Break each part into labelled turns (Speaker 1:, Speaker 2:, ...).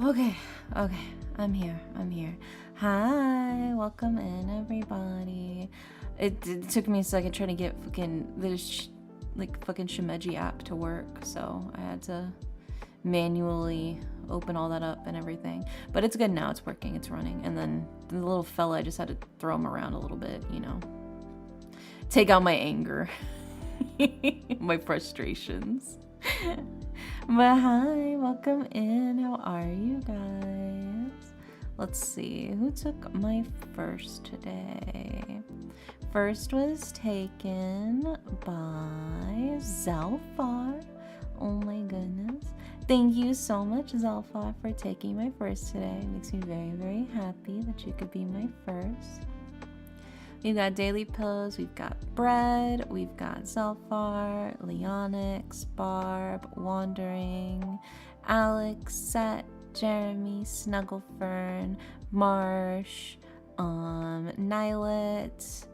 Speaker 1: Okay, I'm here. Hi, welcome in, everybody. It took me a second trying to get fucking this fucking Shimeji app to work, so I had to manually open all that up and everything. But it's good now. It's working. It's running. And then the little fella, I just had to throw him around a little bit, you know, take out my anger, my frustrations. But hi, welcome in. How are you guys? Let's see, who took my first today? First was taken by Zelfar. Oh my goodness. Thank you so much, Zelfar, for taking my first today. It makes me very, very happy that you could be my first. We've got Daily Pillows, we've got Bread, we've got Zelfar, Leonix, Barb, Wandering, Alex, Set, Jeremy, Snugglefern, Marsh, Nylet,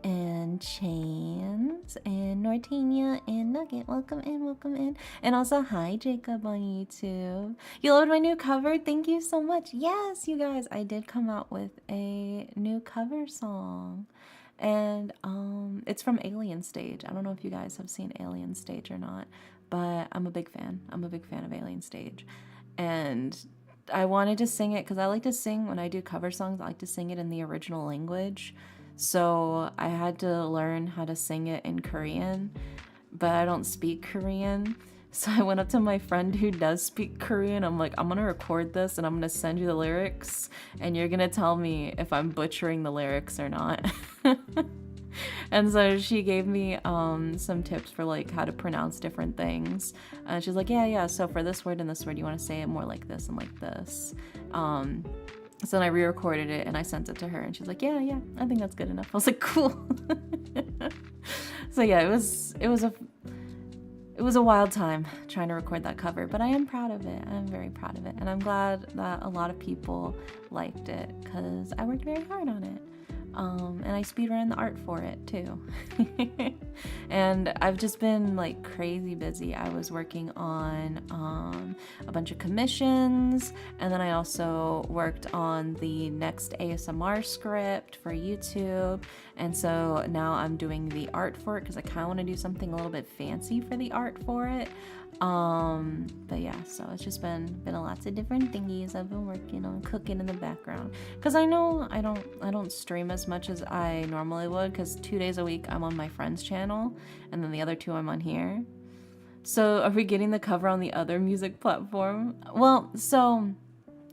Speaker 1: and Chains, and Nortenia, and Nugget. Welcome in. And also, hi, Jacob on YouTube. You loved my new cover? Thank you so much. Yes, you guys, I did come out with a new cover song. And it's from Alien Stage. I don't know if you guys have seen Alien Stage or not, but I'm a big fan. I'm a big fan of Alien Stage. And I wanted to sing it because I like to sing when I do cover songs. I like to sing it in the original language. So I had to learn how to sing it in Korean, but I don't speak Korean. So I went up to my friend who does speak Korean. I'm like, I'm gonna record this and I'm gonna send you the lyrics and you're gonna tell me if I'm butchering the lyrics or not. And so she gave me some tips for like how to pronounce different things. She's like, yeah, so for this word and this word, you want to say it more like this and like this. So then I re-recorded it and I sent it to her and she's like, yeah, I think that's good enough. I was like, cool. So yeah, it was a wild time trying to record that cover, but I am proud of it. I'm very proud of it. And I'm glad that a lot of people liked it because I worked very hard on it. And I speedran the art for it too. And I've just been like crazy busy. I was working on a bunch of commissions, and then I also worked on the next ASMR script for YouTube. And so now I'm doing the art for it because I kind of want to do something a little bit fancy for the art for it. But yeah, so it's just been a lots of different thingies I've been working on, cooking in the background, because I know I don't stream as much as I normally would, because 2 days a week I'm on my friend's channel and then the other 2 I'm on here. So are we getting the cover on the other music platform? Well, so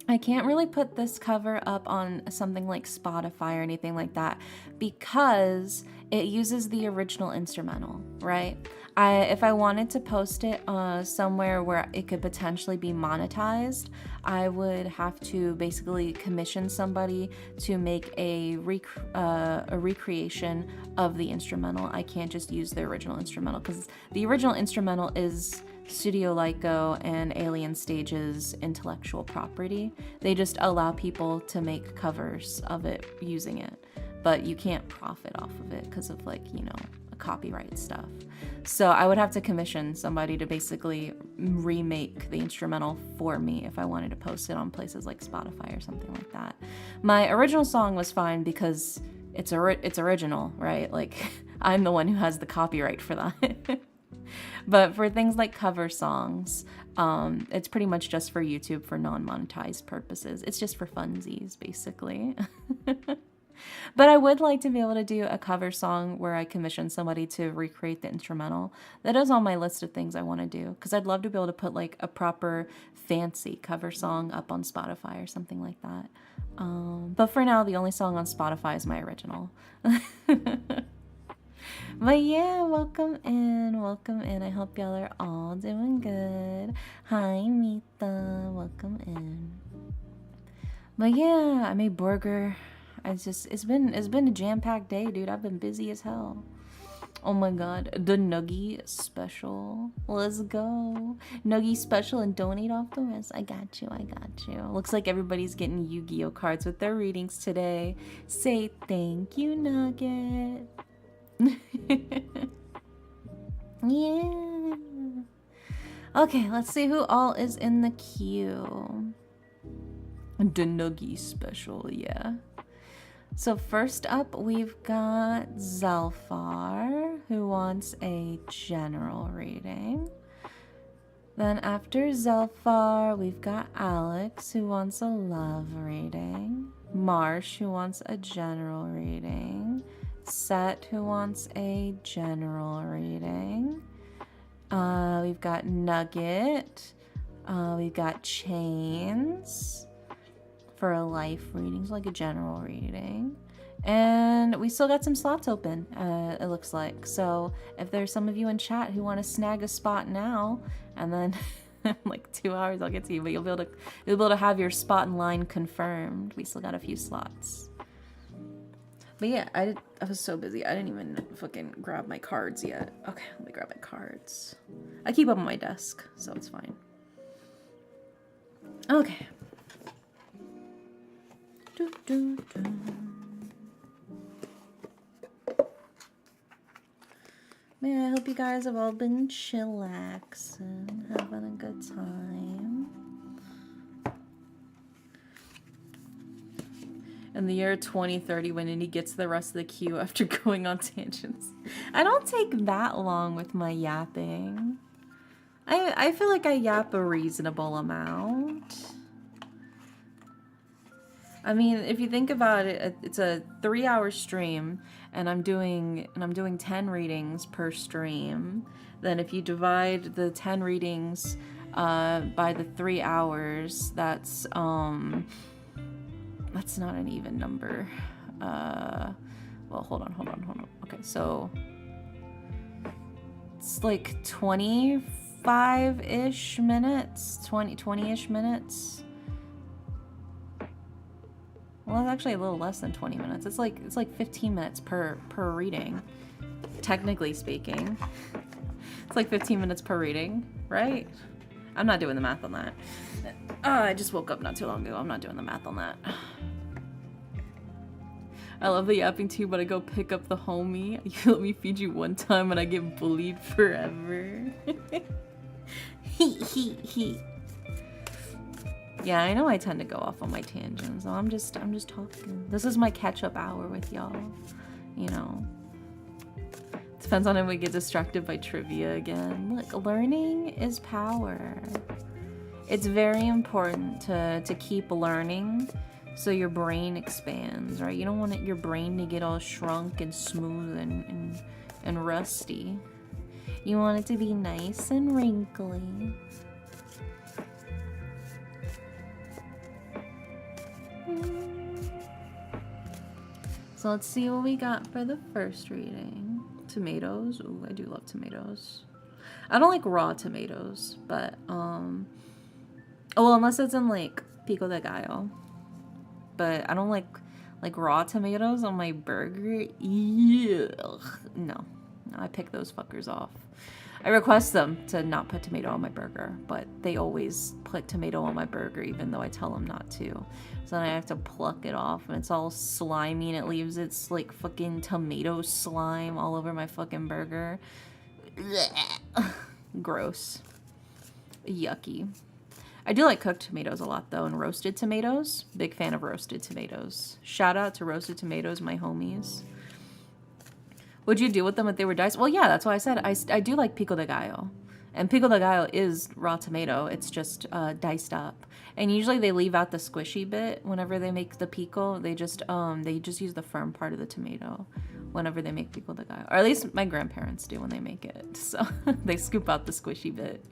Speaker 1: I can't really put this cover up on something like Spotify or anything like that because it uses the original instrumental, right? If I wanted to post it somewhere where it could potentially be monetized, I would have to basically commission somebody to make a recreation of the instrumental. I can't just use the original instrumental because the original instrumental is Studio Lyco and Alien Stage's intellectual property. They just allow people to make covers of it using it, but you can't profit off of it because of copyright stuff. So I would have to commission somebody to basically remake the instrumental for me if I wanted to post it on places like Spotify or something like that. My original song was fine because it's original, right? Like I'm the one who has the copyright for that. But for things like cover songs, it's pretty much just for YouTube for non-monetized purposes. It's just for funsies, basically. But I would like to be able to do a cover song where I commission somebody to recreate the instrumental. That is on my list of things I want to do, because I'd love to be able to put like a proper fancy cover song up on Spotify or something like that. But for now, the only song on Spotify is my original. But yeah, welcome in. I hope y'all are all doing good. Hi, Mita, welcome in. But yeah, I made burger. It's been a jam-packed day, dude. I've been busy as hell. Oh my god, the Nuggie special. Let's go. Nuggie special and donate off the rest. I got you. Looks like everybody's getting Yu-Gi-Oh cards with their readings today. Say thank you, Nugget. Yeah. Okay, let's see who all is in the queue. The Nuggie special, yeah. So first up, we've got Zelfar, who wants a general reading. Then after Zelfar, we've got Alex, who wants a love reading. Marsh, who wants a general reading. Set, who wants a general reading. We've got Nugget. We've got Chains for a life reading, so like a general reading. And we still got some slots open, it looks like. So if there's some of you in chat who want to snag a spot now, and then in like 2 hours I'll get to you, but you'll be able to have your spot in line confirmed. We still got a few slots. But yeah, I was so busy. I didn't even fucking grab my cards yet. Okay, let me grab my cards. I keep them on my desk, so it's fine. Okay. Man, I hope you guys have all been chillaxing, having a good time. In the year 2030, when Indy gets the rest of the queue after going on tangents. I don't take that long with my yapping. I feel like I yap a reasonable amount. I mean, if you think about it, it's a 3-hour stream, and I'm doing 10 readings per stream. Then if you divide the 10 readings by the 3 hours, that's not an even number. Well, hold on. Okay, so it's like 25-ish minutes, 20-ish minutes. Well, it's actually a little less than 20 minutes. It's like 15 minutes per reading, technically speaking. It's like 15 minutes per reading, right? I'm not doing the math on that. I just woke up not too long ago. I'm not doing the math on that. I love the yapping too, but I go pick up the homie. You let me feed you one time and I get bullied forever. He. Yeah, I know I tend to go off on my tangents. So I'm just talking. This is my catch-up hour with y'all. You know. Depends on if we get distracted by trivia again. Look, learning is power. It's very important to keep learning so your brain expands, right? You don't want your brain to get all shrunk and smooth and rusty. You want it to be nice and wrinkly. So let's see what we got for the first reading. Tomatoes. Ooh, I do love tomatoes. I don't like raw tomatoes, but oh well, unless it's in like pico de gallo. But I don't like raw tomatoes on my burger. Ew. No, I pick those fuckers off. I request them to not put tomato on my burger, but they always put tomato on my burger even though I tell them not to. So then I have to pluck it off and it's all slimy and it leaves its like fucking tomato slime all over my fucking burger. Gross. Yucky. I do like cooked tomatoes a lot though, and roasted tomatoes. Big fan of roasted tomatoes. Shout out to roasted tomatoes, my homies. What'd you do with them if they were diced? Well, yeah, that's why I said I do like pico de gallo. And pico de gallo is raw tomato. It's just diced up. And usually they leave out the squishy bit whenever they make the pico. They just use the firm part of the tomato whenever they make pico de gallo. Or at least my grandparents do when they make it. So they scoop out the squishy bit.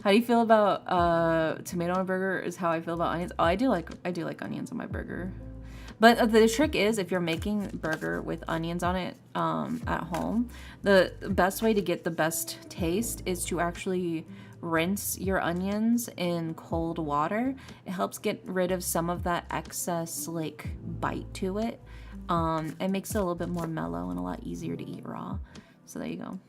Speaker 1: How do you feel about tomato on a burger is how I feel about onions. Oh, I do like onions on my burger. But the trick is, if you're making burger with onions on it at home, the best way to get the best taste is to actually rinse your onions in cold water. It helps get rid of some of that excess like bite to it. It makes it a little bit more mellow and a lot easier to eat raw. So there you go.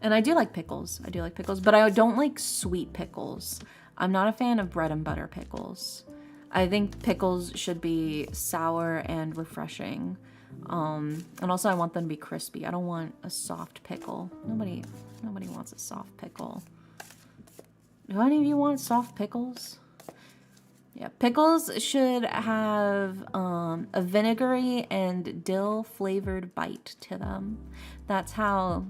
Speaker 1: And I do like pickles. But I don't like sweet pickles. I'm not a fan of bread and butter pickles. I think pickles should be sour and refreshing. And also I want them to be crispy. I don't want a soft pickle. Nobody wants a soft pickle. Do any of you want soft pickles? Yeah, pickles should have a vinegary and dill flavored bite to them. That's how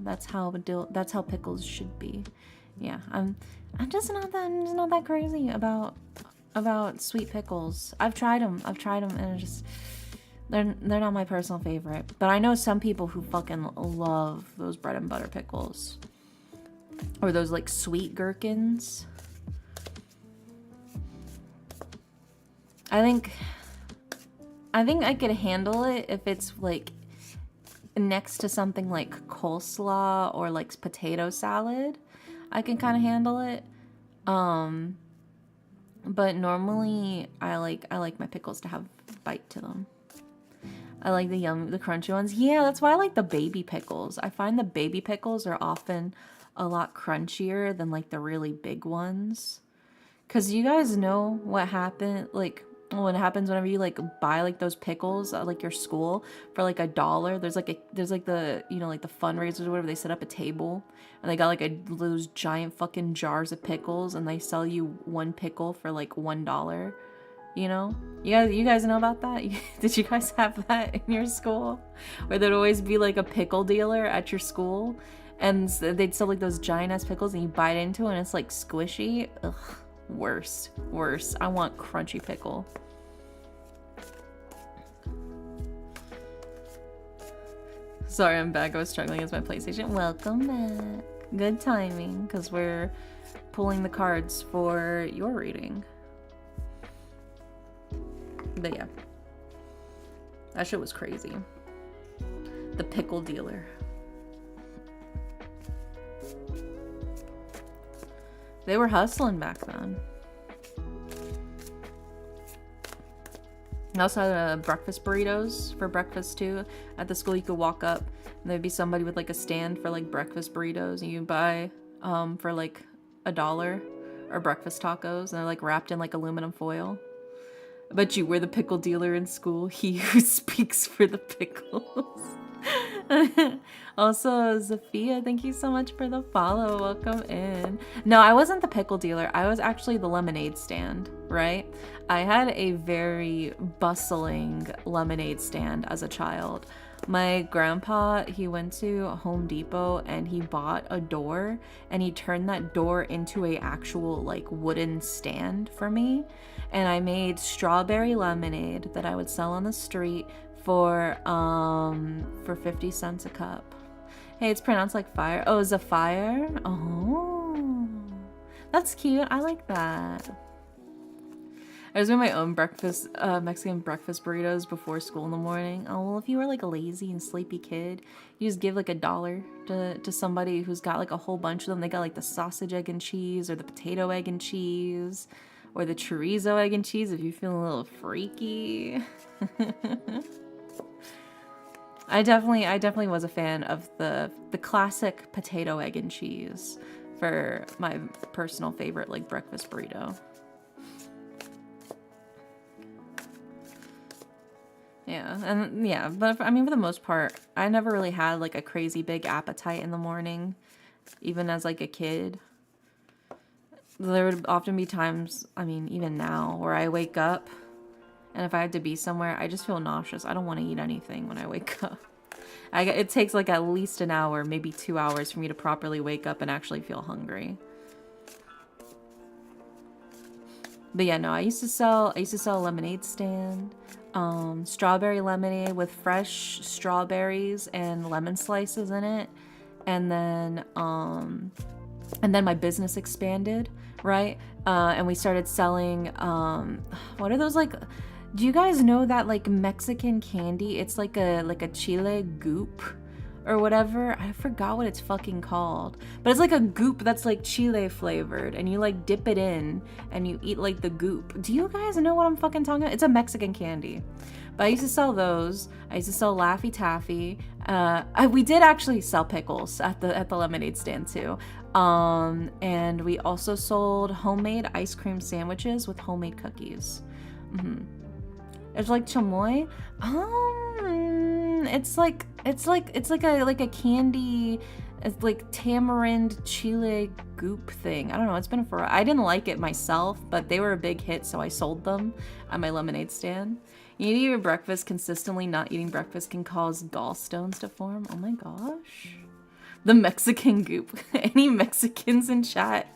Speaker 1: pickles should be. Yeah, I'm just not that crazy about sweet pickles. I've tried them, and they're not my personal favorite. But I know some people who fucking love those bread and butter pickles, or those like sweet gherkins. I think I could handle it if it's like next to something like coleslaw or like potato salad. I can kind of handle it. But normally I like my pickles to have bite to them. I like the crunchy ones. Yeah, that's why I like the baby pickles. I find the baby pickles are often a lot crunchier than like the really big ones. 'Cause you guys know what happened, like what happens whenever you like buy like those pickles at like your school for like $1. There's like the, you know, like the fundraisers or whatever, they set up a table and they got like those giant fucking jars of pickles and they sell you one pickle for like $1. You know? You guys know about that? Did you guys have that in your school? Where there'd always be like a pickle dealer at your school and they'd sell like those giant ass pickles and you bite into it and it's like squishy. Ugh. Worse. I want crunchy pickle. Sorry, I'm back. I was struggling as my PlayStation. Welcome back. Good timing, because we're pulling the cards for your reading. But yeah. That shit was crazy. The pickle dealer. They were hustling back then. I also had breakfast burritos for breakfast too. At the school you could walk up and there'd be somebody with like a stand for like breakfast burritos and you buy for like $1, or breakfast tacos, and they're like wrapped in like aluminum foil. I bet you were the pickle dealer in school. He who speaks for the pickles. Also, Zafia, thank you so much for the follow. Welcome in. No, I wasn't the pickle dealer. I was actually the lemonade stand, right? I had a very bustling lemonade stand as a child. My grandpa, he went to Home Depot and he bought a door and he turned that door into a actual like wooden stand for me. And I made strawberry lemonade that I would sell on the street for 50 cents a cup. Hey, it's pronounced like fire. Oh, Zafire? Oh, that's cute. I like that. I was doing my own breakfast, Mexican breakfast burritos before school in the morning. Oh, well, if you were like a lazy and sleepy kid, you just give like $1 to somebody who's got like a whole bunch of them. They got like the sausage, egg, and cheese, or the potato, egg, and cheese, or the chorizo, egg, and cheese if you're feeling a little freaky. I definitely was a fan of the classic potato, egg, and cheese for my personal favorite like breakfast burrito. Yeah, and yeah, but I mean, for the most part, I never really had like a crazy big appetite in the morning, even as like a kid. There would often be times, I mean, even now, where I wake up and if I had to be somewhere, I just feel nauseous. I don't want to eat anything when I wake up. It takes like at least an hour, maybe 2 hours for me to properly wake up and actually feel hungry. But yeah, no, I used to sell a lemonade stand, strawberry lemonade with fresh strawberries and lemon slices in it, and then my business expanded, right? And we started selling what are those like? Do you guys know that like Mexican candy? It's like a chile goop or whatever. I forgot what it's fucking called. But it's like a goop that's like chile flavored and you like dip it in and you eat like the goop. Do you guys know what I'm fucking talking about? It's a Mexican candy. But I used to sell those. I used to sell Laffy Taffy. We did actually sell pickles at the lemonade stand too. And we also sold homemade ice cream sandwiches with homemade cookies. It's like chamoy. It's like a candy, it's like tamarind chile goop thing. I don't know. It's been for. I didn't like it myself, but they were a big hit, so I sold them at my lemonade stand. You need to eat your breakfast consistently. Not eating breakfast can cause gallstones to form. Oh my gosh. The Mexican goop. Any Mexicans in chat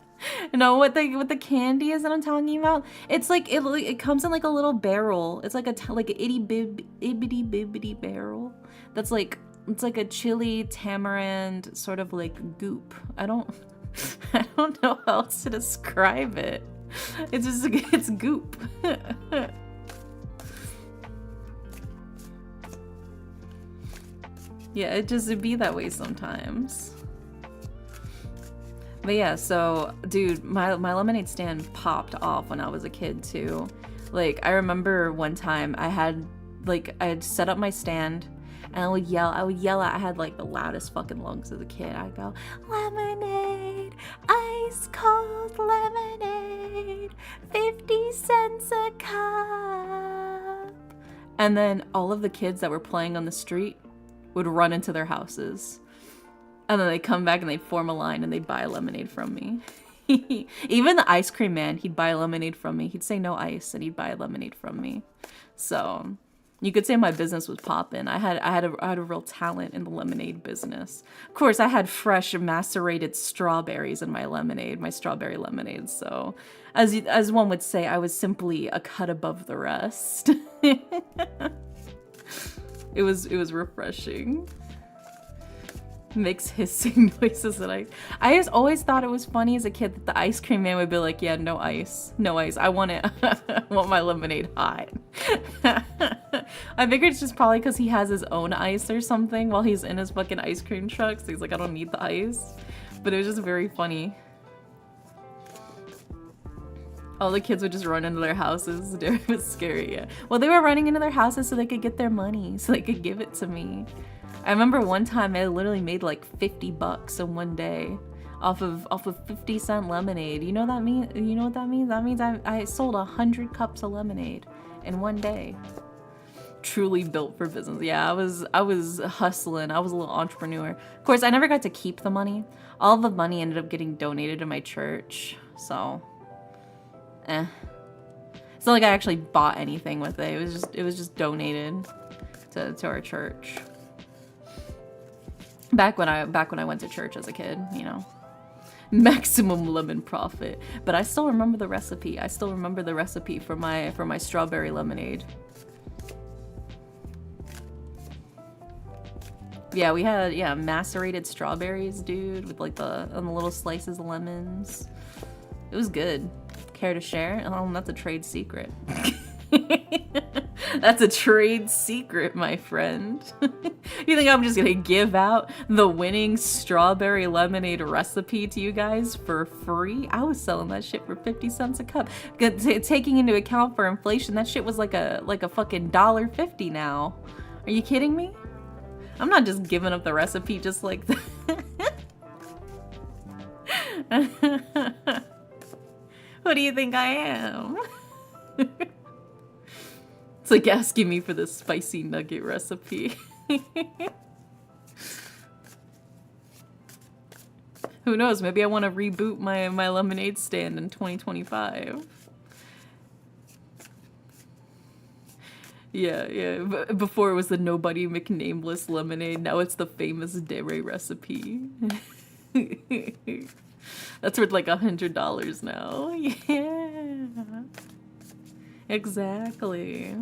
Speaker 1: know what the candy is that I'm talking about? It's like it comes in like a little barrel. It's like like an itty bibbity barrel. That's like it's like a chili tamarind sort of like goop. I don't know how else to describe it. It's just it's goop. Yeah, it'd be that way sometimes. But yeah, so dude, my lemonade stand popped off when I was a kid too. Like I remember one time I had set up my stand and I would yell out. I had like the loudest fucking lungs as a kid. I'd go, lemonade, ice cold lemonade, 50 cents a cup. And then all of the kids that were playing on the street would run into their houses. And then they come back and they form a line and they buy lemonade from me. Even the ice cream man, he'd buy lemonade from me. He'd say no ice and he'd buy lemonade from me. So you could say my business was popping. I had a real talent in the lemonade business. Of course, I had fresh macerated strawberries in my lemonade, my strawberry lemonade. So as one would say, I was simply a cut above the rest. It was refreshing. Makes hissing noises that I just always thought it was funny as a kid that the ice cream man would be like, yeah, no ice. I want it. I want my lemonade hot. I figured it's just probably because he has his own ice or something while he's in his fucking ice cream truck. So he's like, I don't need the ice. But it was just very funny. All the kids would just run into their houses. It was scary, yeah. Well, they were running into their houses so they could get their money, so they could give it to me. I remember one time I literally made like $50 in one day off of 50-cent lemonade. You know what that means? That means I sold 100 cups of lemonade in one day. Truly built for business. Yeah, I was hustling. I was a little entrepreneur. Of course, I never got to keep the money. All the money ended up getting donated to my church. So it's not like I actually bought anything with it. It was just donated to our church. Back when I went to church as a kid, you know. Maximum lemon profit. But I still remember the recipe. I still remember the recipe for my strawberry lemonade. Yeah, we had macerated strawberries, dude, with like the little slices of lemons. It was good. Care to share? Oh, that's a trade secret. That's a trade secret, my friend. You think I'm just gonna give out the winning strawberry lemonade recipe to you guys for free? I was selling that shit for 50 cents a cup. Taking into account for inflation, that shit was like a fucking $1.50 now. Are you kidding me? I'm not just giving up the recipe just like that. What do you think I am? It's like asking me for the spicy nugget recipe. Who knows? Maybe I want to reboot my lemonade stand in 2025. Yeah. Before it was the nobody McNameless lemonade. Now it's the famous dairy recipe. That's worth like $100 now. Yeah. Exactly.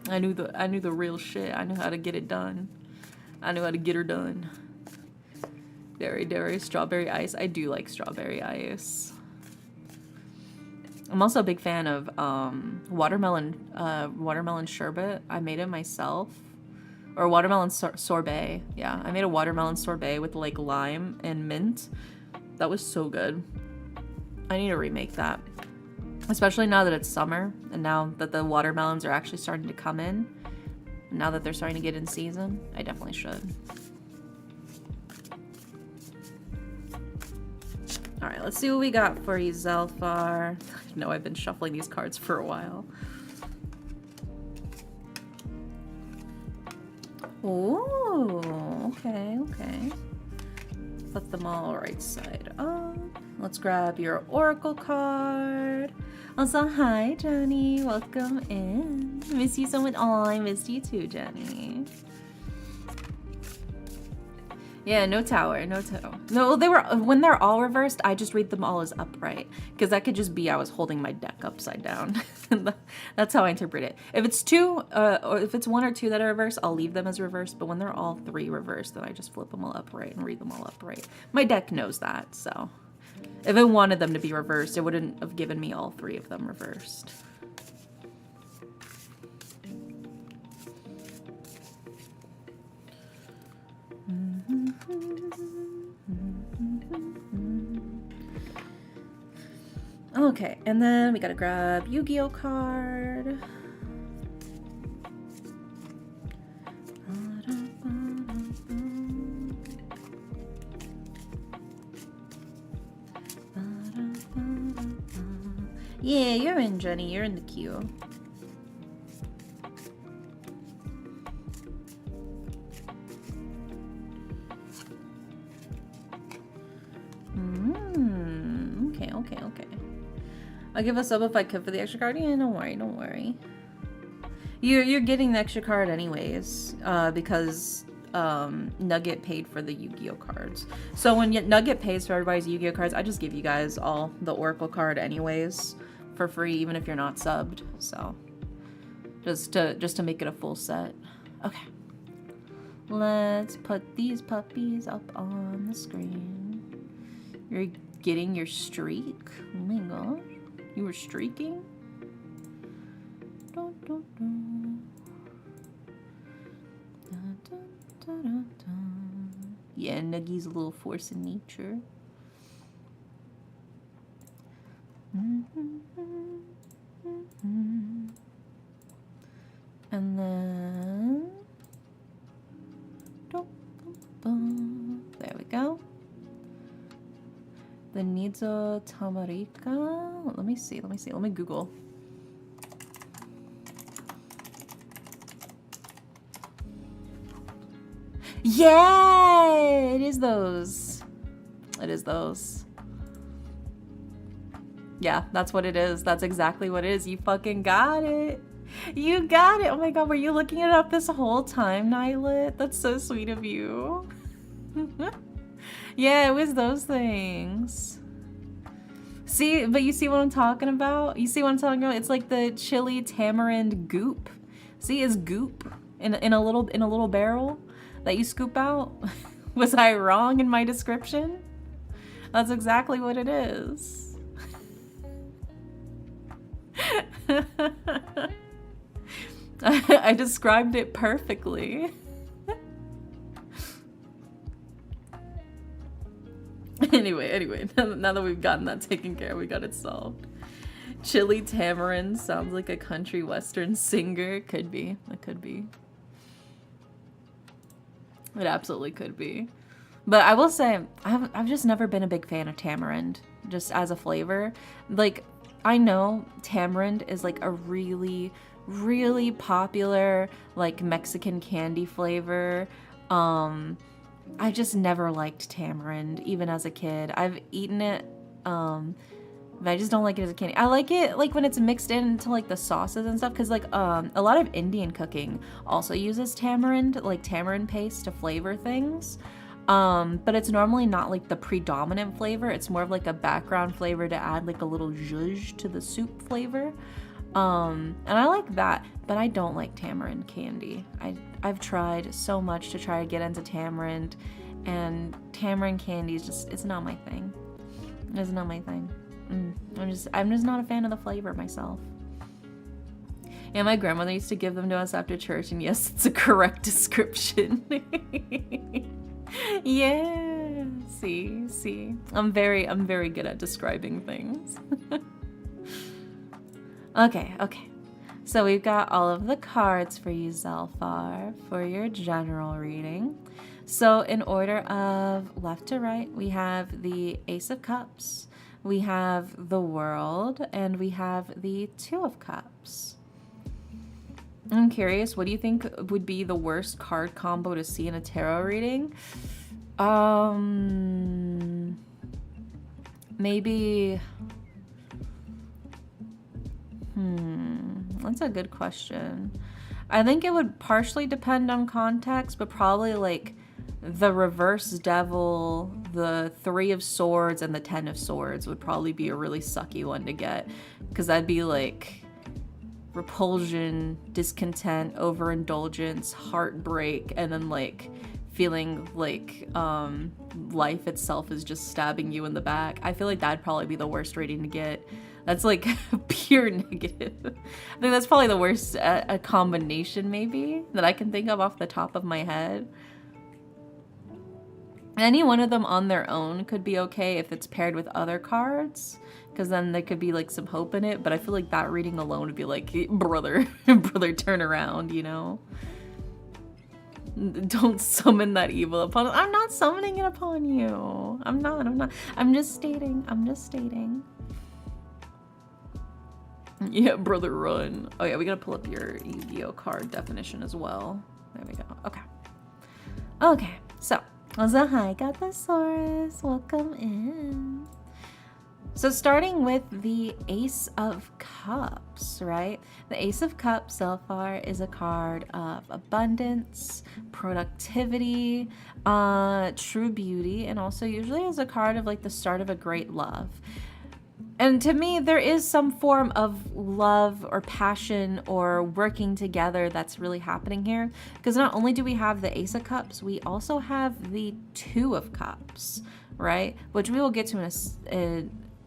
Speaker 1: I knew the real shit. I knew how to get it done. I knew how to get her done. Dairy, strawberry ice. I do like strawberry ice. I'm also a big fan of watermelon sherbet. I made it myself. Or watermelon sorbet. Yeah, I made a watermelon sorbet with like lime and mint. That was so good. I need to remake that. Especially now that it's summer and now that the watermelons are actually starting to come in. And now that they're starting to get in season, I definitely should. Alright, let's see what we got for you, Zelfar. I know I've been shuffling these cards for a while. Ooh, okay, okay. Flip them all right side up. Let's grab your oracle card. Also, hi, Jenny. Welcome in. Miss you so much. Oh, I missed you too, Jenny. Yeah, no tower, no tower. No, they were, when they're all reversed, I just read them all as upright. Because that could just be I was holding my deck upside down. That's how I interpret it. If it's two, or if it's one or two that are reversed, I'll leave them as reversed. But when they're all three reversed, then I just flip them all upright and read them all upright. My deck knows that, so. If it wanted them to be reversed, it wouldn't have given me all three of them reversed. Okay, and then we gotta grab Yu-Gi-Oh card. Yeah, you're in, Jenny. You're in the queue. Okay. I'll give a sub if I could for the extra card. Yeah, don't worry. You're getting the extra card anyways, because Nugget paid for the Yu-Gi-Oh cards. So when Nugget pays for everybody's Yu-Gi-Oh cards, I just give you guys all the Oracle card anyways for free, even if you're not subbed. So just to make it a full set. Okay. Let's put these puppies up on the screen. You're getting your streak. Oh my gosh. You were streaking? Dun, dun, dun. Dun, dun, dun, dun, dun. Yeah, Nuggy's a little force in nature. And then... There we go. The Nizo Tamarika. Let me see. Let me Google. Yeah! It is those. Yeah, that's what it is. That's exactly what it is. You fucking got it. You got it. Oh my god, were you looking it up this whole time, Nylit? That's so sweet of you. Yeah, it was those things. See, but you see what I'm talking about? You see what I'm talking about? It's like the chili tamarind goop. See, it's goop in a little barrel that you scoop out. Was I wrong in my description? That's exactly what it is. I described it perfectly. Anyway, now that we've gotten that taken care of, we got it solved. Chili tamarind sounds like a country western singer. Could be. It could be. It absolutely could be. But I will say, I've just never been a big fan of tamarind, just as a flavor. Like, I know tamarind is like a really, really popular, like, Mexican candy flavor. I just never liked tamarind, even as a kid. I've eaten it, but I just don't like it as a candy. I like it, like, when it's mixed into, like, the sauces and stuff, because, like, a lot of Indian cooking also uses tamarind, like, tamarind paste to flavor things. But it's normally not, like, the predominant flavor. It's more of, like, a background flavor to add, like, a little zhuzh to the soup flavor. And I like that, but I don't like tamarind candy. I've tried so much to try to get into tamarind, and tamarind candy is just, it's not my thing. It's not my thing. I'm just not a fan of the flavor myself. And my grandmother used to give them to us after church, and yes, it's a correct description. Yeah, see. I'm very good at describing things. Okay. So we've got all of the cards for you, Zelfar, for your general reading. So in order of left to right, we have the Ace of Cups, we have the World, and we have the Two of Cups. I'm curious, what do you think would be the worst card combo to see in a tarot reading? Maybe, that's a good question. I think it would partially depend on context, but probably like the reverse devil, the 3 of Swords, and the 10 of Swords would probably be a really sucky one to get, because that'd be like repulsion, discontent, overindulgence, heartbreak, and then like feeling like life itself is just stabbing you in the back. I feel like that'd probably be the worst rating to get. That's like pure negative. I think that's probably the worst a combination maybe that I can think of off the top of my head. Any one of them on their own could be okay if it's paired with other cards, because then there could be like some hope in it. But I feel like that reading alone would be like, brother, brother, turn around, you know? Don't summon that evil upon us. I'm not summoning it upon you. I'm not. I'm just stating. Yeah, brother, run. Oh yeah, we gotta pull up your Yu-Gi-Oh card definition as well. There we go. Okay, so hi, Gatasaurus. Welcome in. So starting with the Ace of Cups, right? The Ace of Cups so far is a card of abundance, productivity, true beauty, and also usually is a card of like the start of a great love. And to me, there is some form of love or passion or working together that's really happening here. Because not only do we have the Ace of Cups, we also have the 2 of Cups, right? Which we will get to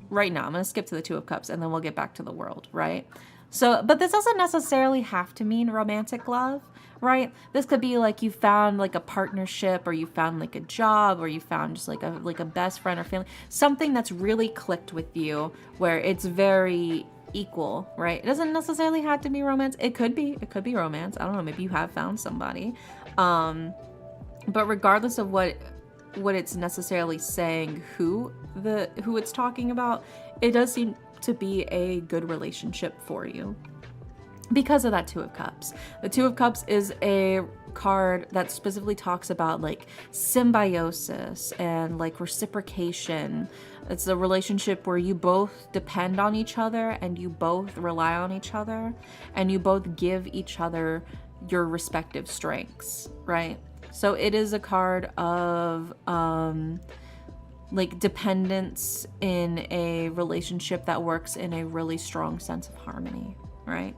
Speaker 1: right now. I'm going to skip to the 2 of Cups and then we'll get back to the World, right? So, but this doesn't necessarily have to mean romantic love, right? This could be like you found like a partnership, or you found like a job, or you found just like a best friend or family, something that's really clicked with you where it's very equal, right? It doesn't necessarily have to be romance. It could be romance. I don't know, maybe you have found somebody. But regardless of what it's necessarily saying, who it's talking about, it does seem to be a good relationship for you because of that 2 of Cups. The 2 of Cups is a card that specifically talks about like symbiosis and like reciprocation. It's a relationship where you both depend on each other and you both rely on each other and you both give each other your respective strengths, right? So it is a card of like dependence in a relationship that works in a really strong sense of harmony, right?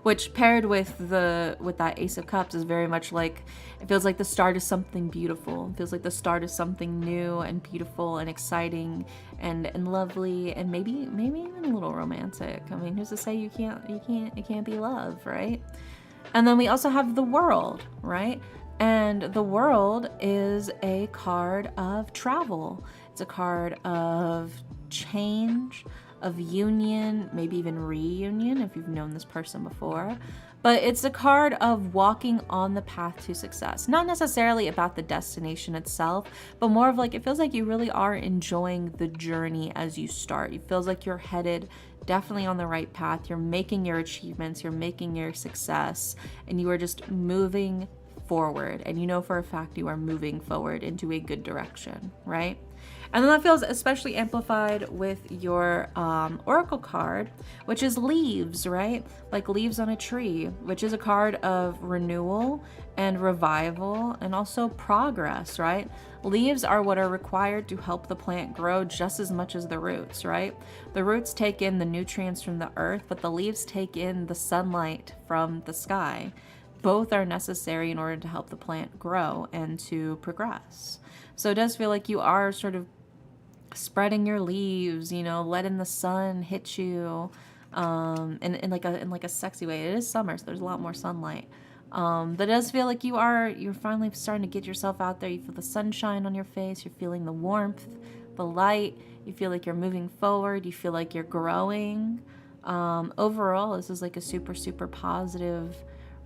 Speaker 1: Which paired with that Ace of Cups is very much like, it feels like the start of something beautiful. It feels like the start of something new and beautiful and exciting and lovely and maybe even a little romantic. I mean, who's to say it can't be love, right? And then we also have the World, right? And the World is a card of travel. It's a card of change, of union, maybe even reunion if you've known this person before. But it's a card of walking on the path to success. Not necessarily about the destination itself, but more of like, it feels like you really are enjoying the journey as you start. It feels like you're headed definitely on the right path. You're making your achievements, you're making your success, and you are just moving forward, and you know for a fact you are moving forward into a good direction, right? And then that feels especially amplified with your oracle card, which is leaves, right? Like leaves on a tree, which is a card of renewal and revival and also progress, right? Leaves are what are required to help the plant grow just as much as the roots, right? The roots take in the nutrients from the earth, but the leaves take in the sunlight from the sky. Both are necessary in order to help the plant grow and to progress. So it does feel like you are sort of spreading your leaves, you know, letting the sun hit you, in like a sexy way. It is summer, so there's a lot more sunlight. But it does feel like you're finally starting to get yourself out there. You feel the sunshine on your face, you're feeling the warmth, the light, you feel like you're moving forward, you feel like you're growing. Overall, this is like a super, super positive,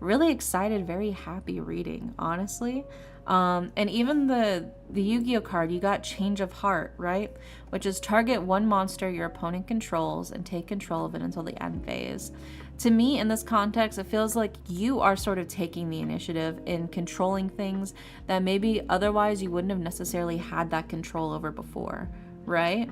Speaker 1: really excited, very happy reading, honestly. And even the Yu-Gi-Oh card, you got Change of Heart, right? Which is target one monster your opponent controls and take control of it until the end phase. To me, in this context, it feels like you are sort of taking the initiative in controlling things that maybe otherwise you wouldn't have necessarily had that control over before, right?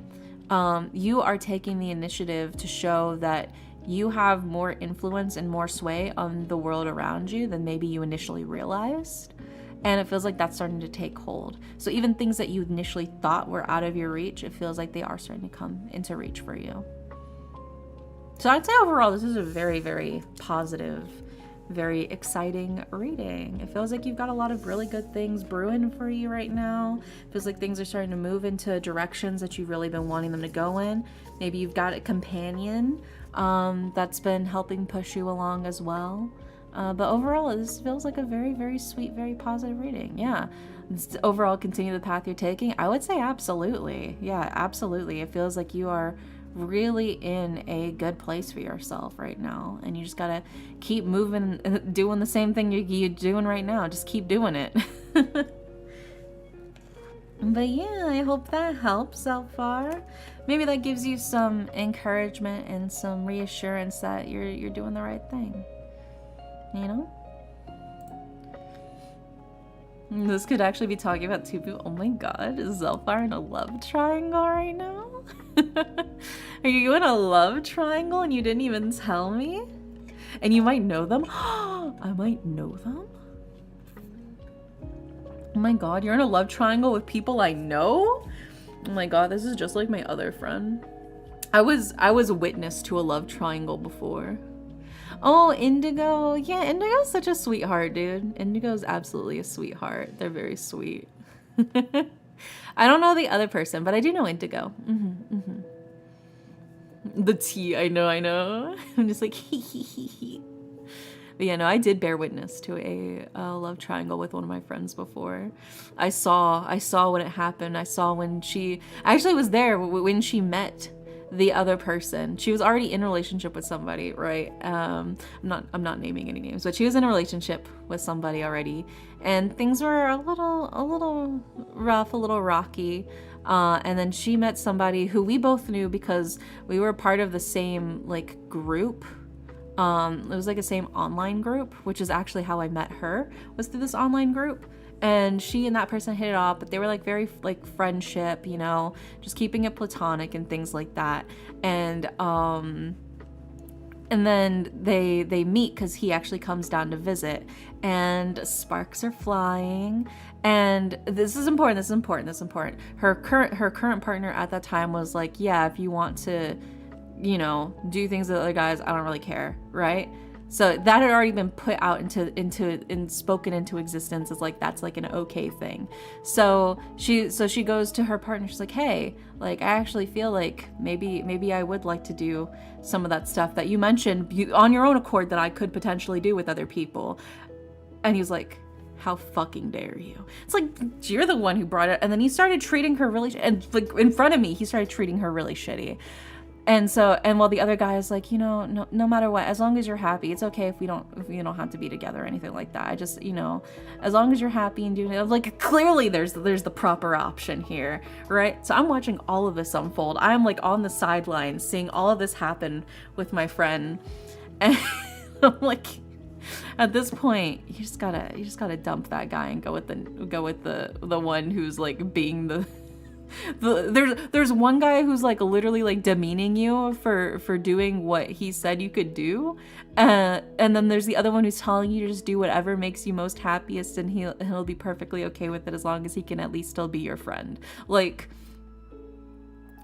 Speaker 1: You are taking the initiative to show that you have more influence and more sway on the world around you than maybe you initially realized. And it feels like that's starting to take hold. So even things that you initially thought were out of your reach, it feels like they are starting to come into reach for you. So I'd say overall, this is a very, very positive, very exciting reading. It feels like you've got a lot of really good things brewing for you right now. It feels like things are starting to move into directions that you've really been wanting them to go in. Maybe you've got a companion that's been helping push you along as well. But overall, this feels like a very, very sweet, very positive reading. Yeah. Overall, continue the path you're taking. I would say absolutely. Yeah, absolutely. It feels like you are really in a good place for yourself right now. And you just got to keep moving, doing the same thing you're doing right now. Just keep doing it. But yeah, I hope that helps so far. Maybe that gives you some encouragement and some reassurance that you're doing the right thing. You know? This could actually be talking about two people. Oh my god, is Zelfar in a love triangle right now? Are you in a love triangle and you didn't even tell me? And you might know them? I might know them? Oh my god, you're in a love triangle with people I know? Oh my god, this is just like my other friend. I was a witness to a love triangle before. Oh, Indigo. Yeah, Indigo's such a sweetheart, dude. Indigo's absolutely a sweetheart. They're very sweet. I don't know the other person, but I do know Indigo. The T, I know. I'm just like, hee hee hee hee. But yeah, no, I did bear witness to a love triangle with one of my friends before. I saw when it happened. I saw when I actually was there when she met the other person. She was already in a relationship with somebody, right? I'm not naming any names, but she was in a relationship with somebody already, and things were a little rough, a little rocky. And then she met somebody who we both knew because we were part of the same like group. It was like a same online group, which is actually how I met her, was through this online group. And she and that person hit it off, but they were like very like friendship, you know, just keeping it platonic and things like that. And then they meet because he actually comes down to visit, and sparks are flying. And this is important. Her current partner at that time was like, yeah, if you want to, you know, do things with other guys, I don't really care, right? So that had already been put out and spoken into existence as like that's like an okay thing. So she goes to her partner. She's like, hey, like I actually feel like maybe I would like to do some of that stuff that you mentioned on your own accord that I could potentially do with other people. And he was like, how fucking dare you? It's like, you're the one who brought it. And then he started treating her really, and like in front of me, he started treating her really shitty. And while the other guy is like, you know, no matter what, as long as you're happy, it's okay if you don't have to be together or anything like that. I just, you know, as long as you're happy and doing it, like clearly there's the proper option here, right? So I'm watching all of this unfold. I'm like on the sidelines seeing all of this happen with my friend, and I'm like, at this point, you just gotta dump that guy and go with the one who's like being the. There's one guy who's like literally like demeaning you for doing what he said you could do, and then there's the other one who's telling you to just do whatever makes you most happiest, and he'll be perfectly okay with it as long as he can at least still be your friend. Like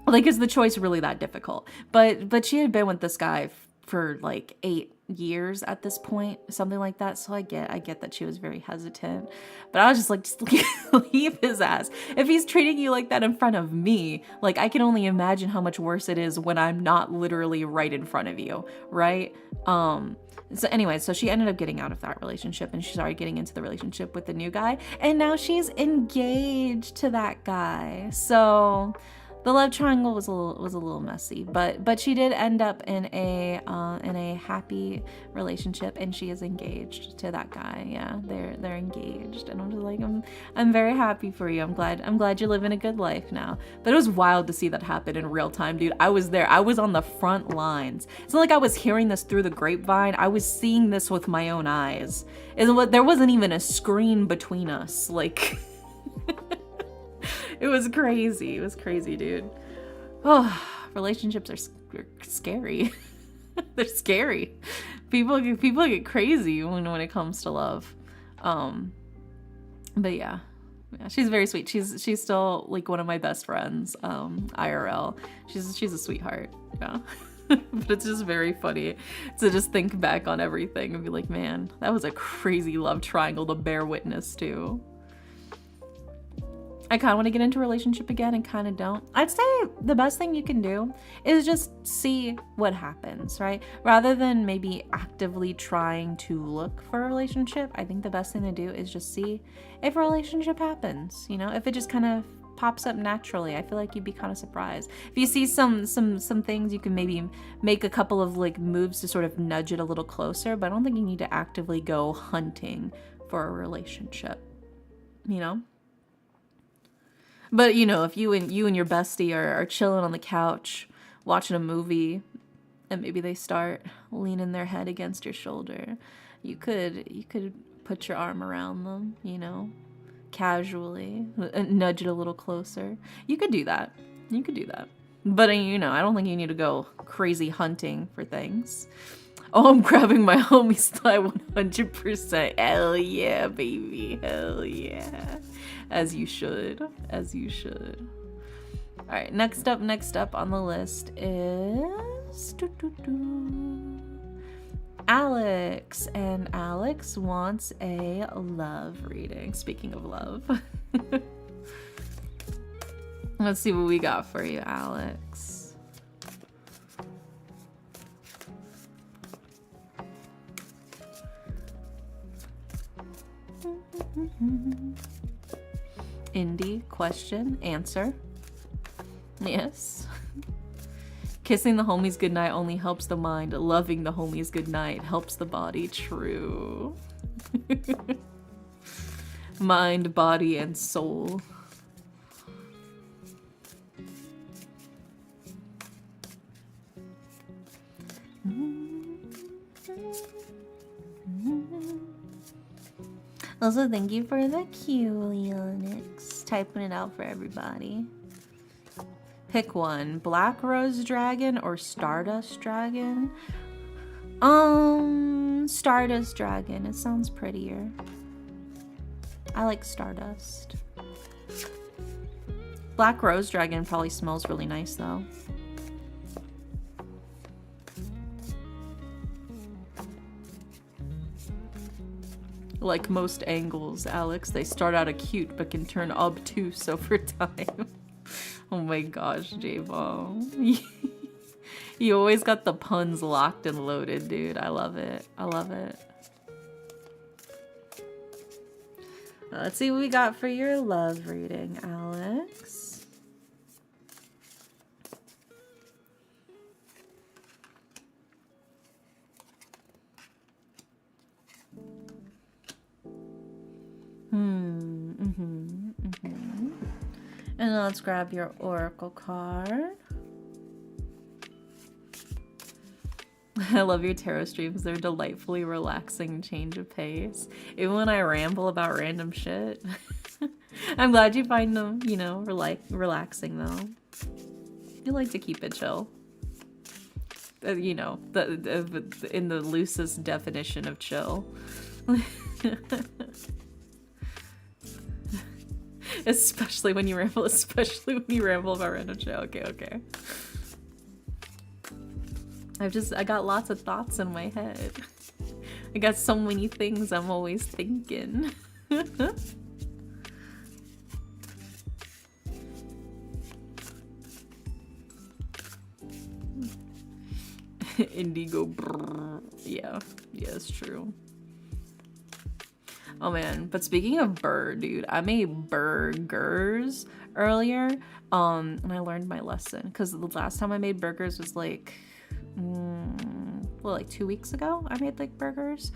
Speaker 1: is the choice really that difficult? But she had been with this guy for like 8 years at this point, something like that. So I get that she was very hesitant, but I was just like, just leave his ass. If he's treating you like that in front of me, like I can only imagine how much worse it is when I'm not literally right in front of you, right? So anyway, so she ended up getting out of that relationship, and she started getting into the relationship with the new guy, and now she's engaged to that guy. So The love triangle was a little messy, but she did end up in a happy relationship, and she is engaged to that guy. Yeah, they're engaged, and I'm just like, I'm very happy for you. I'm glad you're living a good life now. But it was wild to see that happen in real time, dude. I was there. I was on the front lines. It's not like I was hearing this through the grapevine. I was seeing this with my own eyes. There wasn't even a screen between us. Like, it was crazy. It was crazy, dude. Oh, relationships are scary. They're scary. People get crazy when it comes to love. But yeah, she's very sweet. She's still like one of my best friends. IRL. She's a sweetheart. Yeah. But it's just very funny to just think back on everything and be like, man, that was a crazy love triangle to bear witness to. I kind of want to get into a relationship again and kind of don't. I'd say the best thing you can do is just see what happens, right? Rather than maybe actively trying to look for a relationship, I think the best thing to do is just see if a relationship happens, you know, if it just kind of pops up naturally. I feel like you'd be kind of surprised. If you see some things, you can maybe make a couple of like moves to sort of nudge it a little closer, but I don't think you need to actively go hunting for a relationship, you know? But, you know, if you and your bestie are chilling on the couch, watching a movie, and maybe they start leaning their head against your shoulder, you could put your arm around them, you know, casually, nudge it a little closer. You could do that. You could do that. But, you know, I don't think you need to go crazy hunting for things. Oh, I'm grabbing my homie's thigh 100%. Hell yeah, baby. Hell yeah. As you should. As you should. All right, next up on the list is Alex. And Alex wants a love reading. Speaking of love. Let's see what we got for you, Alex. Indie, question, answer. Yes. Kissing the homies goodnight only helps the mind. Loving the homies goodnight helps the body. True. Mind, body, and soul. Also, thank you for the cue, Leonix. Typing it out for everybody. Pick one. Black Rose Dragon or Stardust Dragon? Stardust Dragon. It sounds prettier. I like Stardust. Black Rose Dragon probably smells really nice, though. Like most angles, Alex, they start out cute but can turn obtuse over time. Oh my gosh, J-Bomb. You always got the puns locked and loaded, dude. I love it. I love it. Let's see what we got for your love reading, Alex. And then let's grab your oracle card. I love your tarot streams. They're delightfully relaxing change of pace. Even when I ramble about random shit. I'm glad you find them, you know, relaxing though. You like to keep it chill. You know, in the loosest definition of chill. Especially when you ramble about random shit. Okay. I got lots of thoughts in my head. I got so many things I'm always thinking. Indigo. Brrr. Yeah, it's true. Oh man, but speaking of burr, dude, I made burgers earlier. And I learned my lesson because the last time I made burgers was like, well, like 2 weeks ago. I made like burgers.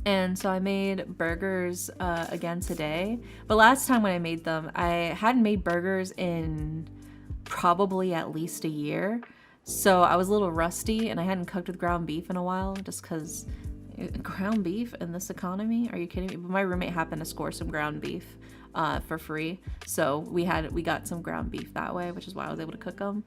Speaker 1: And so I made burgers again today. But last time when I made them, I hadn't made burgers in probably at least a year. So I was a little rusty and I hadn't cooked with ground beef in a while just because ground beef in this economy? Are you kidding me? But my roommate happened to score some ground beef for free. So we got some ground beef that way, which is why I was able to cook them.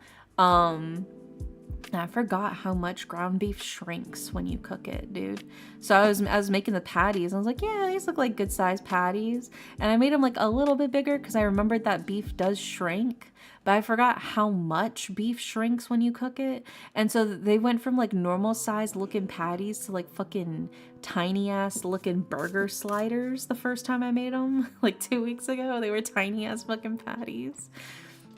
Speaker 1: I forgot how much ground beef shrinks when you cook it, dude. So I was making the patties. And I was like, yeah, these look like good sized patties. And I made them like a little bit bigger because I remembered that beef does shrink. But I forgot how much beef shrinks when you cook it. And so they went from like normal size looking patties to like fucking tiny ass looking burger sliders the first time I made them. Like 2 weeks ago, they were tiny ass fucking patties.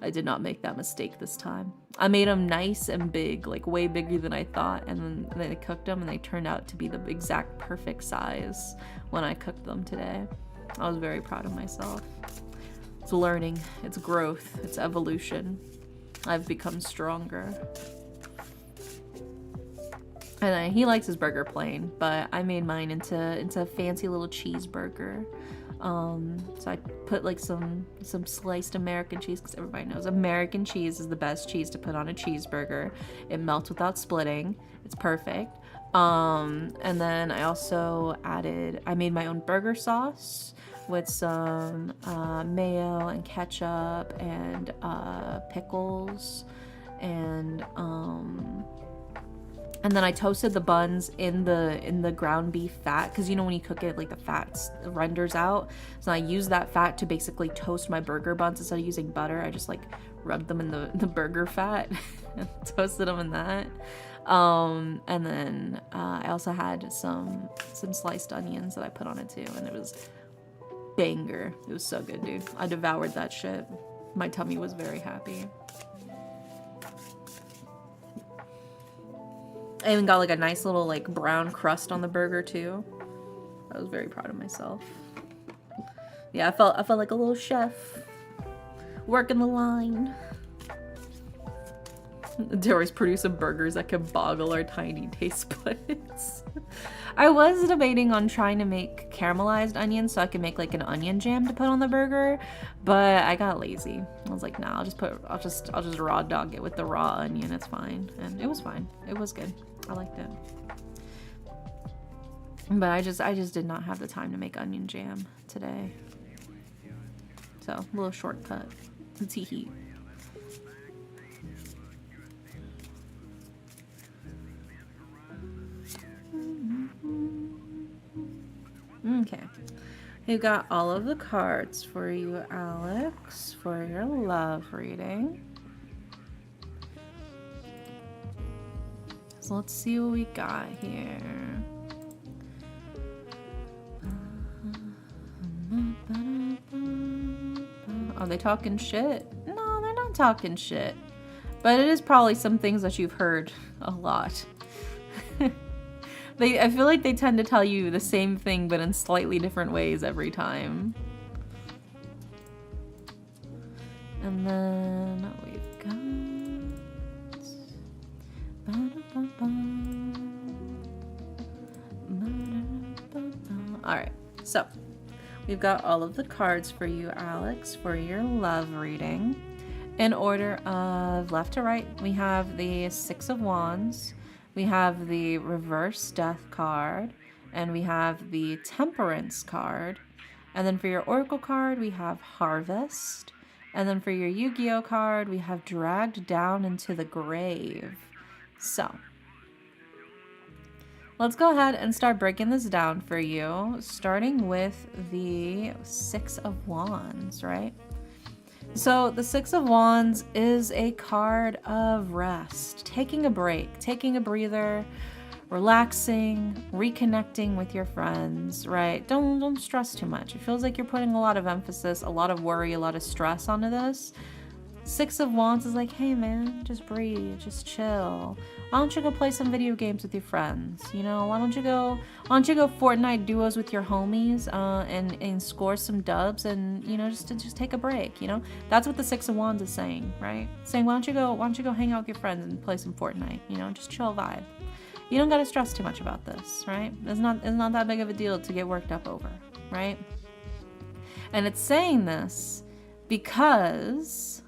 Speaker 1: I did not make that mistake this time. I made them nice and big, like way bigger than I thought, and then I cooked them and they turned out to be the exact perfect size when I cooked them today. I was very proud of myself. It's learning, it's growth, it's evolution. I've become stronger. And he likes his burger plain, but I made mine into a fancy little cheeseburger. So I put like some sliced American cheese because everybody knows American cheese is the best cheese to put on a cheeseburger. It melts without splitting. It's perfect. And then I also I made my own burger sauce with some mayo and ketchup and pickles and then I toasted the buns in the ground beef fat because you know when you cook it, like the fat renders out. So I used that fat to basically toast my burger buns instead of using butter. I just like rubbed them in the burger fat and toasted them in that. And then I also had some sliced onions that I put on it too, and it was banger. It was so good, dude. I devoured that shit. My tummy was very happy. I even got like a nice little like brown crust on the burger too. I was very proud of myself. Yeah, I felt like a little chef working the line. Dory's producing burgers that can boggle our tiny taste buds. I was debating on trying to make caramelized onions so I could make like an onion jam to put on the burger, but I got lazy. I was like, nah, I'll just raw dog it with the raw onion. It's fine. And it was fine. It was good. I liked it. But I just did not have the time to make onion jam today. So, a little shortcut. Tee-hee. Okay. We've got all of the cards for you, Alex, for your love reading. So let's see what we got here. Are they talking shit? No, they're not talking shit. But it is probably some things that you've heard a lot. I feel like they tend to tell you the same thing but in slightly different ways every time. And then we've got... Alright, so we've got all of the cards for you, Alex, for your love reading. In order of left to right, we have the Six of Wands. We have the reverse death card, and we have the temperance card. And then for your oracle card, we have harvest. And then for your Yu-Gi-Oh card, we have dragged down into the grave. So let's go ahead and start breaking this down for you, starting with the Six of Wands, right? So the Six of Wands is a card of rest, taking a break, taking a breather, relaxing, reconnecting with your friends, right? Don't stress too much. It feels like you're putting a lot of emphasis, a lot of worry, a lot of stress onto this. Six of Wands is like, hey man, just breathe, just chill. Why don't you go play some video games with your friends? You know, why don't you go Fortnite duos with your homies, and score some dubs, and you know, just take a break. You know, that's what the Six of Wands is saying, right? Saying, why don't you go hang out with your friends and play some Fortnite? You know, just chill vibe. You don't gotta stress too much about this, right? It's not that big of a deal to get worked up over, right? And it's saying this because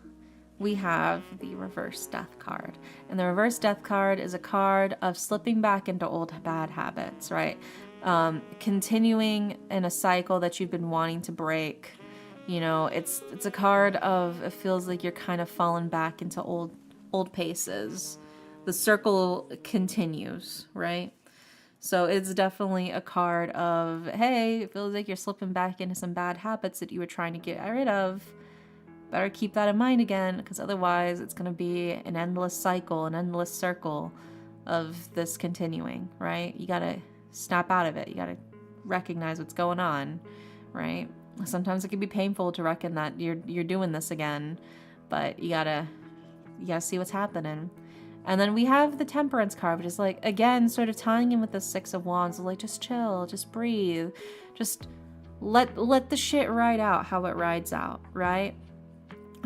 Speaker 1: we have the reverse death card. And the reverse death card is a card of slipping back into old bad habits, right? Continuing in a cycle that you've been wanting to break. You know, it's a card of, it feels like you're kind of falling back into old paces. The circle continues, right? So it's definitely a card of, hey, it feels like you're slipping back into some bad habits that you were trying to get rid of. Better keep that in mind again, because otherwise it's going to be an endless cycle, an endless circle of this continuing, right? You got to snap out of it. You got to recognize what's going on, right? Sometimes it can be painful to reckon that you're doing this again, but you got to see what's happening. And then we have the Temperance card, which is like, again, sort of tying in with the Six of Wands, like just chill, just breathe, just let the shit ride out how it rides out, right?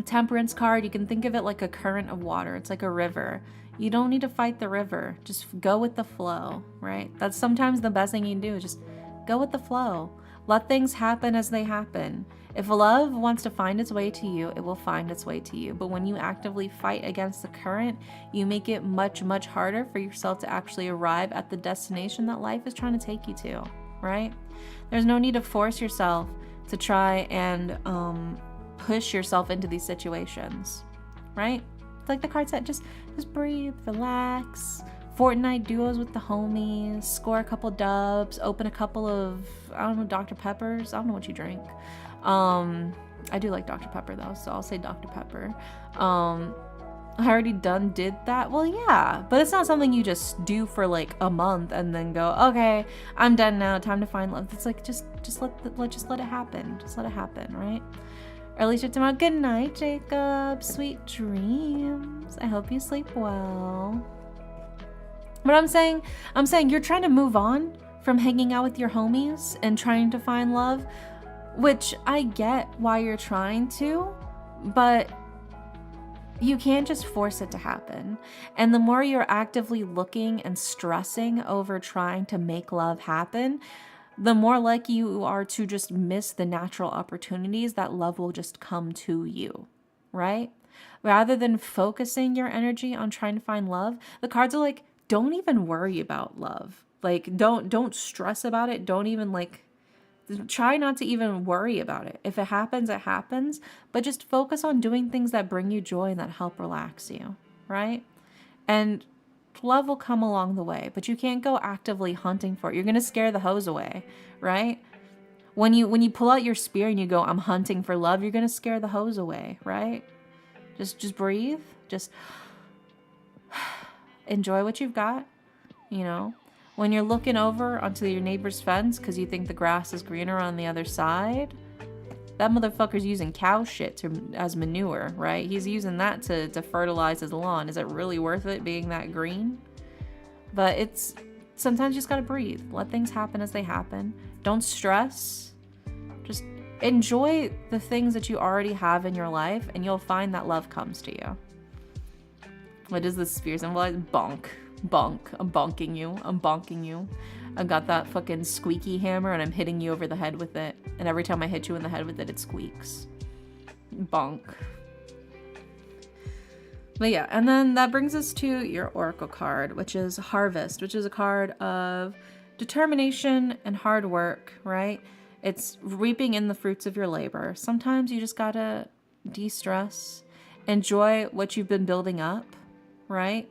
Speaker 1: Temperance card, you can think of it like a current of water. It's like a river. You don't need to fight the river. Just go with the flow, right? That's sometimes the best thing you can do, is just go with the flow. Let things happen as they happen. If love wants to find its way to you, it will find its way to you. But when you actively fight against the current, you make it much, much harder for yourself to actually arrive at the destination that life is trying to take you to, right? There's no need to force yourself to try and push yourself into these situations, right? It's like the card said, just breathe, relax, Fortnite duos with the homies, score a couple dubs, open a couple of, I don't know, Dr. Peppers. I don't know what you drink. I do like Dr. Pepper though, so I'll say Dr. Pepper. I already did that. Well, yeah, but it's not something you just do for like a month and then go, okay, I'm done now, time to find love. It's like, just let it happen. Just let it happen, right? Early shift tomorrow. Good night, Jacob. Sweet dreams. I hope you sleep well. But I'm saying you're trying to move on from hanging out with your homies and trying to find love, which I get why you're trying to, but you can't just force it to happen. And the more you're actively looking and stressing over trying to make love happen, the more likely you are to just miss the natural opportunities that love will just come to you, right? Rather than focusing your energy on trying to find love, the cards are like, don't even worry about love. Like, don't stress about it. Don't even try not to even worry about it. If it happens, it happens. But just focus on doing things that bring you joy and that help relax you, right? And love will come along the way, but you can't go actively hunting for it. You're going to scare the hoes away, right? When you pull out your spear and you go, I'm hunting for love, you're going to scare the hoes away, right? Just breathe. Just enjoy what you've got, you know? When you're looking over onto your neighbor's fence because you think the grass is greener on the other side, that motherfucker's using cow shit as manure, right? He's using that to fertilize his lawn. Is it really worth it being that green? But sometimes you just gotta breathe. Let things happen as they happen. Don't stress. Just enjoy the things that you already have in your life, and you'll find that love comes to you. What does the spear symbolize? Bonk. Bonk. I'm bonking you. I'm bonking you. I've got that fucking squeaky hammer and I'm hitting you over the head with it. And every time I hit you in the head with it, it squeaks. Bonk. But yeah, and then that brings us to your Oracle card, which is Harvest, which is a card of determination and hard work, right? It's reaping in the fruits of your labor. Sometimes you just gotta de-stress, enjoy what you've been building up, right?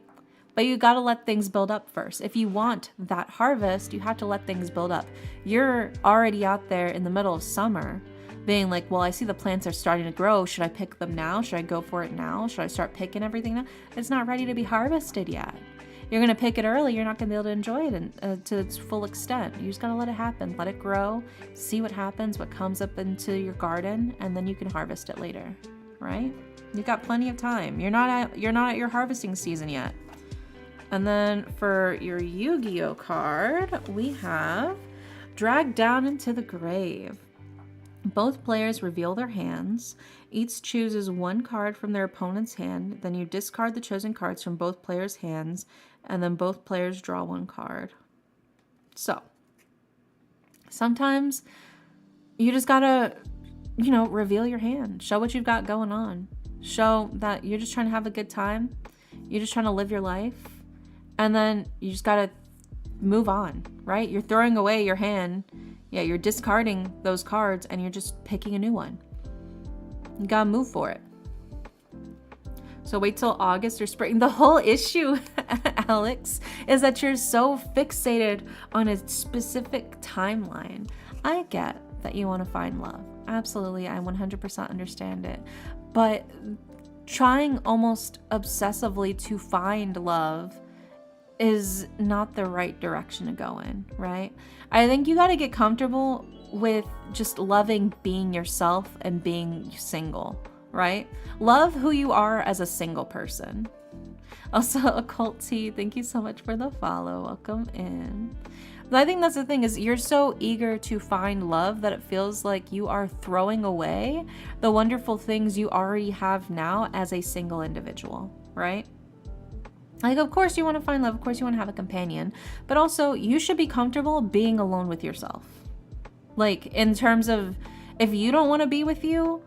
Speaker 1: But you got to let things build up first. If you want that harvest, you have to let things build up. You're already out there in the middle of summer being like, well, I see the plants are starting to grow. Should I pick them now? Should I go for it now? Should I start picking everything now? It's not ready to be harvested yet. You're going to pick it early. You're not going to be able to enjoy it to its full extent. You just got to let it happen. Let it grow. See what happens, what comes up into your garden, and then you can harvest it later, right? You got plenty of time. You're not at your harvesting season yet. And then for your Yu-Gi-Oh card, we have Drag Down into the Grave. Both players reveal their hands. Each chooses one card from their opponent's hand. Then you discard the chosen cards from both players' hands. And then both players draw one card. So, sometimes you just gotta, reveal your hand. Show what you've got going on. Show that you're just trying to have a good time. You're just trying to live your life. And then you just gotta move on, right? You're throwing away your hand. Yeah, you're discarding those cards and you're just picking a new one. You gotta move for it. So wait till August or spring. The whole issue, Alex, is that you're so fixated on a specific timeline. I get that you want to find love. Absolutely, I 100% understand it. But trying almost obsessively to find love is not the right direction to go in, right? I think you got to get comfortable with just loving being yourself and being single, right? Love who you are as a single person. Also, Occult Tea, thank you so much for the follow. Welcome in. But I think that's the thing, is you're so eager to find love that it feels like you are throwing away the wonderful things you already have now as a single individual, right? Like, of course you want to find love, of course you want to have a companion, but also you should be comfortable being alone with yourself. Like, in terms of, if you don't want to be with you,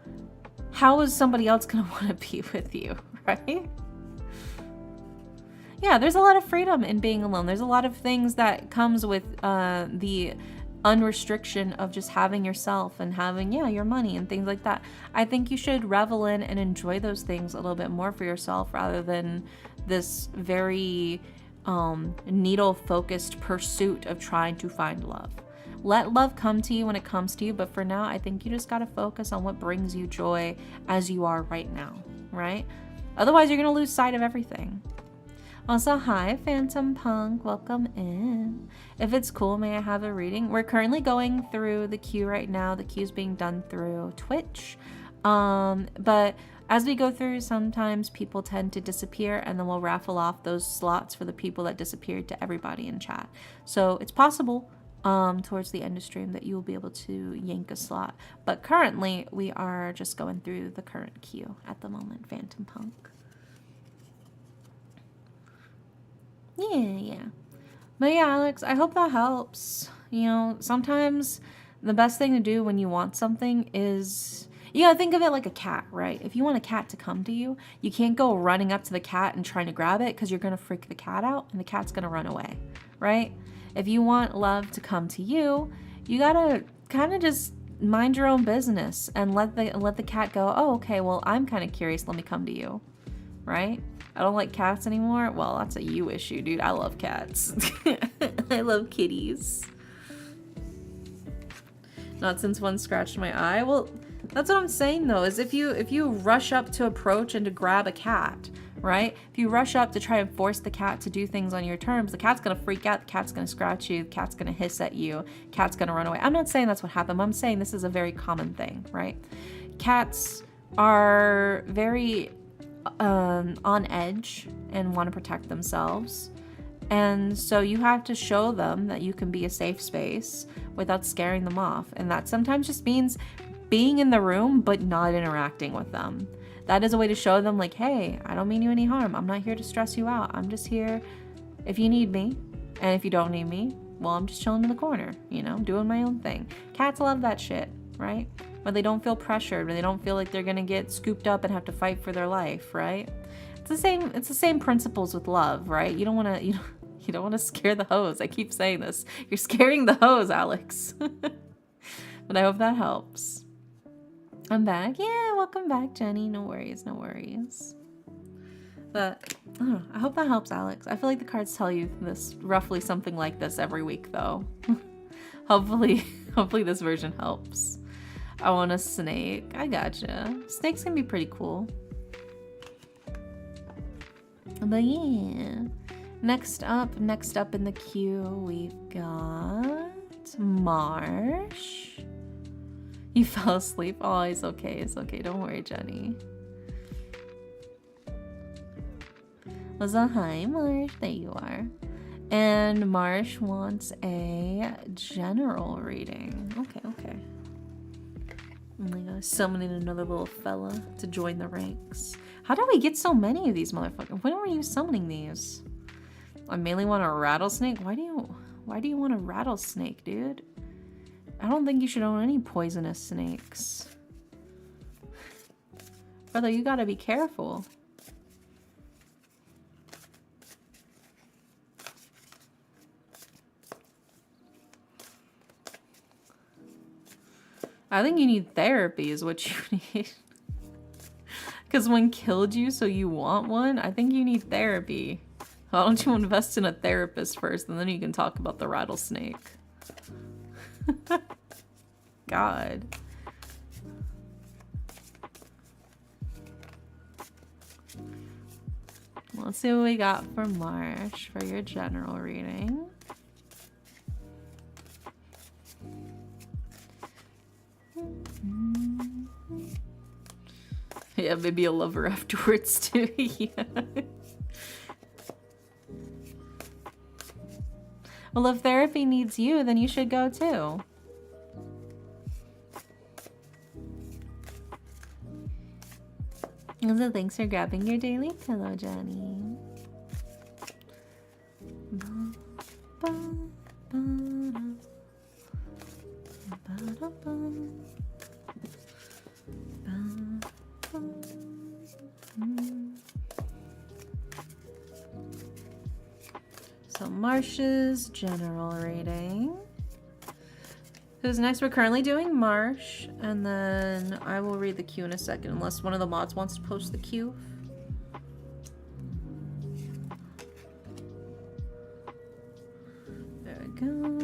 Speaker 1: how is somebody else going to want to be with you, right? Yeah, there's a lot of freedom in being alone. There's a lot of things that comes with the unrestriction of just having yourself and having, your money and things like that. I think you should revel in and enjoy those things a little bit more for yourself rather than this very needle-focused pursuit of trying to find love. Let love come to you when it comes to you, but for now, I think you just gotta focus on what brings you joy as you are right now, right? Otherwise, you're gonna lose sight of everything. Also, hi, Phantom Punk. Welcome in. If it's cool, may I have a reading? We're currently going through the queue right now. The queue's being done through Twitch. But as we go through, sometimes people tend to disappear, and then we'll raffle off those slots for the people that disappeared to everybody in chat. So it's possible towards the end of stream that you will be able to yank a slot. But currently, we are just going through the current queue at the moment, Phantom Punk. Yeah. But yeah, Alex, I hope that helps. Sometimes the best thing to do when you want something is, you gotta think of it like a cat, right? If you want a cat to come to you, you can't go running up to the cat and trying to grab it because you're gonna freak the cat out and the cat's gonna run away, right? If you want love to come to you, you gotta kind of just mind your own business and let the cat go, oh, okay, well, I'm kind of curious, let me come to you, right? I don't like cats anymore. Well, that's a you issue, dude. I love cats. I love kitties. Not since one scratched my eye. Well, that's what I'm saying though, is if you rush up to approach and to grab a cat, right? If you rush up to try and force the cat to do things on your terms, the cat's gonna freak out, the cat's gonna scratch you, the cat's gonna hiss at you, the cat's gonna run away. I'm not saying that's what happened, I'm saying this is a very common thing, right? Cats are very on edge and want to protect themselves. And so you have to show them that you can be a safe space without scaring them off. And that sometimes just means being in the room, but not interacting with them. That is a way to show them like, hey, I don't mean you any harm. I'm not here to stress you out. I'm just here if you need me. And if you don't need me, well, I'm just chilling in the corner, doing my own thing. Cats love that shit, right? When they don't feel pressured, when they don't feel like they're gonna get scooped up and have to fight for their life, right? It's the same principles with love, right? You don't wanna scare the hose. I keep saying this. You're scaring the hose, Alex. But I hope that helps. I'm back. Yeah, welcome back, Jenny. No worries, no worries. But I don't know, I hope that helps, Alex. I feel like the cards tell you this, roughly something like this every week though. Hopefully this version helps. I want a snake. I gotcha. Snakes can be pretty cool. But yeah. Next up in the queue, we've got Marsh. You fell asleep? Oh, it's okay. It's okay. Don't worry, Jenny. Was a hi, Marsh. There you are. And Marsh wants a general reading. Okay. Oh my gosh, summoning another little fella to join the ranks. How do we get so many of these motherfuckers? When were you summoning these? I mainly want a rattlesnake. Why do you want a rattlesnake, dude? I don't think you should own any poisonous snakes. Brother, you gotta be careful. I think you need therapy is what you need. Because one killed you, so you want one? I think you need therapy. Why don't you invest in a therapist first, and then you can talk about the rattlesnake? God. Let's see what we got for March for your general reading. Yeah, maybe a lover afterwards too. Yeah. Well, if therapy needs you, then you should go too. So thanks for grabbing your daily pillow, Johnny. So Marsh's general rating. Who's next? We're currently doing Marsh, and then I will read the queue in a second, unless one of the mods wants to post the queue. There we go.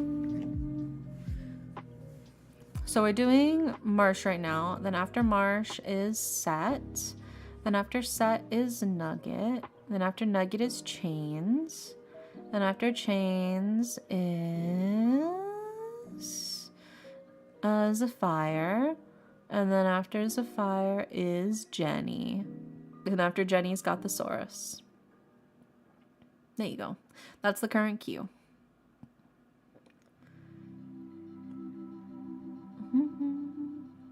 Speaker 1: So we're doing Marsh right now. Then after Marsh is Set. Then after Set is Nugget. Then after Nugget is Chains. Then after Chains is Zephyr, and then after Zephyr is Jenny, and after Jenny's got Thesaurus. There you go. That's the current queue.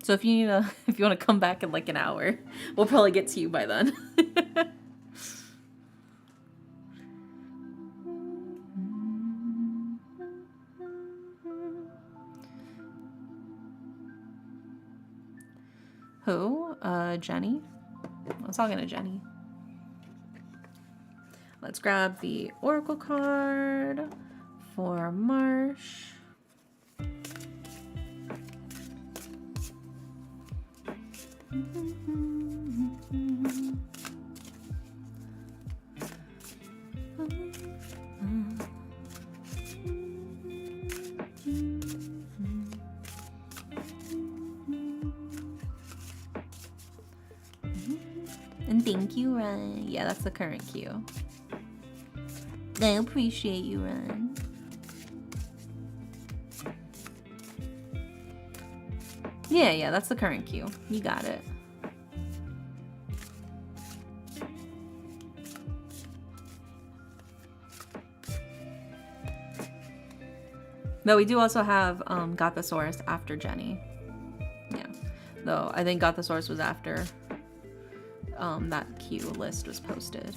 Speaker 1: So if you need if you want to come back in like an hour, we'll probably get to you by then. Who? Jenny? I was talking to Jenny. Let's grab the Oracle card for Marsh. And thank you, Ryan. Yeah, that's the current queue. I appreciate you, Ryan. Yeah, that's the current queue. You got it. Though we do also have Gothosaurus after Jenny. Yeah. Though I think Gothosaurus was after that queue list was posted.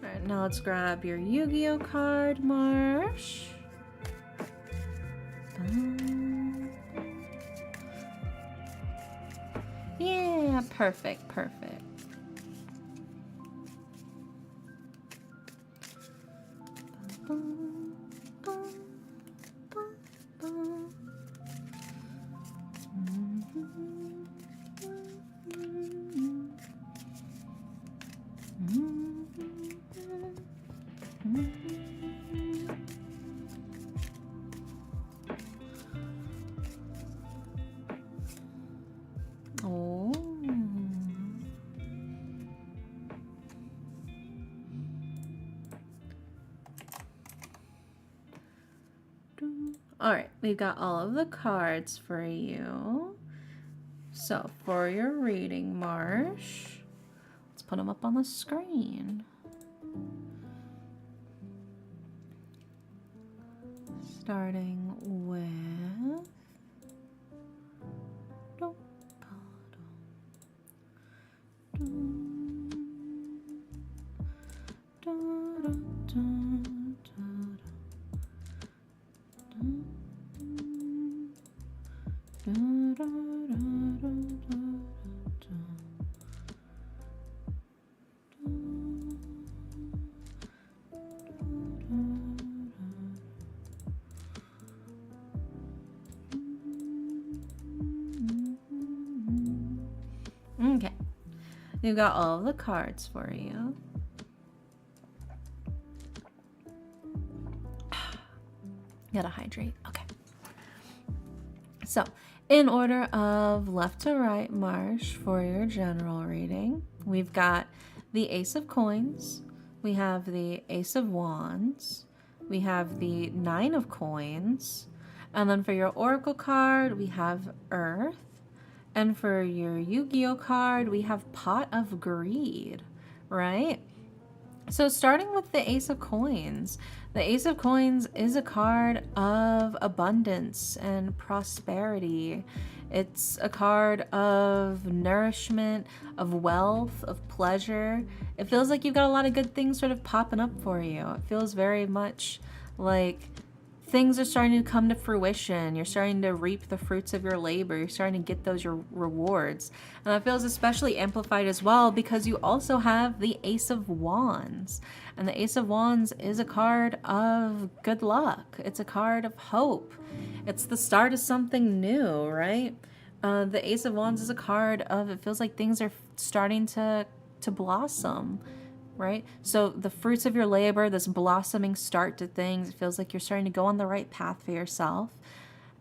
Speaker 1: Alright, now let's grab your Yu-Gi-Oh card, Marsh. Yeah, perfect. All right, we've got all of the cards for you. So for your reading, Marsh, let's put them up on the screen. Starting with okay, you've got all the cards for you. Gotta hydrate. Okay. So, in order of left to right, Marsh, for your general reading, we've got the Ace of Coins, we have the Ace of Wands, we have the Nine of Coins, and then for your Oracle card, we have Earth, and for your Yu-Gi-Oh card, we have Pot of Greed, right? So starting with the Ace of Coins, the Ace of Coins is a card of abundance and prosperity. It's a card of nourishment, of wealth, of pleasure. It feels like you've got a lot of good things sort of popping up for you. It feels very much like things are starting to come to fruition. You're starting to reap the fruits of your labor. You're starting to get those your rewards. And that feels especially amplified as well because you also have the Ace of Wands. And the Ace of Wands is a card of good luck. It's a card of hope. It's the start of something new, right? The Ace of Wands is a card of, it feels like things are starting to blossom. Right? So the fruits of your labor, this blossoming start to things, it feels like you're starting to go on the right path for yourself.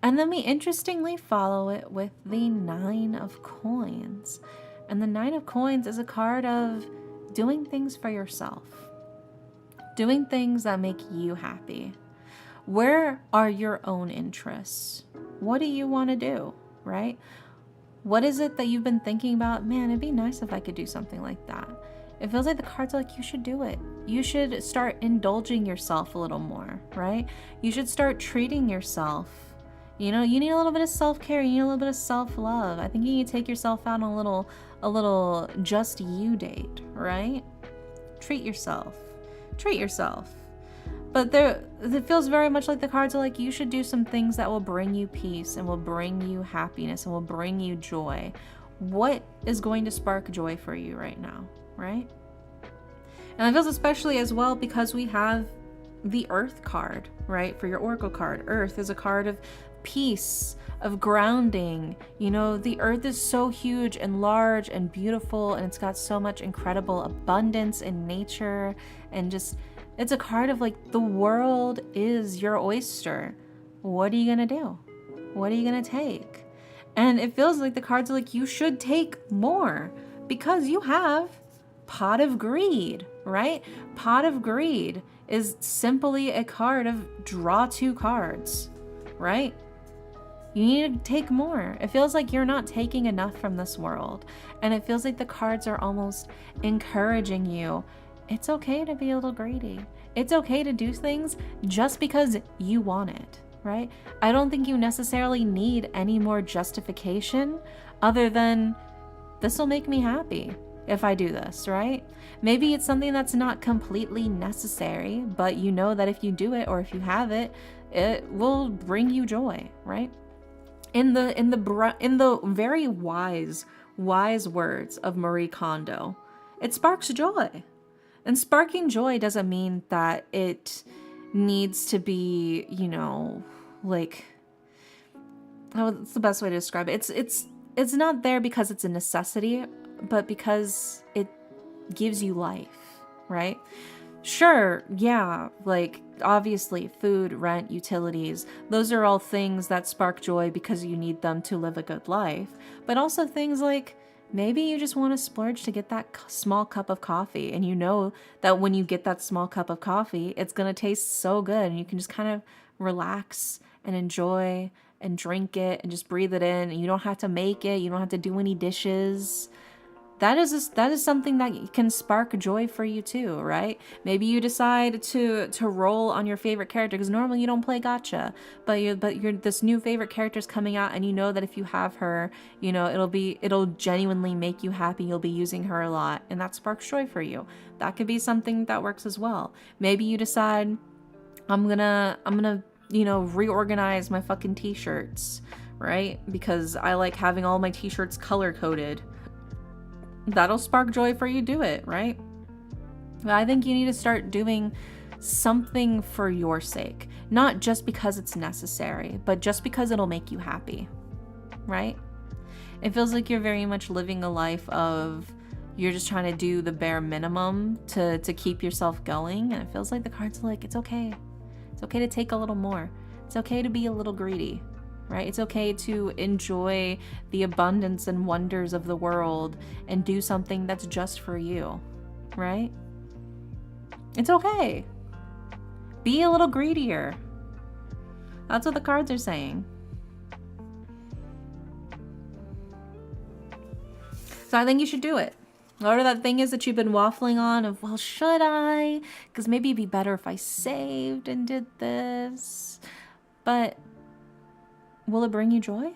Speaker 1: And then we interestingly follow it with the Nine of Coins. And the Nine of Coins is a card of doing things for yourself, doing things that make you happy. Where are your own interests? What do you want to do, right? What is it that you've been thinking about? Man, it'd be nice if I could do something like that. It feels like the cards are like, you should do it. You should start indulging yourself a little more, right? You should start treating yourself. You know, you need a little bit of self-care. You need a little bit of self-love. I think you need to take yourself out on a little just you date, right? Treat yourself. Treat yourself. But it feels very much like the cards are like, you should do some things that will bring you peace and will bring you happiness and will bring you joy. What is going to spark joy for you right now? Right? And it feels especially as well because we have the Earth card, right? For your Oracle card. Earth is a card of peace, of grounding. You know, the Earth is so huge and large and beautiful, and it's got so much incredible abundance in nature, and just, it's a card of like, the world is your oyster. What are you gonna do? What are you gonna take? And it feels like the cards are like, you should take more because you have Pot of Greed, right? Pot of Greed is simply a card of draw 2 cards, right? You need to take more. It feels like you're not taking enough from this world. And it feels like the cards are almost encouraging you. It's okay to be a little greedy. It's okay to do things just because you want it, right? I don't think you necessarily need any more justification other than this will make me happy if I do this, right? Maybe it's something that's not completely necessary, but you know that if you do it or if you have it, it will bring you joy, right? In the very wise words of Marie Kondo, it sparks joy. And sparking joy doesn't mean that it needs to be, you know, like, what's the best way to describe it? It's not there because it's a necessity, but because it gives you life, right? Sure, yeah, like obviously food, rent, utilities, those are all things that spark joy because you need them to live a good life. But also things like maybe you just want to splurge to get that small cup of coffee, and you know that when you get that small cup of coffee, it's going to taste so good and you can just kind of relax and enjoy and drink it and just breathe it in. And you don't have to make it. You don't have to do any dishes. That is something that can spark joy for you too, right? Maybe you decide to roll on your favorite character, because normally you don't play gacha, but you're this new favorite character's coming out, and you know that if you have her, you know, it'll genuinely make you happy. You'll be using her a lot, and that sparks joy for you. That could be something that works as well. Maybe you decide, I'm gonna you know, reorganize my fucking t-shirts, right? Because I like having all my t-shirts color coded. That'll spark joy for you. Do it, right? I think you need to start doing something for your sake, not just because it's necessary, but just because it'll make you happy, right? It feels like you're very much living a life of, you're just trying to do the bare minimum to keep yourself going, and it feels like the cards are like, it's okay. It's okay to take a little more. It's okay to be a little greedy. Right? It's okay to enjoy the abundance and wonders of the world and do something that's just for you, right? It's okay. Be a little greedier. That's what the cards are saying. So I think you should do it. Whatever that thing is that you've been waffling on of, well, should I? Because maybe it'd be better if I saved and did this. But will it bring you joy?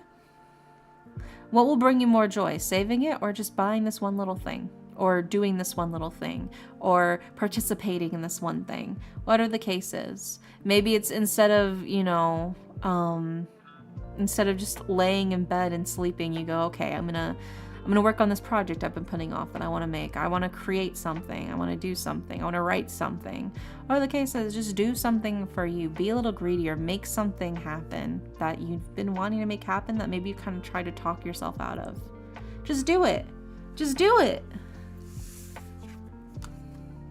Speaker 1: What will bring you more joy? Saving it, or just buying this one little thing? Or doing this one little thing? Or participating in this one thing? What are the cases? Maybe it's instead of, you know, instead of just laying in bed and sleeping, you go, okay, I'm gonna work on this project I've been putting off that I want to make. I want to create something. I want to do something. I want to write something. Or the case is, just do something for you. Be a little greedier. Make something happen that you've been wanting to make happen that maybe you kind of try to talk yourself out of. Just do it. Just do it.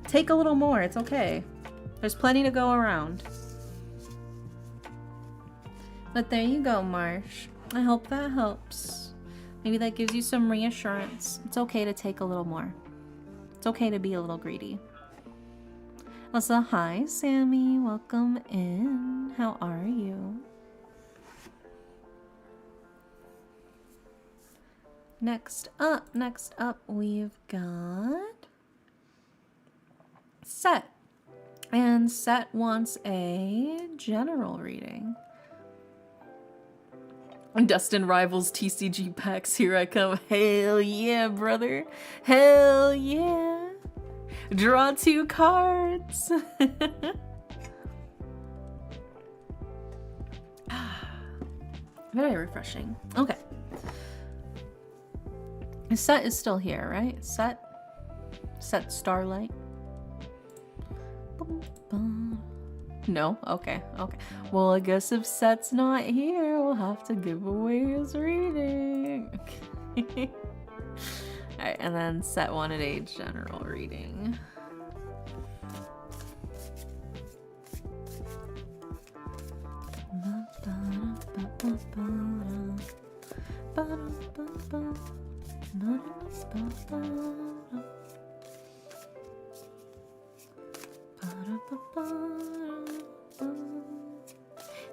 Speaker 1: Take a little more. It's okay. There's plenty to go around. But there you go, Marsh. I hope that helps. Maybe that gives you some reassurance. It's okay to take a little more. It's okay to be a little greedy. Also, hi, Sammy. Welcome in. How are you? Next up, we've got Set. And Set wants a general reading. Dustin rivals TCG packs. Here I come. Hell yeah, brother. Hell yeah. Draw 2 cards. Very refreshing. Okay. Set is still here, right? Set Starlight. No? Okay. Well, I guess if Set's not here, we'll have to give away his reading. Alright, and then Set wanted a general reading.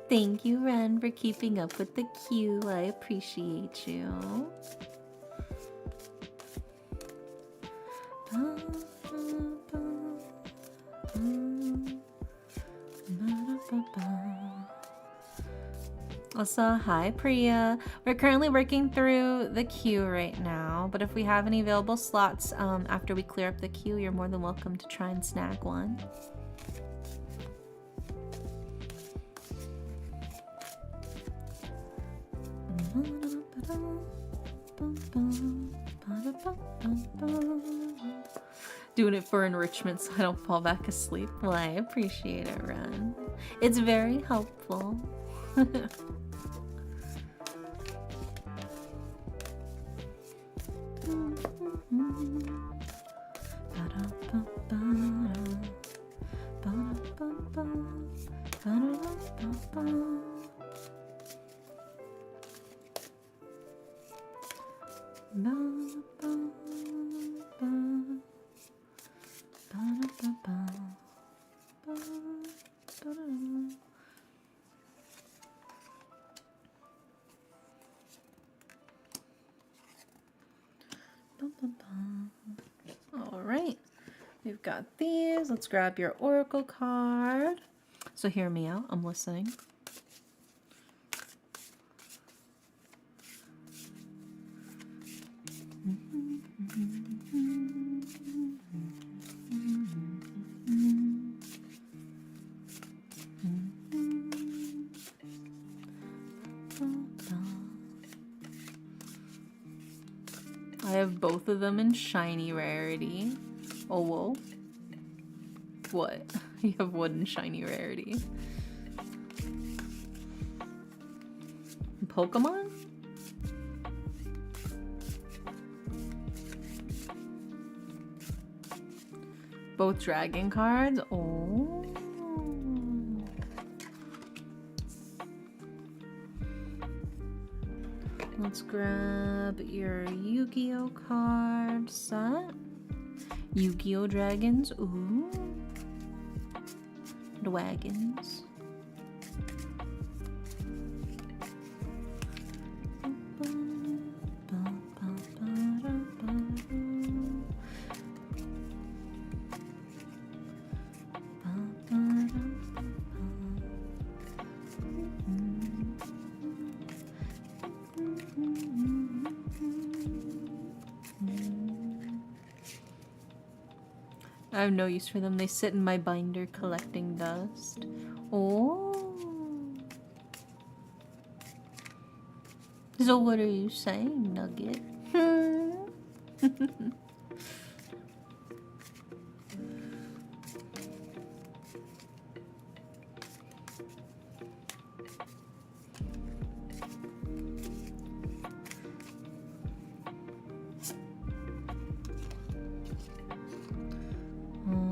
Speaker 1: Thank you, Ren, for keeping up with the queue. I appreciate you. Also, hi Priya. We're currently working through the queue right now, but if we have any available slots after we clear up the queue, you're more than welcome to try and snag one. Doing it for enrichment so I don't fall back asleep. Well, I appreciate it, Ren. It's very helpful. All right, we've got these. Let's grab your oracle card. So hear me out. I'm listening. I have both of them in shiny rarity. Oh, whoa. What? You have one in shiny rarity. Pokemon? Both dragon cards? Oh. Let's grab your Yu-Gi-Oh card set. Yu-Gi-Oh dragons. Ooh. Dragons. I have no use for them. They sit in my binder collecting dust. Oh. So what are you saying, Nugget?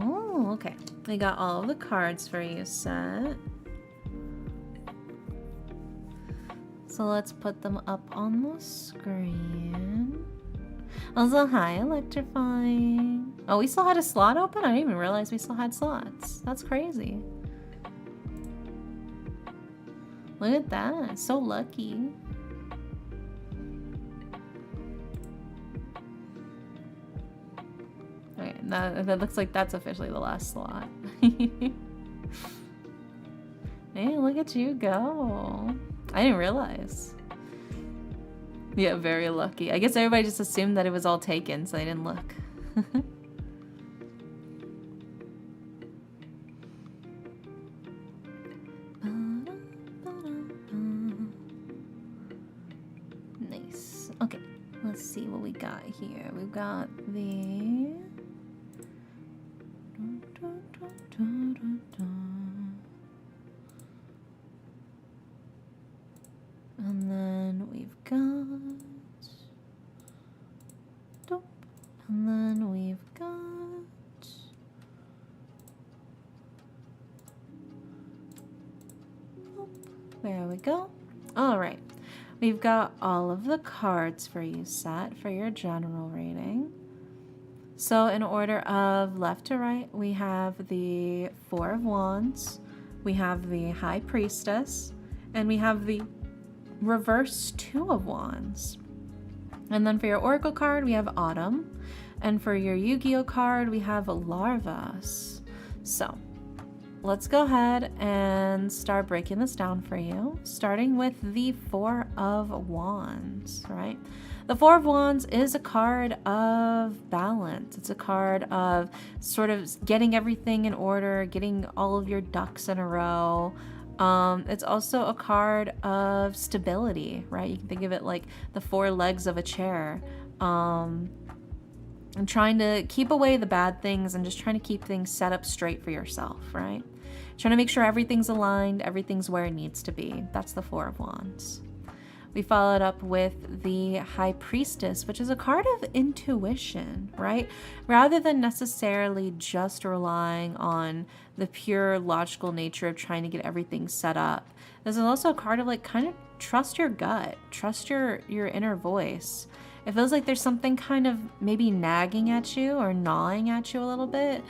Speaker 1: Oh, okay. I got all of the cards for you set. So let's put them up on the screen. Also, hi, electrifying. Oh, we still had a slot open? I didn't even realize we still had slots. That's crazy. Look at that. So lucky. Okay, that looks like that's officially the last slot. Hey, look at you go. I didn't realize. Yeah, very lucky. I guess everybody just assumed that it was all taken, so they didn't look. Nice. Okay, let's see what we got here. We've got the... And then we've got... And then we've got... There we go. All right. We've got all of the cards for you set for your general reading. So in order of left to right, we have the Four of Wands, we have the High Priestess, and we have the reverse Two of Wands. And then for your Oracle card, we have Autumn. And for your Yu-Gi-Oh card, we have Larvas. So let's go ahead and start breaking this down for you, starting with the Four of Wands, right? The Four of Wands is a card of balance. It's a card of sort of getting everything in order, getting all of your ducks in a row. It's also a card of stability, right? You can think of it like the four legs of a chair. And trying to keep away the bad things and just trying to keep things set up straight for yourself, right? Trying to make sure everything's aligned, everything's where it needs to be. That's the Four of Wands. We followed up with the High Priestess, which is a card of intuition, right? Rather than necessarily just relying on the pure logical nature of trying to get everything set up. This is also a card of like kind of trust your gut, trust your inner voice. It feels like there's something kind of maybe nagging at you or gnawing at you a little bit.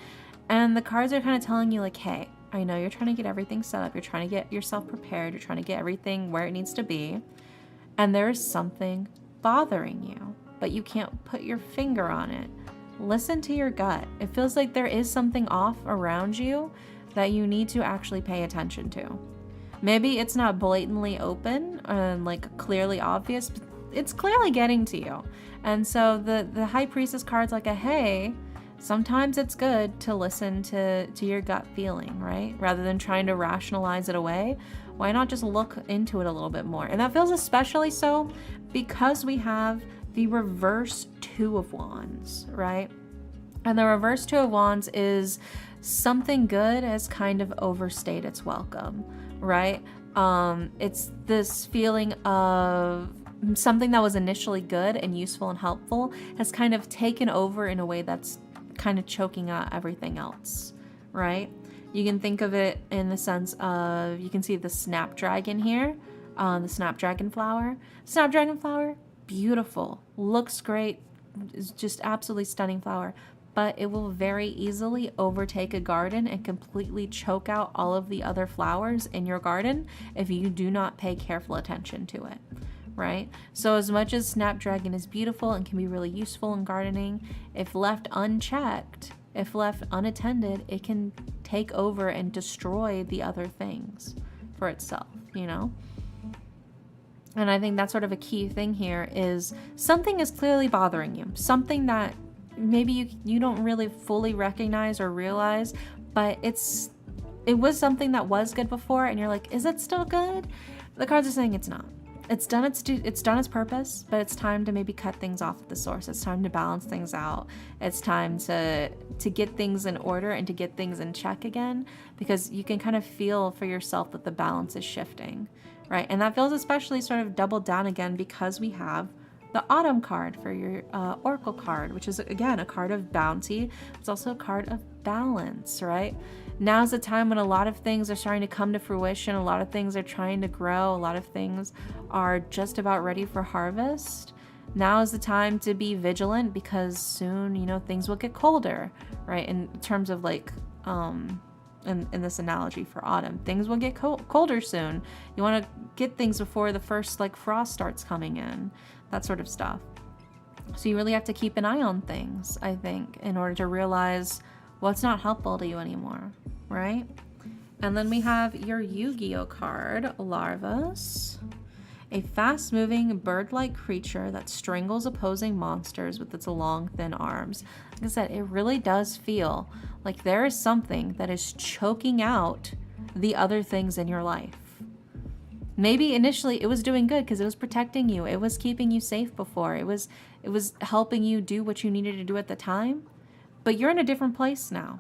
Speaker 1: And the cards are kind of telling you like, hey, I know you're trying to get everything set up. You're trying to get yourself prepared. You're trying to get everything where it needs to be. And there is something bothering you, but you can't put your finger on it. Listen to your gut. It feels like there is something off around you that you need to actually pay attention to. Maybe it's not blatantly open and like clearly obvious, but it's clearly getting to you. And so the High Priestess card's like a hey, sometimes it's good to listen to your gut feeling, right? Rather than trying to rationalize it away, why not just look into it a little bit more? And that feels especially so because we have the reverse Two of Wands, right? And the reverse Two of Wands is something good has kind of overstayed its welcome, right? It's this feeling of something that was initially good and useful and helpful has kind of taken over in a way that's kind of choking out everything else, right? You can think of it in the sense of, you can see the snapdragon here, the snapdragon flower. Snapdragon flower, beautiful, looks great, is just absolutely stunning flower, but it will very easily overtake a garden and completely choke out all of the other flowers in your garden if you do not pay careful attention to it, right? So as much as snapdragon is beautiful and can be really useful in gardening, if left unchecked, if left unattended, it can take over and destroy the other things for itself, you know? And I think that's sort of a key thing here is something is clearly bothering you. Something that maybe you don't really fully recognize or realize, but it was something that was good before and you're like, is it still good? The cards are saying it's not. It's done its purpose, but it's time to maybe cut things off at the source. It's time to balance things out. It's time to get things in order and to get things in check again, because you can kind of feel for yourself that the balance is shifting, right? And that feels especially sort of doubled down again because we have the Autumn card for your Oracle card, which is, again, a card of bounty. It's also a card of balance, right? Now's the time when a lot of things are starting to come to fruition. A lot of things are trying to grow. A lot of things are just about ready for harvest. Now is the time to be vigilant because soon, you know, things will get colder, right? In terms of like, in this analogy for autumn, things will get colder soon. You want to get things before the first like frost starts coming in, that sort of stuff. So you really have to keep an eye on things, I think, in order to realize what's not helpful to you anymore, right? And then we have your Yu-Gi-Oh card, Larvas. A fast-moving bird-like creature that strangles opposing monsters with its long, thin arms. Like I said, it really does feel like there is something that is choking out the other things in your life. Maybe initially it was doing good because it was protecting you. It was keeping you safe before. It was helping you do what you needed to do at the time. But you're in a different place now.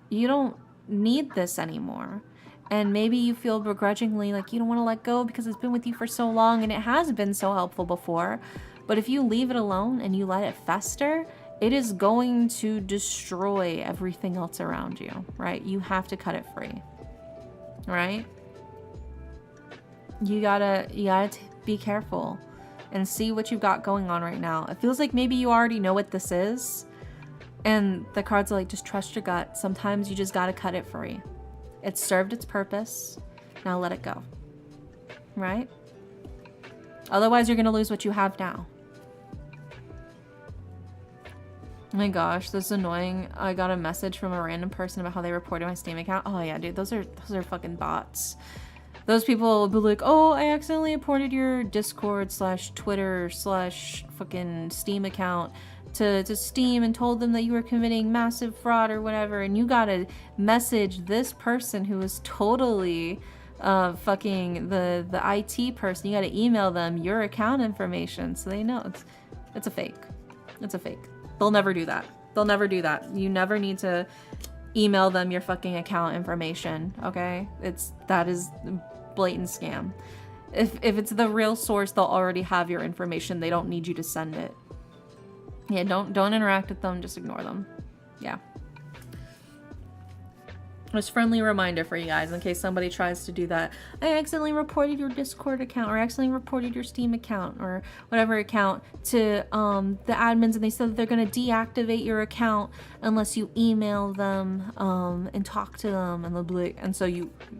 Speaker 1: You don't need this anymore. And maybe you feel begrudgingly like you don't want to let go because it's been with you for so long and it has been so helpful before. But if you leave it alone and you let it fester, it is going to destroy everything else around you, right? You have to cut it free, right? You gotta be careful and see what you've got going on right now. It feels like maybe you already know what this is. And the cards are like, just trust your gut. Sometimes you just gotta cut it free. It's served its purpose. Now let it go. Right? Otherwise, you're gonna lose what you have now. Oh my gosh, this is annoying. I got a message from a random person about how they reported my Steam account. Oh yeah, dude, those are fucking bots. Those people will be like, oh, I accidentally reported your Discord / Twitter / fucking Steam account to Steam and told them that you were committing massive fraud or whatever, and you gotta message this person who is totally fucking the IT person. You gotta email them your account information so they know it's a fake. It's a fake. They'll never do that. They'll never do that. You never need to email them your fucking account information, okay? That is blatant scam. If it's the real source, they'll already have your information. They don't need you to send it. Yeah, don't interact with them, just ignore them. Yeah. Just friendly reminder for you guys in case somebody tries to do that. I accidentally reported your Discord account or accidentally reported your Steam account or whatever account to the admins, and they said that they're going to deactivate your account unless you email them and talk to them, and they'll be like, and so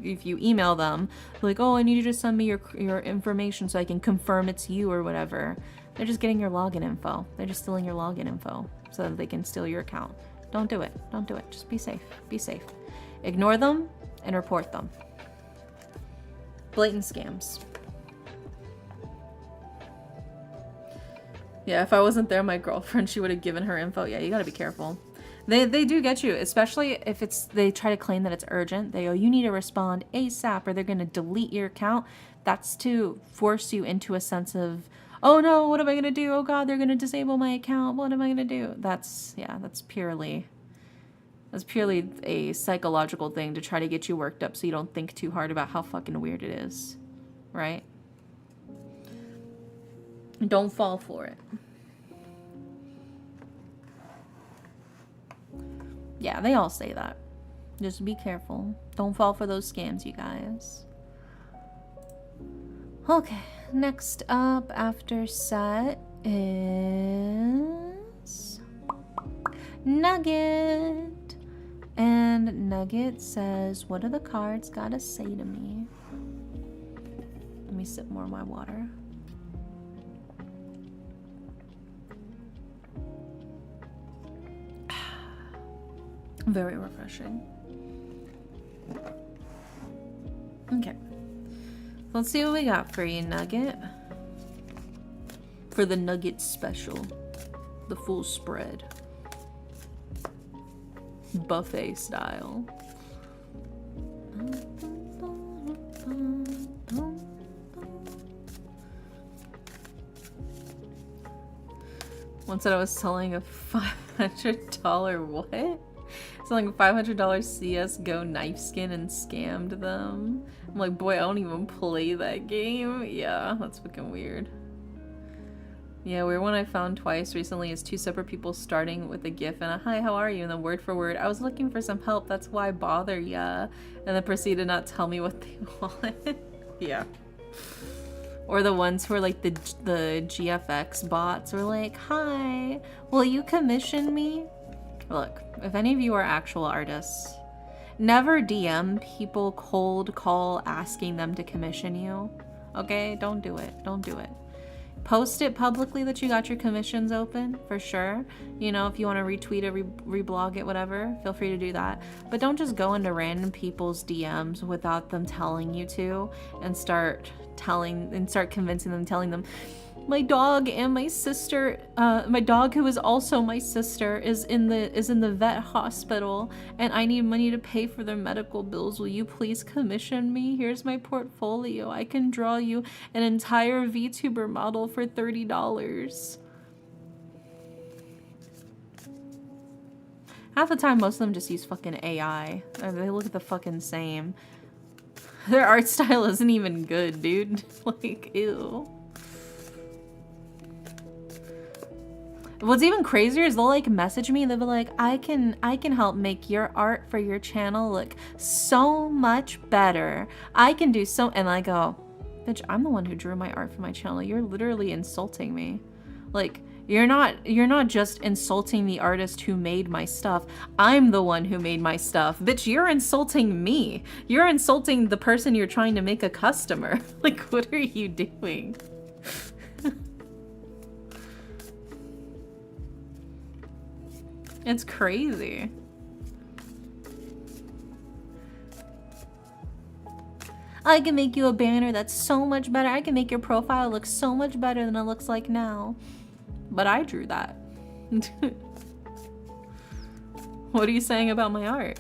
Speaker 1: if you email them, like, oh, I need you to send me your information so I can confirm it's you or whatever. They're just getting your login info. They're just stealing your login info so that they can steal your account. Don't do it. Don't do it. Just be safe. Be safe. Ignore them and report them. Blatant scams. Yeah, if I wasn't there, my girlfriend, she would have given her info. Yeah, you gotta be careful. They do get you, especially if they try to claim that it's urgent. They go, you need to respond ASAP or they're gonna delete your account. That's to force you into a sense of, oh no, what am I gonna do? Oh God, they're gonna disable my account. What am I gonna do? That's purely a psychological thing to try to get you worked up so you don't think too hard about how fucking weird it is, right? Don't fall for it. Yeah, they all say that. Just be careful. Don't fall for those scams, you guys. Okay, next up after set is Nugget. And Nugget says, what do the cards gotta say to me? Let me sip more of my water. Very refreshing. Okay. Let's see what we got for you, Nugget. For the Nugget special. The full spread. Buffet style. Once I was selling a $500 what? Selling a $500 CSGO knife skin and scammed them. I'm like, boy, I don't even play that game. Yeah, that's fucking weird. Yeah, weird one I found twice recently is two separate people starting with a gif and a hi, how are you? And then word for word, I was looking for some help, that's why bother ya. And then proceed to not tell me what they want. Yeah. Or the ones who are like the GFX bots were like, hi, will you commission me? Look, if any of you are actual artists, never DM people cold call asking them to commission you. Okay? Don't do it. Don't do it. Post it publicly that you got your commissions open, for sure. You know, if you want to retweet it, reblog it, whatever, feel free to do that. But don't just go into random people's DMs without them telling you to and start convincing them, telling them, my dog and my sister, my dog who is also my sister is in the vet hospital and I need money to pay for their medical bills. Will you please commission me? Here's my portfolio. I can draw you an entire VTuber model for $30. Half the time, most of them just use fucking AI. They look the fucking same. Their art style isn't even good, dude. Like, ew. What's even crazier is they'll like message me and they'll be like, I can help make your art for your channel look so much better. I can do so, and I go, bitch, I'm the one who drew my art for my channel. You're literally insulting me. Like, you're not just insulting the artist who made my stuff. I'm the one who made my stuff. Bitch, you're insulting me. You're insulting the person you're trying to make a customer. Like, what are you doing? It's crazy. I can make you a banner that's so much better. I can make your profile look so much better than it looks like now. But I drew that. What are you saying about my art?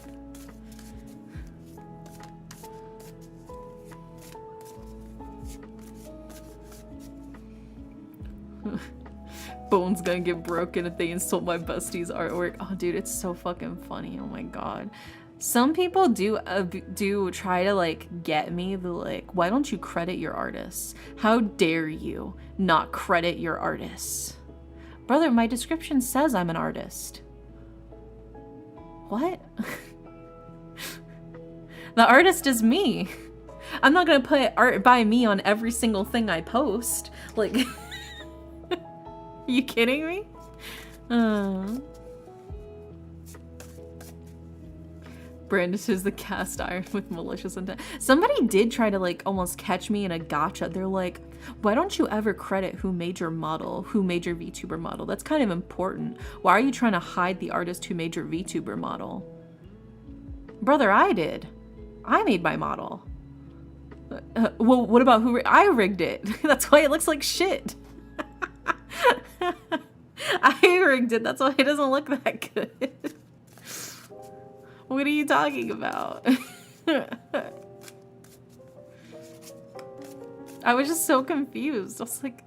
Speaker 1: Bone's gonna get broken if they insult my bestie's artwork. Oh, dude, it's so fucking funny. Oh my god. Some people do try to like get me. They're like, why don't you credit your artists? How dare you not credit your artists? Brother, my description says I'm an artist. What? The artist is me. I'm not gonna put art by me on every single thing I post. Like, are you kidding me? Brandis is the cast iron with malicious intent. Somebody did try to like almost catch me in a gotcha. They're like, Why don't you ever credit who made your model, who made your VTuber model? That's kind of important. Why are you trying to hide the artist who made your VTuber model? Brother, I did. I made my model. Well, what about who? I rigged it. That's why it looks like shit. I rigged it. That's why it doesn't look that good. What are you talking about? I was just so confused. I was like,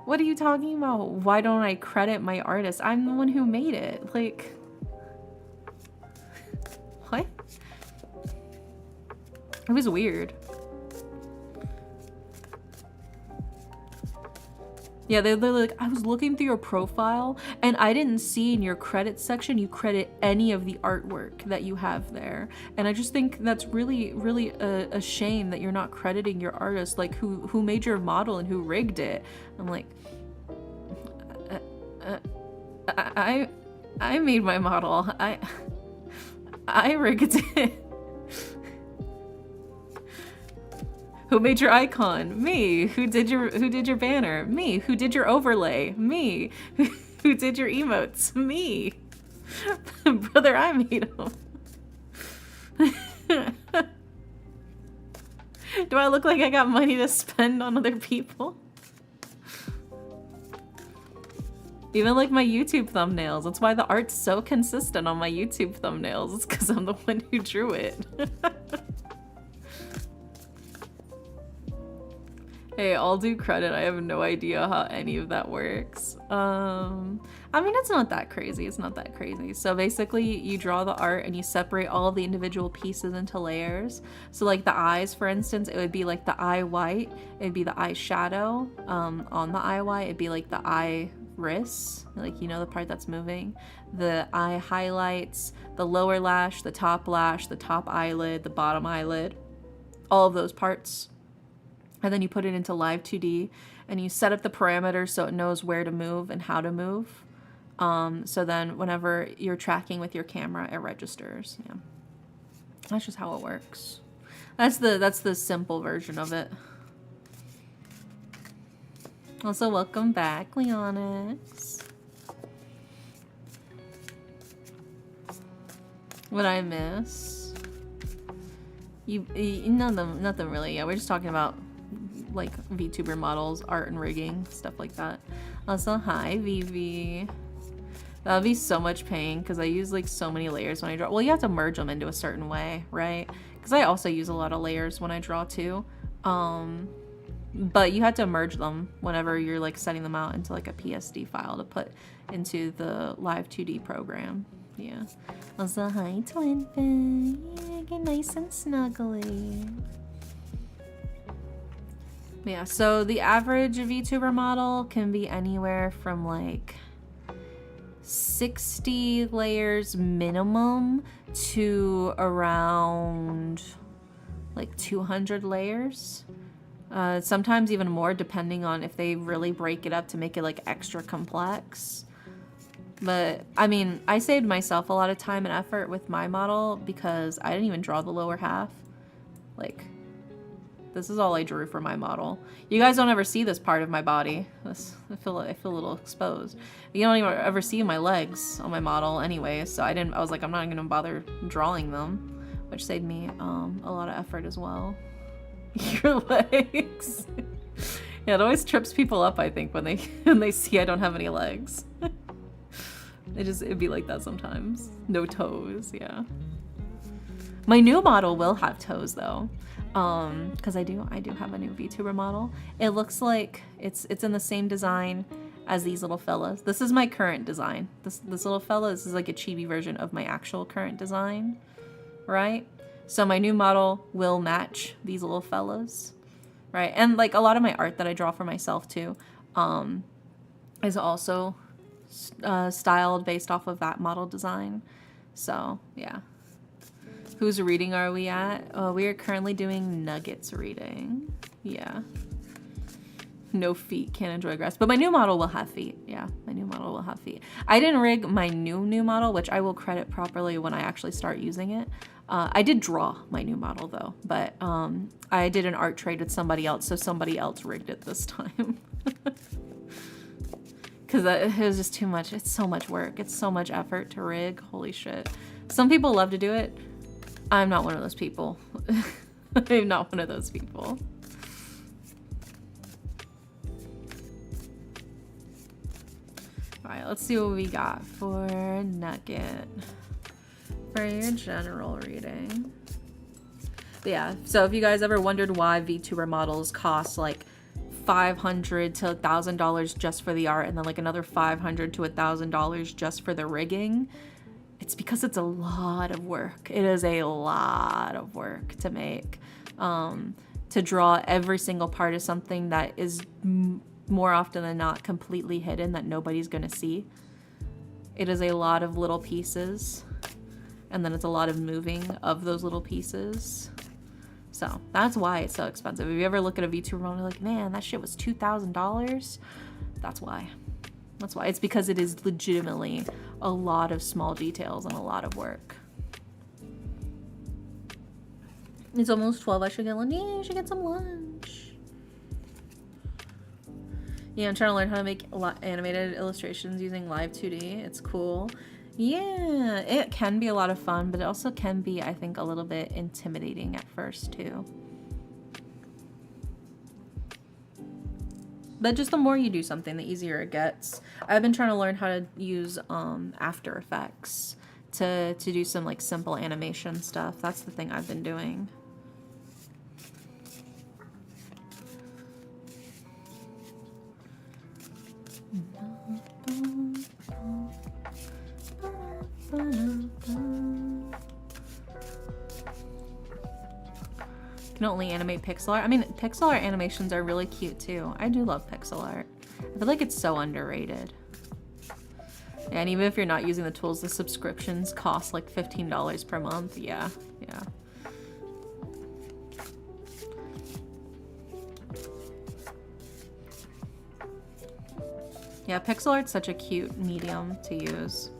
Speaker 1: what are you talking about? Why don't I credit my artist? I'm the one who made it. Like, what? It was weird. Yeah, they're like, I was looking through your profile and I didn't see in your credits section you credit any of the artwork that you have there. And I just think that's really, really a shame that you're not crediting your artist, like who made your model and who rigged it. I'm like, I made my model. I rigged it. Who made your icon? Me. Who did your banner? Me. Who did your overlay? Me. Who did your emotes? Me. Brother, I made them. Do I look like I got money to spend on other people? Even like my YouTube thumbnails. That's why the art's so consistent on my YouTube thumbnails. It's because I'm the one who drew it. Hey, I'll do credit. I have no idea how any of that works. I mean, it's not that crazy. It's not that crazy. So basically, you draw the art and you separate all of the individual pieces into layers. So like the eyes, for instance, it would be like the eye white. It'd be the eye shadow on the eye white. It'd be like the iris, like, you know, the part that's moving. The eye highlights, the lower lash, the top eyelid, the bottom eyelid. All of those parts. And then you put it into Live 2D and you set up the parameters so it knows where to move and how to move. So then whenever you're tracking with your camera, it registers. Yeah, that's just how it works. That's the simple version of it. Also, welcome back, Leonix. What I miss? Nothing really. Yeah, we're just talking about like VTuber models, art and rigging, stuff like that. Also, hi Vivi. That would be so much pain because I use like so many layers when I draw. Well, you have to merge them into a certain way, right? Because I also use a lot of layers when I draw too. But you have to merge them whenever you're like setting them out into like a PSD file to put into the Live 2D program. Yeah. Also, hi Twin Fin. Yeah, get nice and snuggly. Yeah, so the average VTuber model can be anywhere from like 60 layers minimum to around like 200 layers. Sometimes even more depending on if they really break it up to make it like extra complex. But I mean, I saved myself a lot of time and effort with my model because I didn't even draw the lower half. Like, this is all I drew for my model. You guys don't ever see this part of my body. I feel a little exposed. You don't even ever see my legs on my model anyway, so I was like, I'm not gonna bother drawing them, which saved me a lot of effort as well. Your legs. Yeah, it always trips people up, I think, when they see I don't have any legs. It'd be like that sometimes. No toes, yeah. My new model will have toes though. Because I do have a new VTuber model. It looks like it's in the same design as these little fellas. This is my current design. This little fella, this is like a chibi version of my actual current design, right? So my new model will match these little fellas, right? And like a lot of my art that I draw for myself too, is also styled based off of that model design. So yeah. Whose reading are we at? Oh, we are currently doing Nuggets reading. Yeah. No feet, can't enjoy grass. But my new model will have feet. Yeah, my new model will have feet. I didn't rig my new model, which I will credit properly when I actually start using it. I did draw my new model though, but I did an art trade with somebody else, so somebody else rigged it this time. Because it was just too much. It's so much work. It's so much effort to rig. Holy shit. Some people love to do it. I'm not one of those people. I'm not one of those people. Alright, let's see what we got for Nugget. For your general reading. But yeah, so if you guys ever wondered why VTuber models cost like $500 to $1,000 just for the art and then like another $500 to $1,000 just for the rigging, it's because it's a lot of work. It is a lot of work to make. To draw every single part of something that is more often than not completely hidden that nobody's gonna see. It is a lot of little pieces, and then it's a lot of moving of those little pieces. So that's why it's so expensive. If you ever look at a VTuber model and you're like, man, that shit was $2,000, that's why. That's why. It's because it is legitimately a lot of small details and a lot of work. It's almost 12. I should get lunch. Yeah, I should get some lunch. Yeah, I'm trying to learn how to make animated illustrations using Live 2D. It's cool. Yeah, it can be a lot of fun, but it also can be, I think, a little bit intimidating at first, too. But just the more you do something, the easier it gets. I've been trying to learn how to use After Effects to do some, like, simple animation stuff. That's the thing I've been doing. Can only animate pixel art. I mean, pixel art animations are really cute too. I do love pixel art. I feel like it's so underrated. Yeah, and even if you're not using the tools, the subscriptions cost like $15 per month. Yeah, yeah. Yeah, pixel art's such a cute medium to use.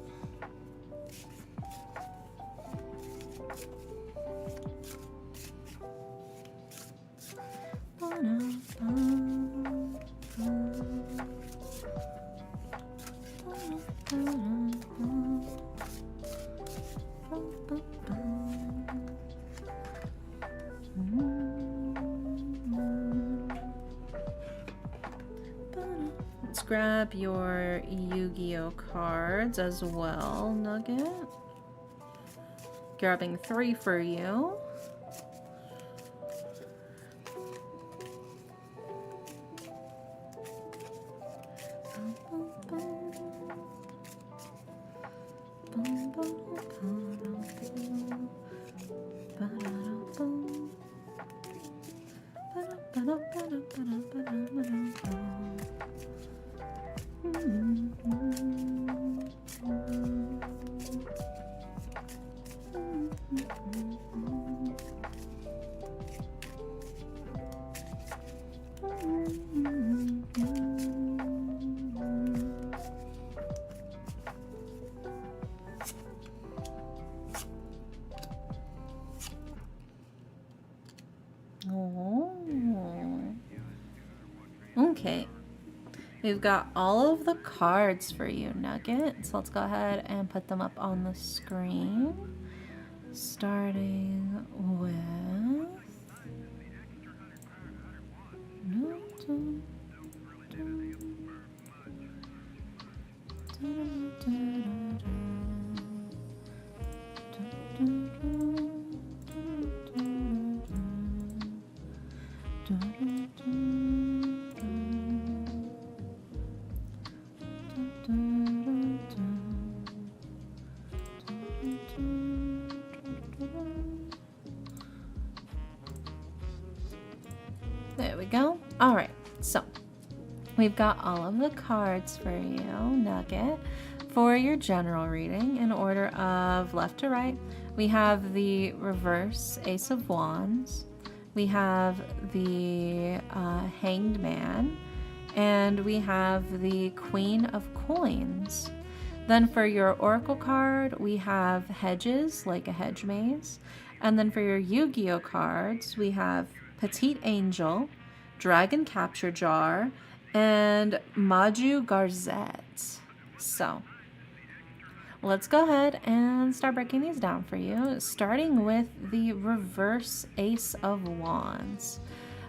Speaker 1: Let's grab your Yu-Gi-Oh cards as well, Nugget. Grabbing 3 for you. Okay, we've got all of the cards for you, Nugget. So let's go ahead and put them up on the screen. Starting with... There we go. All right, so we've got all of the cards for you, Nugget. For your general reading, in order of left to right, we have the reverse Ace of Wands. We have the Hanged Man. and we have the Queen of Coins. Then for your Oracle card, we have Hedges, like a hedge maze. And then for your Yu-Gi-Oh cards, we have Petite Angel, Dragon Capture Jar, and Maju Garzette. So let's go ahead and start breaking these down for you, starting with the reverse Ace of Wands.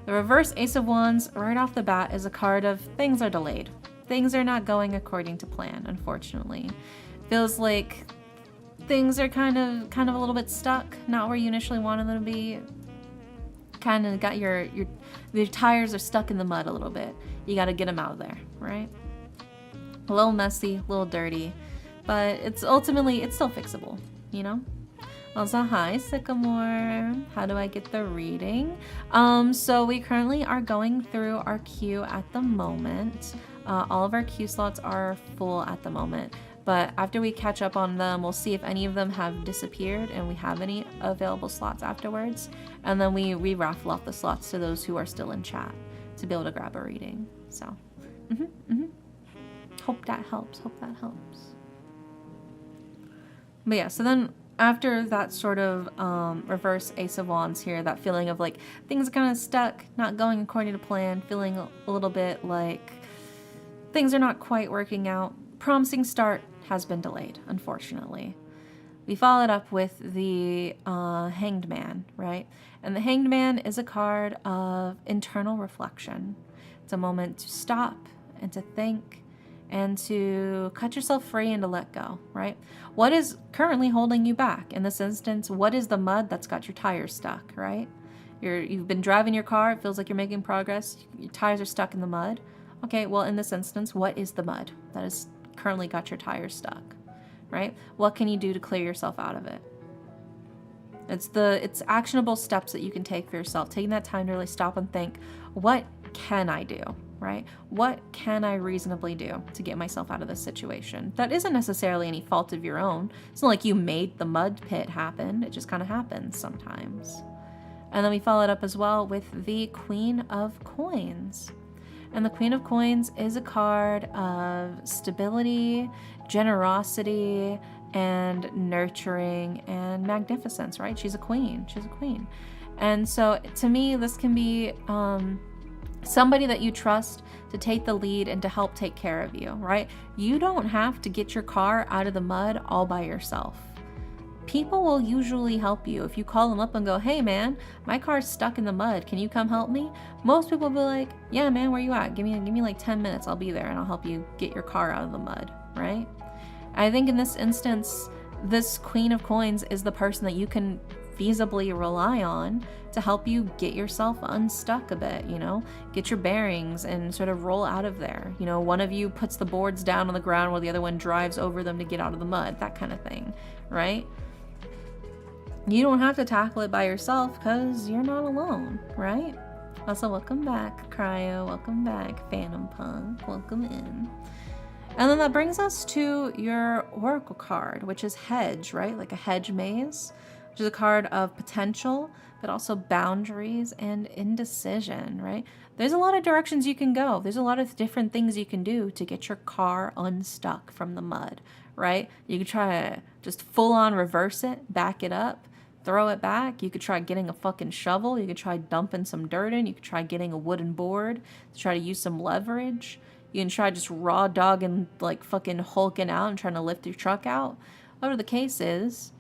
Speaker 1: The reverse Ace of Wands, right off the bat, is a card of things are delayed. Things are not going according to plan, unfortunately. Feels like things are kind of a little bit stuck, not where you initially wanted them to be. Kind of got your tires are stuck in the mud a little bit. You got to get them out of there, right? A little messy, a little dirty, but it's still fixable, you know? Also, hi Sycamore. How do I get the reading? So we currently are going through our queue at the moment. All of our queue slots are full at the moment, but after we catch up on them, we'll see if any of them have disappeared and we have any available slots afterwards, and then we raffle off the slots to those who are still in chat to be able to grab a reading. So, hope that helps. But yeah, so then after that sort of reverse Ace of Wands here, that feeling of like things are kind of stuck, not going according to plan, feeling a little bit like things are not quite working out. Promising start has been delayed, unfortunately. We followed up with the Hanged Man, right? And the Hanged Man is a card of internal reflection. It's a moment to stop and to think and to cut yourself free and to let go, right? What is currently holding you back? In this instance, what is the mud that's got your tires stuck, right? You've been driving your car, it feels like you're making progress, your tires are stuck in the mud. Okay, well in this instance, what is the mud that has currently got your tires stuck, right? What can you do to clear yourself out of it? It's actionable steps that you can take for yourself, taking that time to really stop and think, what can I do? Right? What can I reasonably do to get myself out of this situation? That isn't necessarily any fault of your own. It's not like you made the mud pit happen. It just kind of happens sometimes. And then we followed up as well with the Queen of Coins. And the Queen of Coins is a card of stability, generosity, and nurturing and magnificence, right? She's a queen. And so to me, this can be somebody that you trust to take the lead and to help take care of you, right? You don't have to get your car out of the mud all by yourself. People will usually help you. If you call them up and go, hey man, my car's stuck in the mud, can you come help me? Most people will be like, yeah man, where you at? Give me like 10 minutes, I'll be there and I'll help you get your car out of the mud, right? I think in this instance, this Queen of Coins is the person that you can feasibly rely on to help you get yourself unstuck a bit, you know, get your bearings and sort of roll out of there. You know, one of you puts the boards down on the ground while the other one drives over them to get out of the mud, that kind of thing, right? You don't have to tackle it by yourself because you're not alone, right? Also, welcome back, Cryo, welcome back, Phantom Punk, welcome in. And then that brings us to your Oracle card, which is Hedge, right? Like a hedge maze, which is a card of potential, but also boundaries and indecision, right? There's a lot of directions you can go. There's a lot of different things you can do to get your car unstuck from the mud, right? You could try to just full on reverse it, back it up, throw it back. You could try getting a fucking shovel. You could try dumping some dirt in. You could try getting a wooden board to try to use some leverage. You can try just raw dogging, like fucking hulking out and trying to lift your truck out. Whatever the case is,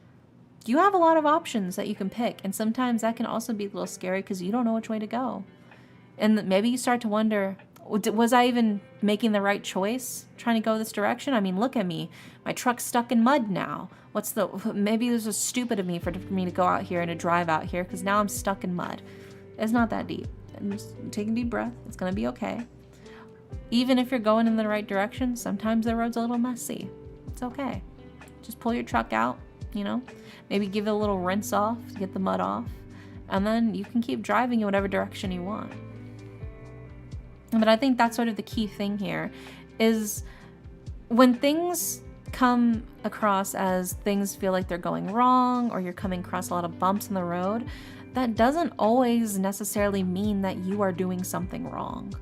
Speaker 1: you have a lot of options that you can pick, and sometimes that can also be a little scary because you don't know which way to go. And maybe you start to wonder, was I even making the right choice trying to go this direction? I mean, look at me. My truck's stuck in mud now. Maybe this was stupid of me for me to go out here and to drive out here because now I'm stuck in mud. It's not that deep. And just take a deep breath. It's going to be okay. Even if you're going in the right direction, sometimes the road's a little messy. It's okay. Just pull your truck out, you know, maybe give it a little rinse off to get the mud off, and then you can keep driving in whatever direction you want. But I think that's sort of the key thing here is when things come across as things feel like they're going wrong or you're coming across a lot of bumps in the road, that doesn't always necessarily mean that you are doing something wrong.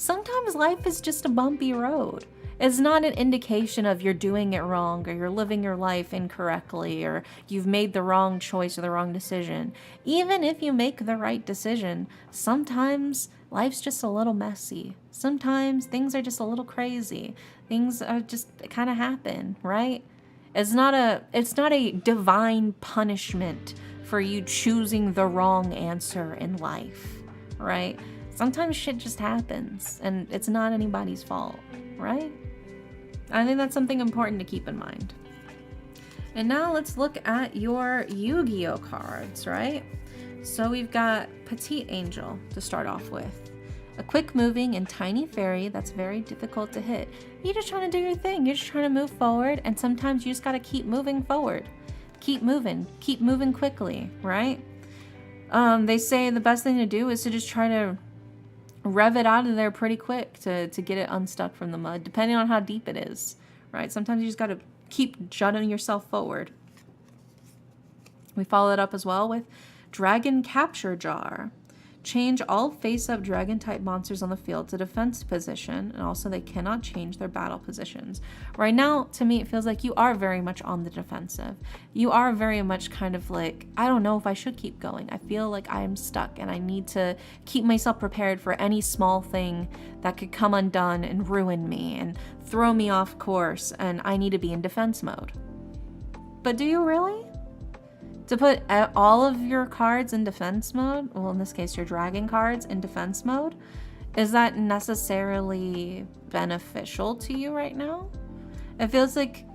Speaker 1: sometimes life is just a bumpy road. It's not an indication of you're doing it wrong or you're living your life incorrectly or you've made the wrong choice or the wrong decision. Even if you make the right decision, sometimes life's just a little messy. Sometimes things are just a little crazy. Things are just kind of happen, right? It's not a divine punishment for you choosing the wrong answer in life, right? Sometimes shit just happens and it's not anybody's fault, right? I think that's something important to keep in mind. And now let's look at your Yu-Gi-Oh cards, right? So we've got Petite Angel to start off with. A quick moving and tiny fairy that's very difficult to hit. You're just trying to do your thing. You're just trying to move forward, and sometimes you just got to keep moving forward. Keep moving quickly, right? They say the best thing to do is to just try to rev it out of there pretty quick to get it unstuck from the mud, depending on how deep it is, right? Sometimes you just got to keep jutting yourself forward. We follow it up as well with Dragon Capture Jar. Change all face-up dragon-type monsters on the field to defense position, and also they cannot change their battle positions. Right now, to me, it feels like you are very much on the defensive. You are very much kind of like, I don't know if I should keep going. I feel like I am stuck, and I need to keep myself prepared for any small thing that could come undone and ruin me and throw me off course, and I need to be in defense mode. But do you really? To put all of your cards in defense mode, well, in this case, your dragon cards in defense mode, is that necessarily beneficial to you right now? It feels like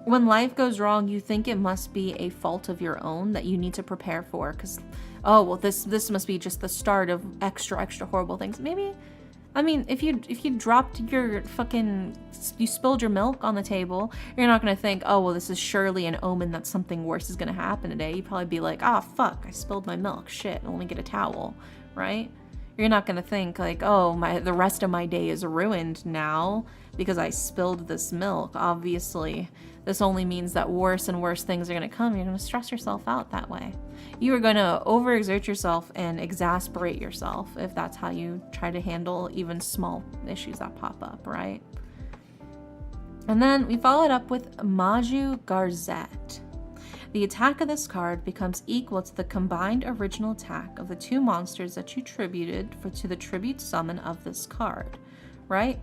Speaker 1: when life goes wrong, you think it must be a fault of your own that you need to prepare for, because, oh, well, this must be just the start of extra horrible things. Maybe, I mean, if you dropped your you spilled your milk on the table, you're not going to think, oh, well, this is surely an omen that something worse is going to happen today. You'd probably be like, ah, fuck, I spilled my milk. Shit, let me get a towel, right? You're not going to think like, oh, the rest of my day is ruined now because I spilled this milk. Obviously, this only means that worse and worse things are going to come. You're going to stress yourself out that way. You are going to overexert yourself and exasperate yourself if that's how you try to handle even small issues that pop up, right? And then we follow it up with Maju Garzette. The attack of this card becomes equal to the combined original attack of the two monsters that you tributed to the tribute summon of this card, right?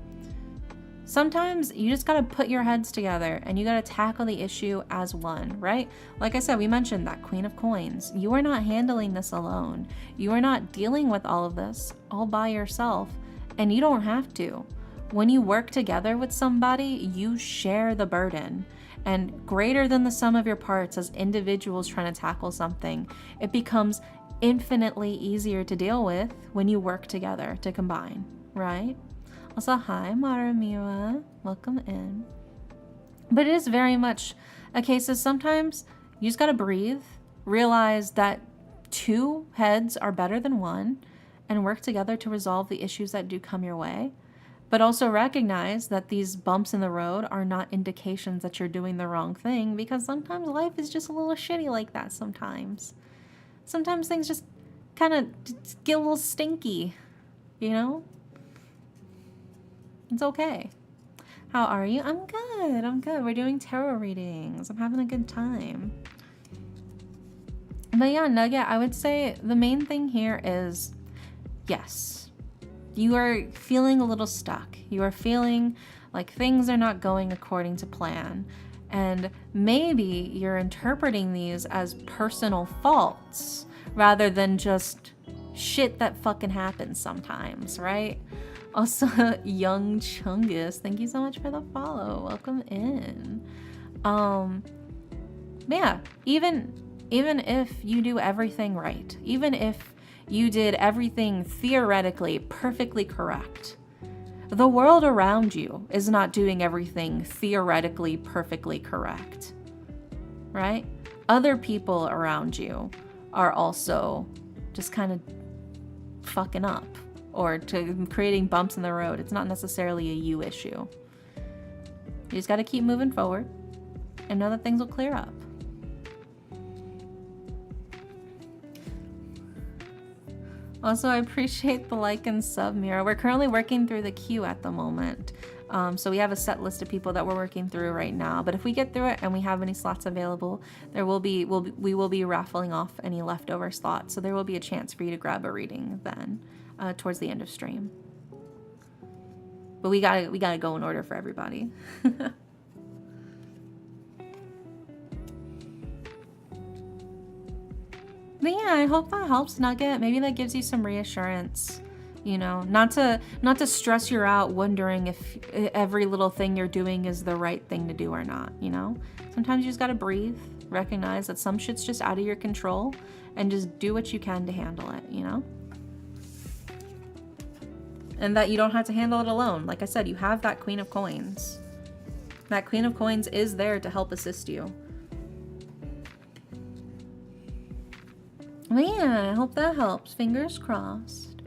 Speaker 1: Sometimes you just gotta put your heads together and you gotta tackle the issue as one, right? Like I said, we mentioned that Queen of Coins. You are not handling this alone. You are not dealing with all of this all by yourself, and you don't have to. When you work together with somebody, you share the burden. And greater than the sum of your parts as individuals trying to tackle something, it becomes infinitely easier to deal with when you work together to combine, right? Also, hi, Maramiwa. Welcome in. But it is very much a case of sometimes you just gotta breathe, realize that two heads are better than one, and work together to resolve the issues that do come your way. But also recognize that these bumps in the road are not indications that you're doing the wrong thing, because sometimes life is just a little shitty like that sometimes. Sometimes things just kind of get a little stinky, you know? It's okay. How are you? I'm good. We're doing tarot readings. I'm having a good time. But yeah, Nugget, I would say the main thing here is, yes, you are feeling a little stuck. You are feeling like things are not going according to plan. And maybe you're interpreting these as personal faults rather than just shit that fucking happens sometimes, right? Also, Young Chungus, thank you so much for the follow. Welcome in. Yeah, even if you do everything right, even if you did everything theoretically perfectly correct, the world around you is not doing everything theoretically perfectly correct, right? Other people around you are also just kind of fucking up or creating bumps in the road. It's not necessarily a you issue. You just got to keep moving forward and know that things will clear up. Also, I appreciate the like and sub, Mira. We're currently working through the queue at the moment. So we have a set list of people that we're working through right now. But if we get through it and we have any slots available, we will be raffling off any leftover slots. So there will be a chance for you to grab a reading then towards the end of stream. But we gotta go in order for everybody. But yeah, I hope that helps, Nugget. Maybe that gives you some reassurance, you know, not to stress you out wondering if every little thing you're doing is the right thing to do or not, you know? Sometimes you just gotta breathe, recognize that some shit's just out of your control, and just do what you can to handle it, you know? And that you don't have to handle it alone. Like I said, you have that Queen of Coins. That Queen of Coins is there to help assist you. Well, yeah, I hope that helps. Fingers crossed.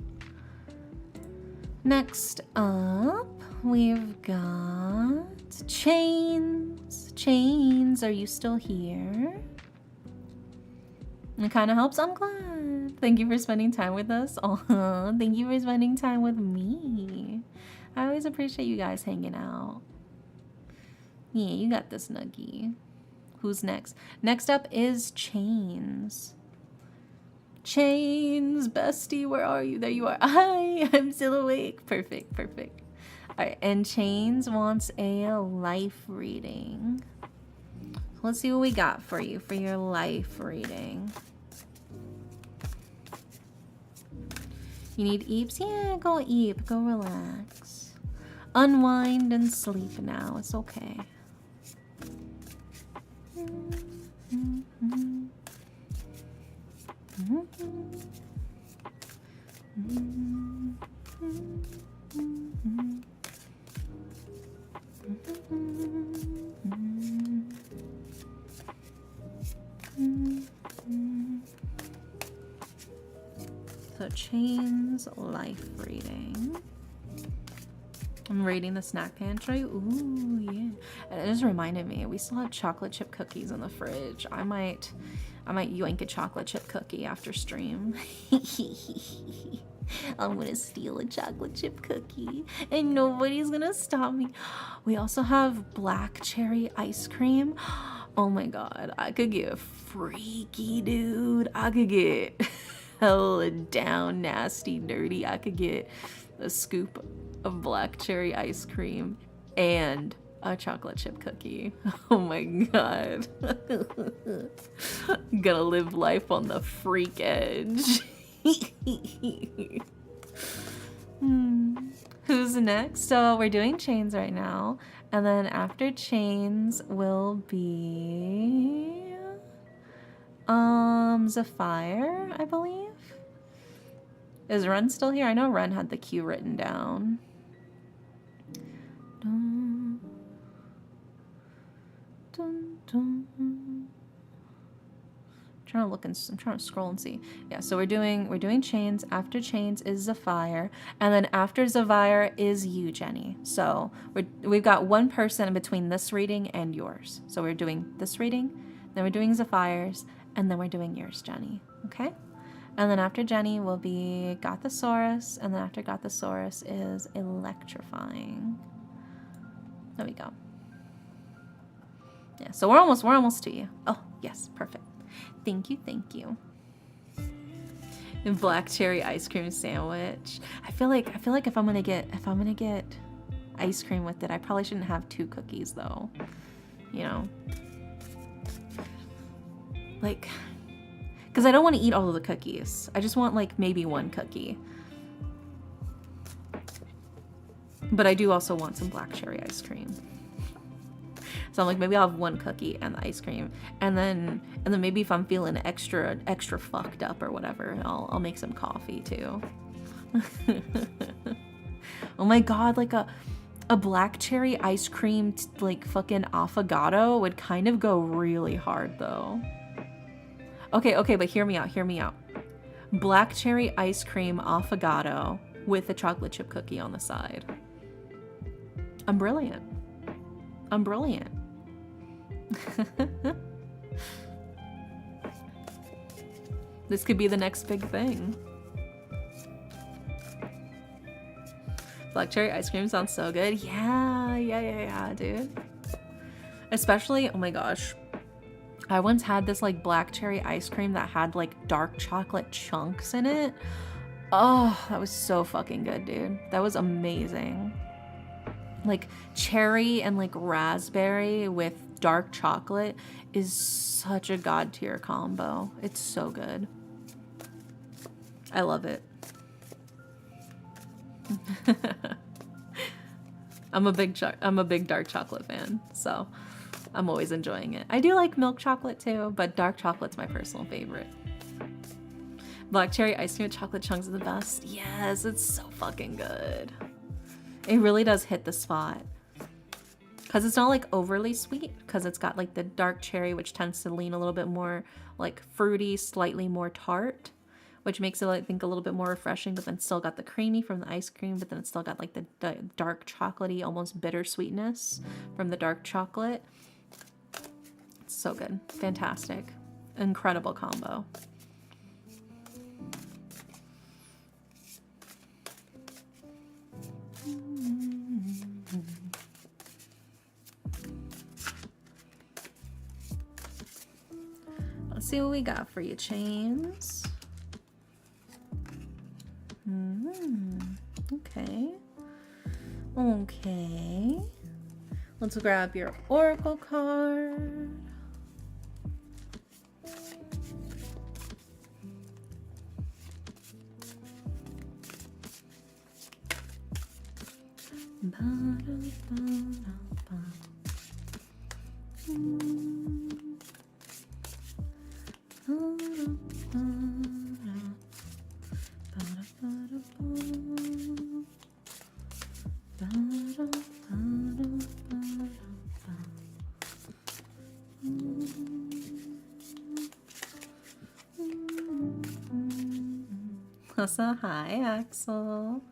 Speaker 1: Next up, we've got Chains. Chains, are you still here? It kind of helps. I'm glad. Thank you for spending time with us. Oh, thank you for spending time with me. I always appreciate you guys hanging out. Yeah, you got this, Nuggie. Who's next? Next up is Chains. Chains, bestie, where are you? There you are. Hi, I'm still awake. Perfect, perfect. All right, and Chains wants a life reading. Let's see what we got for you for your life reading. You need eeps? Yeah, go eep. Go relax. Unwind and sleep now. It's okay. So Chains life reading. I'm raiding the snack pantry. Ooh, yeah. And it just reminded me, we still have chocolate chip cookies in the fridge. I might yoink a chocolate chip cookie after stream. I'm gonna steal a chocolate chip cookie and nobody's gonna stop me. We also have black cherry ice cream. Oh my god, I could get freaky, dude. I could get hella down, nasty, dirty. I could get a scoop of black cherry ice cream and a chocolate chip cookie. Oh my god. Gonna live life on the freak edge. Who's next? So we're doing Chains right now, and then after Chains will be Zephyr, I believe. Is Ren still here? I know Ren had the queue written down. Dun, dun, dun. I'm trying to scroll and see. Yeah, so we're doing Chains. After Chains is Zephyr, and then after Zephyr is you, Jenny. So we've got one person in between this reading and yours. So we're doing this reading, then we're doing Zephyr's, and then we're doing yours, Jenny. Okay? And then after Jenny will be Gothosaurus, and then after Gothosaurus is Electrifying. There we go. Yeah, so we're almost to you. Oh, yes, perfect. Thank you, thank you. And black cherry ice cream sandwich. I feel like if I'm gonna get ice cream with it, I probably shouldn't have 2 cookies though. You know? Like, because I don't want to eat all of the cookies. I just want like maybe 1 cookie. But I do also want some black cherry ice cream. So I'm like, maybe I'll have 1 cookie and the ice cream, and then maybe if I'm feeling extra fucked up or whatever, I'll make some coffee too. Oh my god, like a black cherry ice cream like fucking affogato would kind of go really hard though. Okay, but hear me out. Black cherry ice cream affogato with a chocolate chip cookie on the side. I'm brilliant. This could be the next big thing. Black cherry ice cream sounds so good. Yeah, dude. Especially, oh my gosh. I once had this like black cherry ice cream that had like dark chocolate chunks in it. Oh, that was so fucking good, dude. That was amazing. Like cherry and like raspberry with dark chocolate is such a god tier combo. It's so good. I love it. I'm a big dark chocolate fan, so I'm always enjoying it. I do like milk chocolate too, but dark chocolate's my personal favorite. Black cherry ice cream with chocolate chunks are the best. Yes, it's so fucking good. It really does hit the spot. Because it's not like overly sweet, because it's got like the dark cherry, which tends to lean a little bit more like fruity, slightly more tart, which makes it, I think, a little bit more refreshing, but then still got the creamy from the ice cream, but then it's still got like the dark chocolatey, almost bitter sweetness from the dark chocolate. It's so good. Fantastic. Incredible combo. Let's see what we got for you, Chains. Okay. Okay. Let's grab your oracle card. So hi, Axel.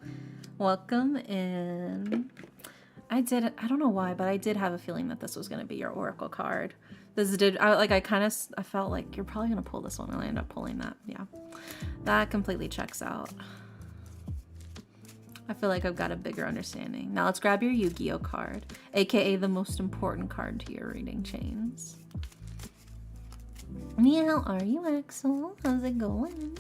Speaker 1: Welcome in. I don't know why, but I did have a feeling that this was going to be your oracle card. I felt like you're probably going to pull this one, and I ended up pulling that. Yeah, that completely checks out. I feel like I've got a bigger understanding. Now let's grab your Yu-Gi-Oh card, aka the most important card to your reading, Chains. Yeah, how are you, Axel? How's it going?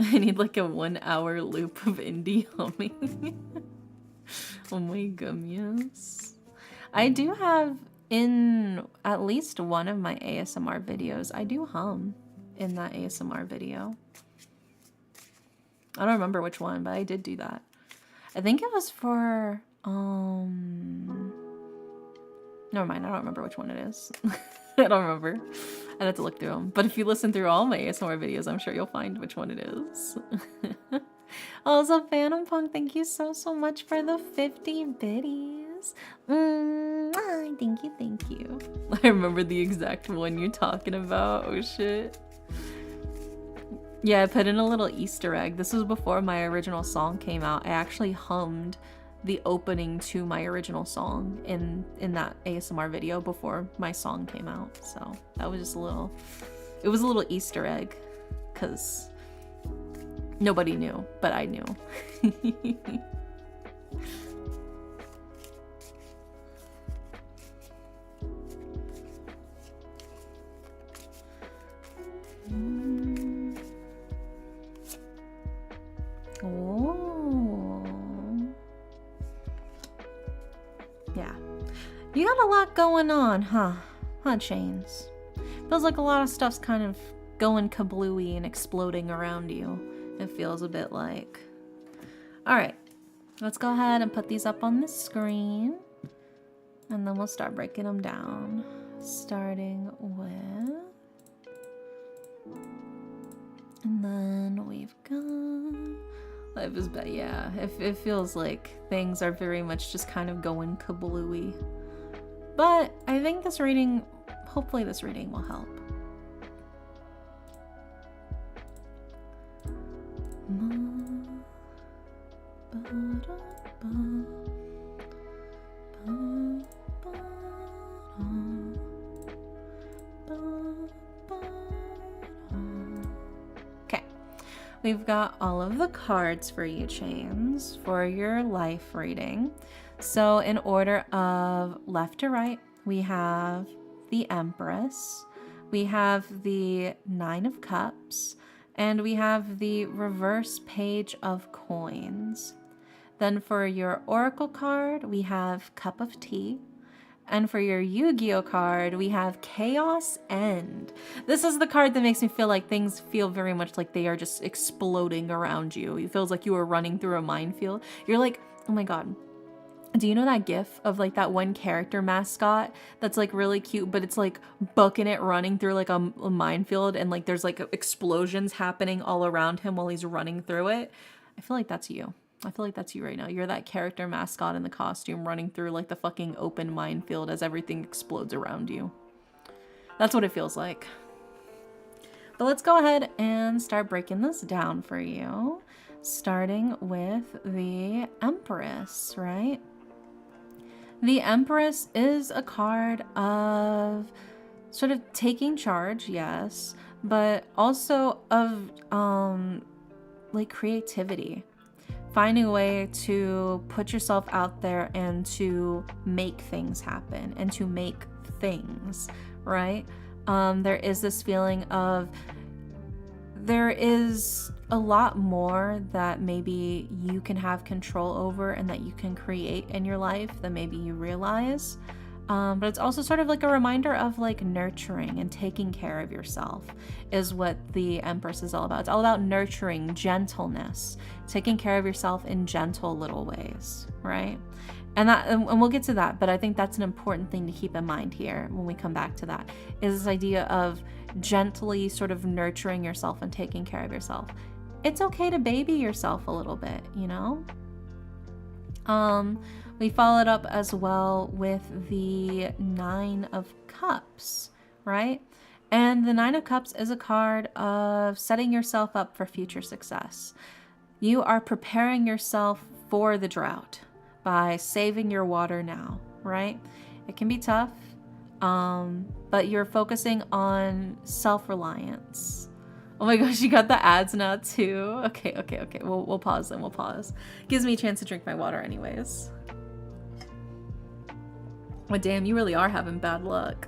Speaker 1: I need like a 1 hour loop of indie humming. Oh my goodness. I do have in at least one of my ASMR videos, I do hum in that ASMR video. I don't remember which one, but I did do that. I think it was for, never mind, I don't remember which one it is. I don't remember. I'd have to look through them. But if you listen through all my ASMR videos, I'm sure you'll find which one it is. Also, Phantom Punk, thank you so much for the 50 biddies. Thank you. I remember the exact one you're talking about. Oh shit. Yeah, I put in a little Easter egg. This was before my original song came out. I actually hummed the opening to my original song in that ASMR video before my song came out. So that was just it was a little Easter egg, because nobody knew, but I knew. Oh. Yeah. You got a lot going on, huh? Huh, Chains? Feels like a lot of stuff's kind of going kablooey and exploding around you. It feels a bit like. Alright. Let's go ahead and put these up on the screen. And then we'll start breaking them down. Starting with... And then we've got... Life is bad. Yeah, it feels like things are very much just kind of going kablooey. But I think this reading, hopefully this reading will help. we've got all of the cards for you, Chains, for your life reading. So in order of left to right, we have the Empress, we have the Nine of Cups, and we have the reverse Page of Coins. Then for your Oracle card, we have Cup of Tea. And for your Yu-Gi-Oh card, we have Chaos End. This is the card that makes me feel like things feel very much like they are just exploding around you. It feels like you are running through a minefield. You're like, oh my God. Do you know that gif of like that one character mascot that's like really cute, but it's like booking it running through like a minefield and like there's like explosions happening all around him while he's running through it? I feel like that's you. I feel like that's you right now. You're that character mascot in the costume running through like the fucking open minefield as everything explodes around you. That's what it feels like. But let's go ahead and start breaking this down for you. Starting with the Empress, right? The Empress is a card of sort of taking charge, yes, but also of like creativity. Finding a way to put yourself out there and to make things happen and to make things, right? There is this feeling of there is a lot more that maybe you can have control over and that you can create in your life than maybe you realize. But it's also sort of like a reminder of like nurturing and taking care of yourself is what the Empress is all about. It's all about nurturing, gentleness, taking care of yourself in gentle little ways, right? And we'll get to that, but I think that's an important thing to keep in mind here when we come back to that, is this idea of gently sort of nurturing yourself and taking care of yourself. It's okay to baby yourself a little bit, you know? We followed up as well with the Nine of Cups, right? And the Nine of Cups is a card of setting yourself up for future success. You are preparing yourself for the drought by saving your water now, right? It can be tough, but you're focusing on self-reliance. Oh my gosh, you got the ads now too? Okay. We'll pause then, we'll pause. Gives me a chance to drink my water anyways. Oh damn, you really are having bad luck.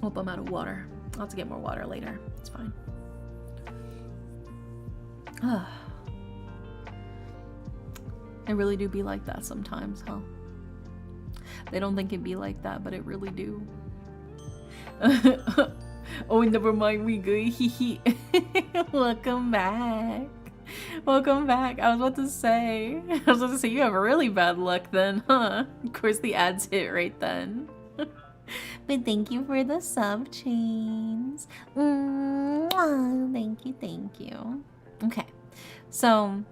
Speaker 1: Hope I'm out of water. I'll have to get more water later. It's fine. I really do be like that sometimes, huh? They don't think it'd be like that, but it really do. Oh, never mind, we good. Welcome back. Welcome back. I was about to say you have really bad luck then, huh? Of course the ads hit right then. But thank you for the sub, Chains. Thank you. Okay, so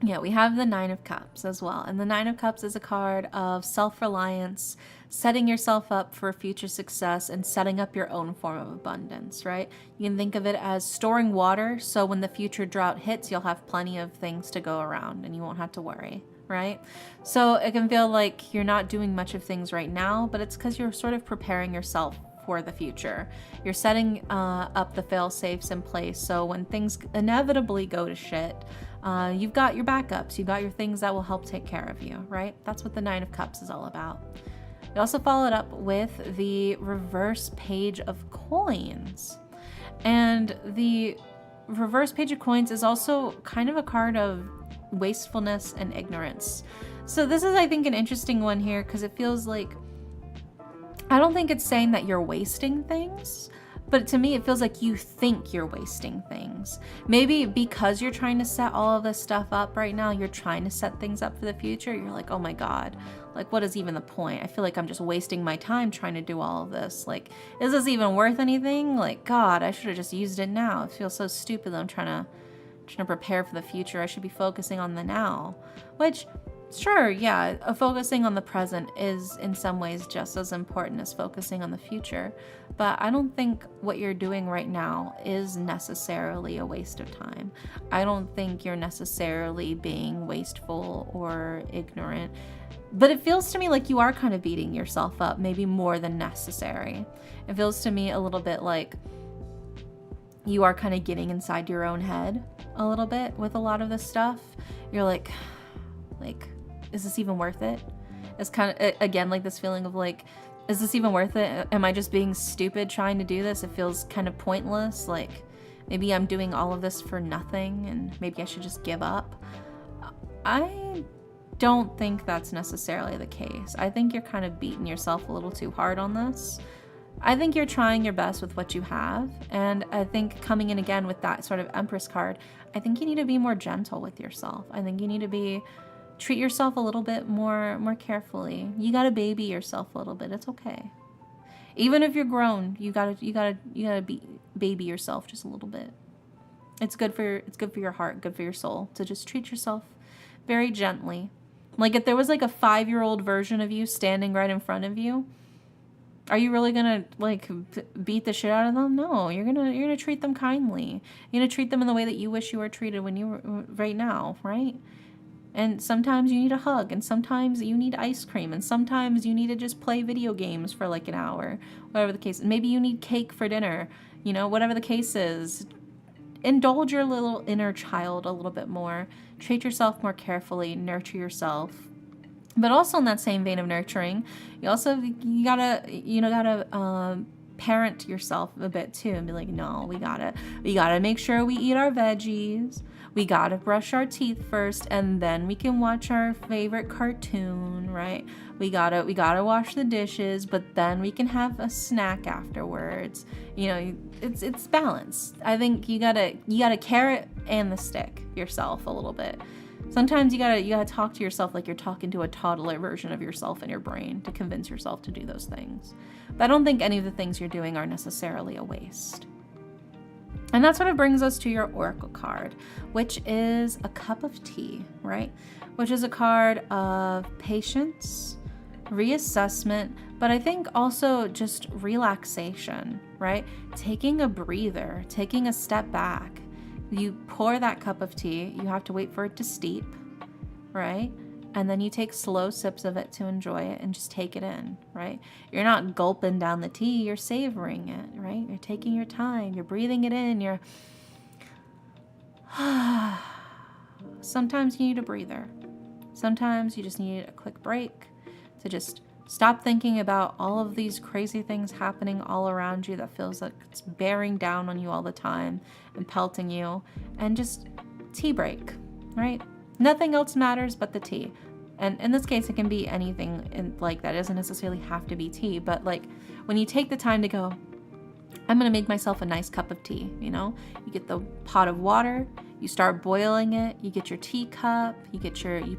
Speaker 1: yeah, we have the Nine of Cups as well. And the Nine of Cups is a card of self-reliance, setting yourself up for future success and setting up your own form of abundance, right? You can think of it as storing water, so when the future drought hits, you'll have plenty of things to go around and you won't have to worry, right? So it can feel like you're not doing much of things right now, but it's because you're sort of preparing yourself for the future. You're setting up the fail-safes in place, so when things inevitably go to shit, you've got your backups, you've got your things that will help take care of you, right? That's what the Nine of Cups is all about. We also followed up with the reverse Page of Coins. And the reverse Page of Coins is also kind of a card of wastefulness and ignorance. So this is, I think, an interesting one here because it feels like, I don't think it's saying that you're wasting things, but to me, it feels like you think you're wasting things. Maybe because you're trying to set all of this stuff up right now, you're trying to set things up for the future. You're like, oh my God, like what is even the point? I feel like I'm just wasting my time trying to do all of this. Like, is this even worth anything? Like, God, I should have just used it now. It feels so stupid that I'm trying to prepare for the future. I should be focusing on the now, which Sure, yeah, focusing on the present is in some ways just as important as focusing on the future. But I don't think what you're doing right now is necessarily a waste of time. I don't think you're necessarily being wasteful or ignorant. But it feels to me like you are kind of beating yourself up, maybe more than necessary. It feels to me a little bit like you are kind of getting inside your own head a little bit with a lot of this stuff. You're like, is this even worth it? It's kind of, again, like this feeling of like, is this even worth it? Am I just being stupid trying to do this? It feels kind of pointless. Like maybe I'm doing all of this for nothing and maybe I should just give up. I don't think that's necessarily the case. I think you're kind of beating yourself a little too hard on this. I think you're trying your best with what you have. And I think coming in again with that sort of Empress card, I think you need to be more gentle with yourself. I think you need to treat yourself a little bit more carefully. You gotta baby yourself a little bit. It's okay. Even if you're grown, you gotta baby yourself just a little bit. It's good for your heart, good for your soul to just treat yourself very gently. Like if there was like a 5-year-old version of you standing right in front of you, are you really gonna like beat the shit out of them? No, you're gonna treat them kindly. You're gonna treat them in the way that you wish you were treated when you were right now, right? And sometimes you need a hug, and sometimes you need ice cream, and sometimes you need to just play video games for like an hour, whatever the case. Maybe you need cake for dinner, whatever the case is. Indulge your little inner child a little bit more. Treat yourself more carefully, nurture yourself. But also in that same vein of nurturing, you gotta parent yourself a bit too and be like, no, we gotta make sure we eat our veggies. We gotta brush our teeth first, and then we can watch our favorite cartoon, right? We gotta wash the dishes, but then we can have a snack afterwards. It's balanced. I think you gotta carrot and the stick yourself a little bit. Sometimes you gotta talk to yourself like you're talking to a toddler version of yourself in your brain to convince yourself to do those things. But I don't think any of the things you're doing are necessarily a waste. And that sort of brings us to your Oracle card, which is a cup of tea, right? Which is a card of patience, reassessment, but I think also just relaxation, right? Taking a breather, taking a step back. You pour that cup of tea, you have to wait for it to steep, right? And then you take slow sips of it to enjoy it and just take it in, right? You're not gulping down the tea, you're savoring it, right? You're taking your time, you're breathing it in, you're... Sometimes you need a breather. Sometimes you just need a quick break to just stop thinking about all of these crazy things happening all around you that feels like it's bearing down on you all the time and pelting you, and just tea break, right? Nothing else matters but the tea. And in this case, it can be anything like that. It doesn't necessarily have to be tea, but like when you take the time to go, I'm gonna make myself a nice cup of tea, you get the pot of water, you start boiling it, you get your teacup, you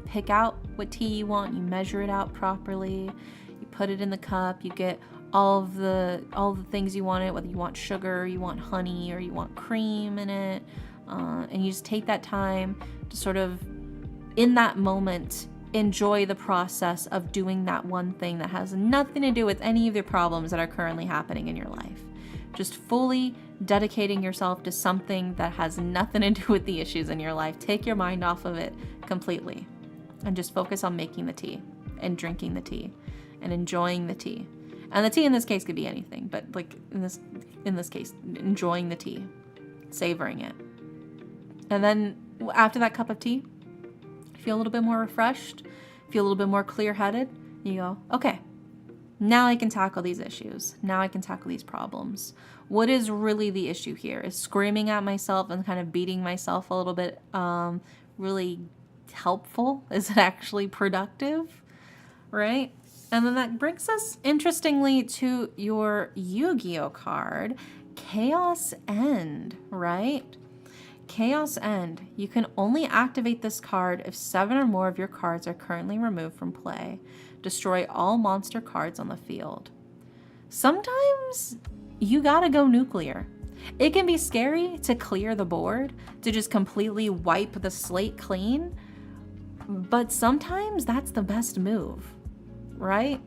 Speaker 1: pick out what tea you want, you measure it out properly, you put it in the cup, you get all the things you want it, whether you want sugar, you want honey, or you want cream in it, and you just take that time to sort of, in that moment, enjoy the process of doing that one thing that has nothing to do with any of the problems that are currently happening in your life. Just fully dedicating yourself to something that has nothing to do with the issues in your life. Take your mind off of it completely and just focus on making the tea and drinking the tea and enjoying the tea. And the tea in this case could be anything, but like in this case, enjoying the tea, savoring it. And then after that cup of tea, feel a little bit more refreshed, feel a little bit more clear-headed. You go, okay, now I can tackle these issues. Now I can tackle these problems. What is really the issue here? Is screaming at myself and kind of beating myself a little bit really helpful? Is it actually productive? Right? And then that brings us, interestingly, to your Yu-Gi-Oh card, Chaos End, right? Chaos End. You can only activate this card if 7 or more of your cards are currently removed from play. Destroy all monster cards on the field. Sometimes you gotta go nuclear. It can be scary to clear the board, to just completely wipe the slate clean, But sometimes that's the best move, right?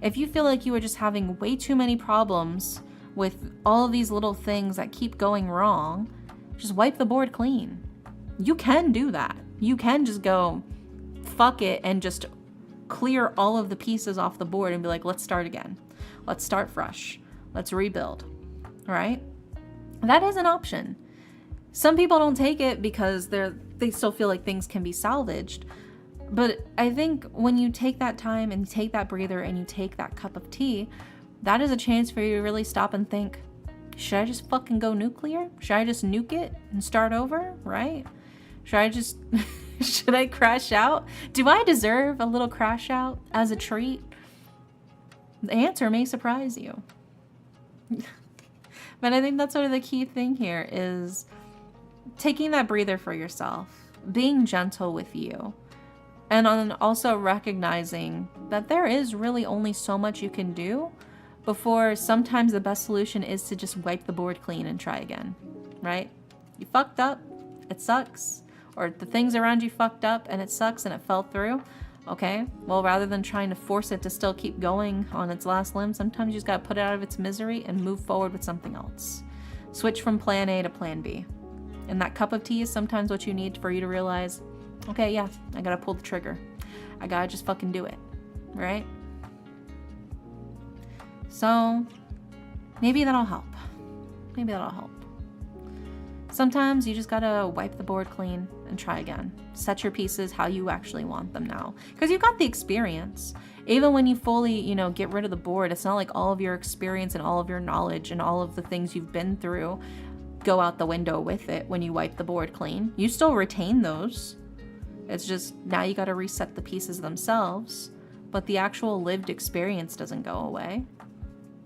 Speaker 1: If you feel like you are just having way too many problems with all of these little things that keep going wrong, just wipe the board clean. You can do that. You can just go, fuck it, and just clear all of the pieces off the board and be like, let's start again. Let's start fresh. Let's rebuild, right? That is an option. Some people don't take it because they still feel like things can be salvaged. But I think when you take that time and you take that breather and you take that cup of tea, that is a chance for you to really stop and think, should I just fucking go nuclear? Should I just nuke it and start over, right? Should I crash out? Do I deserve a little crash out as a treat? The answer may surprise you. But I think that's sort of the key thing here is taking that breather for yourself, being gentle with you, and also recognizing that there is really only so much you can do before sometimes the best solution is to just wipe the board clean and try again, right? You fucked up, it sucks. Or the things around you fucked up and it sucks and it fell through. Okay, well, rather than trying to force it to still keep going on its last limb, sometimes you just gotta put it out of its misery and move forward with something else. Switch from plan A to plan B. And that cup of tea is sometimes what you need for you to realize, okay, yeah, I gotta pull the trigger. I gotta just fucking do it, right? So, maybe that'll help. Maybe that'll help. Sometimes you just gotta wipe the board clean and try again. Set your pieces how you actually want them now. Because you've got the experience. Even when you fully, get rid of the board, it's not like all of your experience and all of your knowledge and all of the things you've been through go out the window with it when you wipe the board clean. You still retain those. It's just now you gotta reset the pieces themselves. But the actual lived experience doesn't go away.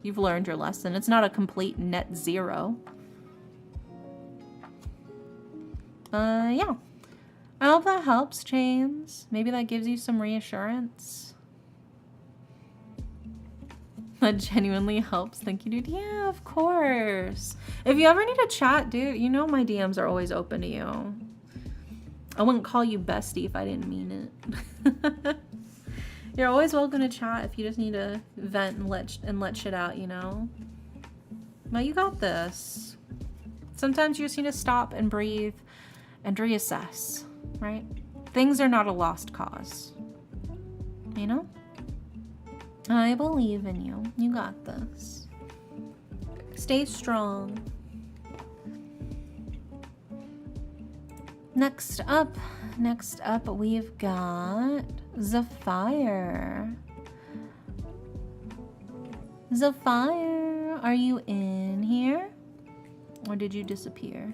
Speaker 1: You've learned your lesson. It's not a complete net zero. Yeah. I hope that helps, Chains. Maybe that gives you some reassurance. That genuinely helps. Thank you, dude. Yeah, of course. If you ever need a chat, dude, my DMs are always open to you. I wouldn't call you bestie if I didn't mean it. You're always welcome to chat if you just need to vent and let shit out, But you got this. Sometimes you just need to stop and breathe and reassess, right? Things are not a lost cause, I believe in you. You got this. Stay strong. Next up, we've got Zephyr. Zephyr, are you in here? Or did you disappear?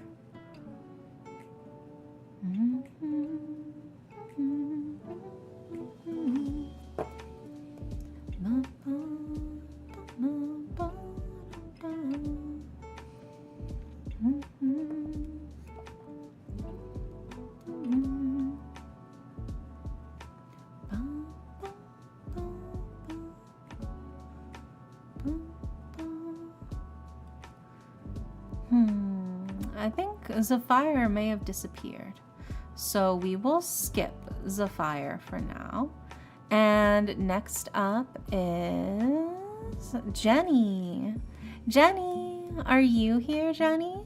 Speaker 1: I think Zephyr may have disappeared. So we will skip Zephyr for now. And next up is Jenny. Jenny, are you here, Jenny?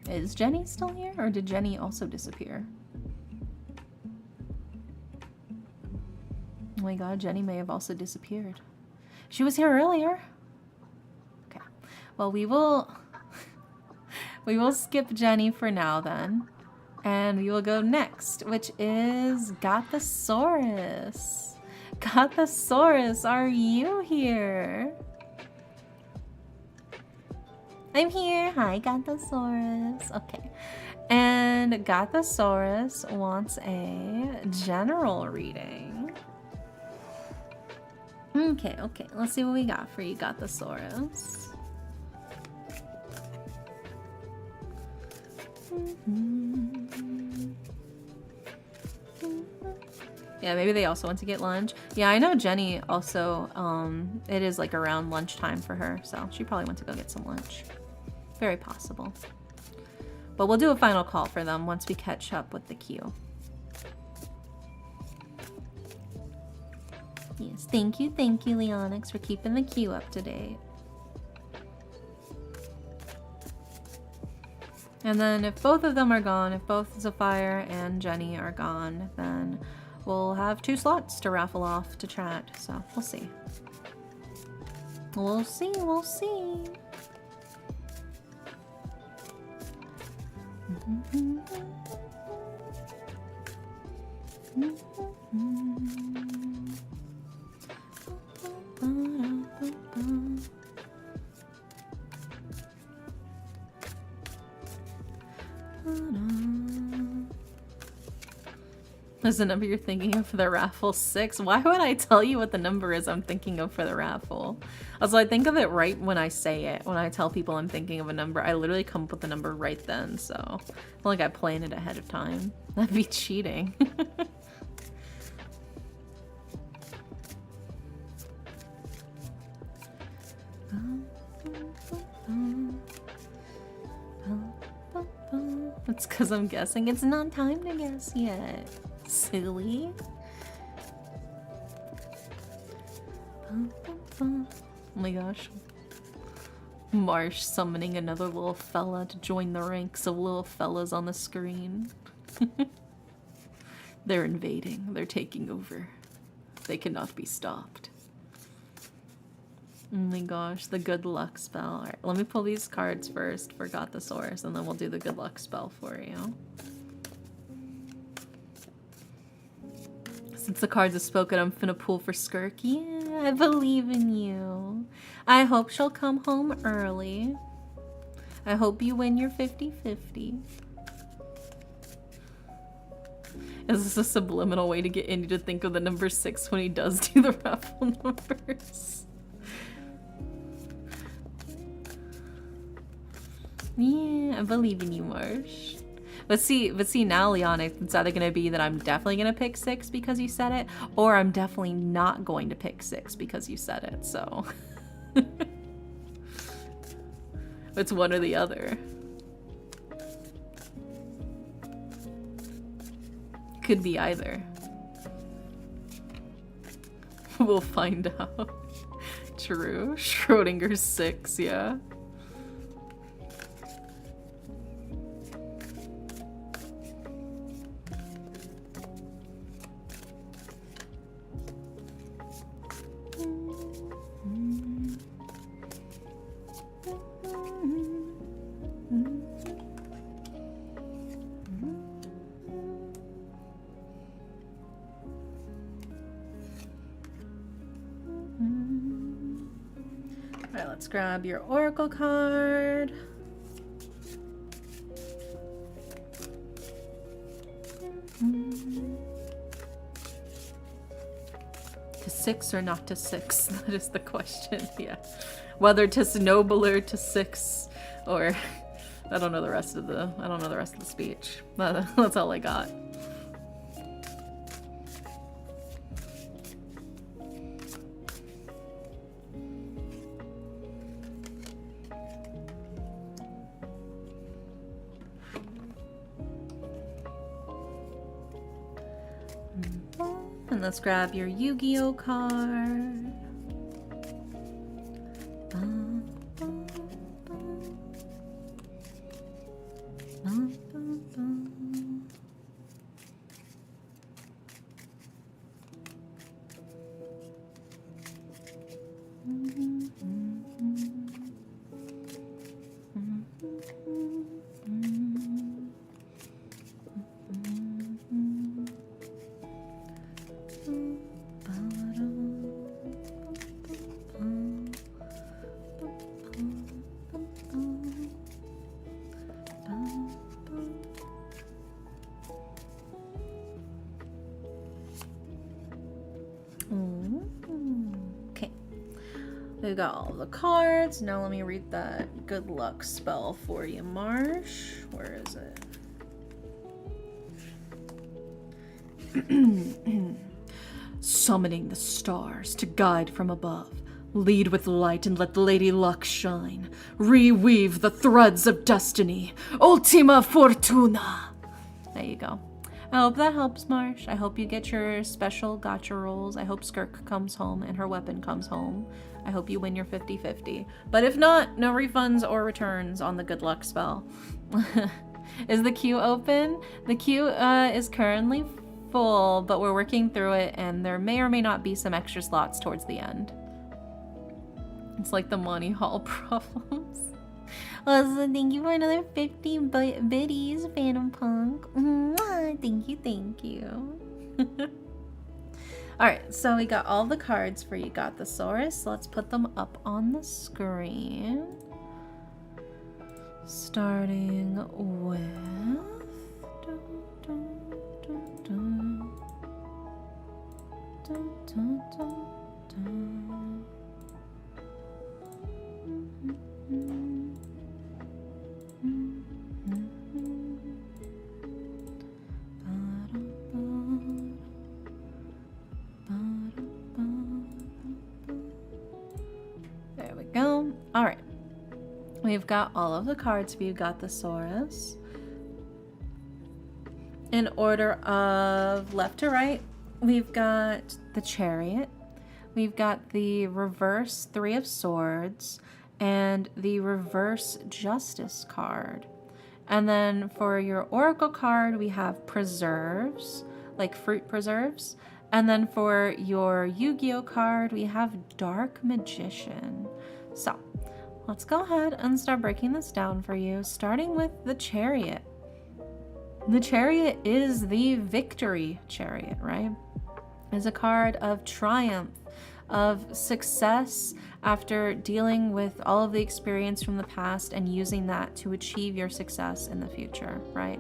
Speaker 1: Is Jenny still here, or did Jenny also disappear? Oh my god, Jenny may have also disappeared. She was here earlier. Okay. Well, we will skip Jenny for now then. And we will go next, which is Gothosaurus. Gothosaurus, are you here? I'm here. Hi, Gothosaurus. Okay. And Gothosaurus wants a general reading. Okay. Let's see what we got for you, Gothosaurus. Yeah, Yeah, maybe they also went to get lunch. Yeah, I know Jenny also, it is like around lunchtime for her, so she probably went to go get some lunch. Very possible. But we'll do a final call for them once we catch up with the queue. Yes, thank you, Leonix, for keeping the queue up to date. And then if both of them are gone, if both Zephyr and Jenny are gone, then we'll have 2 slots to raffle off to chat. So we'll see. We'll see, we'll see. What's the number you're thinking of for the raffle? 6? Why would I tell you what the number is I'm thinking of for the raffle? Also, I think of it right when I say it. When I tell people I'm thinking of a number, I literally come up with the number right then, so it's not like I plan it ahead of time. That'd be cheating. It's because I'm guessing. It's not time to guess yet. Silly. Oh my gosh. Marsh summoning another little fella to join the ranks of little fellas on the screen. They're invading. They're taking over. They cannot be stopped. Oh my gosh, the good luck spell. Alright, let me pull these cards first. Forgot the source, and then we'll do the good luck spell for you. Since the cards have spoken, I'm finna pull for Skirk. Yeah, I believe in you. I hope she'll come home early. I hope you win your 50-50. Is this a subliminal way to get Indy to think of the number 6 when he does do the raffle numbers? Yeah, I believe in you, Marsh. But see now, Leon, it's either gonna be that I'm definitely gonna pick 6 because you said it, or I'm definitely not going to pick 6 because you said it, so. It's one or the other. Could be either. We'll find out. True. Schrodinger's 6, yeah. Let's grab your oracle card. To 6 or not to 6? That is the question. Yeah, whether to nobler to 6 or I don't know the rest of the speech. That's all I got. And let's grab your Yu-Gi-Oh card. We got all the cards. Now let me read that good luck spell for you, Marsh. Where is it? Summoning the stars to guide from above. Lead with light and let Lady Luck shine. Reweave the threads of destiny. Ultima Fortuna. There you go. I hope that helps, Marsh. I hope you get your special gotcha rolls. I hope Skirk comes home and her weapon comes home. I hope you win your 50-50. But if not, no refunds or returns on the good luck spell. Is the queue open? The queue is currently full, but we're working through it, and there may or may not be some extra slots towards the end. It's like the money hall problems. Also, thank you for another 50 biddies, Phantom Punk. Thank you. Alright, so we got all the cards for you. Got the Saurus. Let's put them up on the screen. Starting with... There we go. All right. We've got all of the cards. We've got the Saurus. In order of left to right, we've got the Chariot. We've got the reverse Three of Swords and the reverse Justice card. And then for your Oracle card, we have Preserves, like fruit preserves. And then for your Yu-Gi-Oh card, we have Dark Magician. So let's go ahead and start breaking this down for you, starting with the Chariot. The Chariot is the victory chariot, right? It's a card of triumph, of success after dealing with all of the experience from the past and using that to achieve your success in the future, right?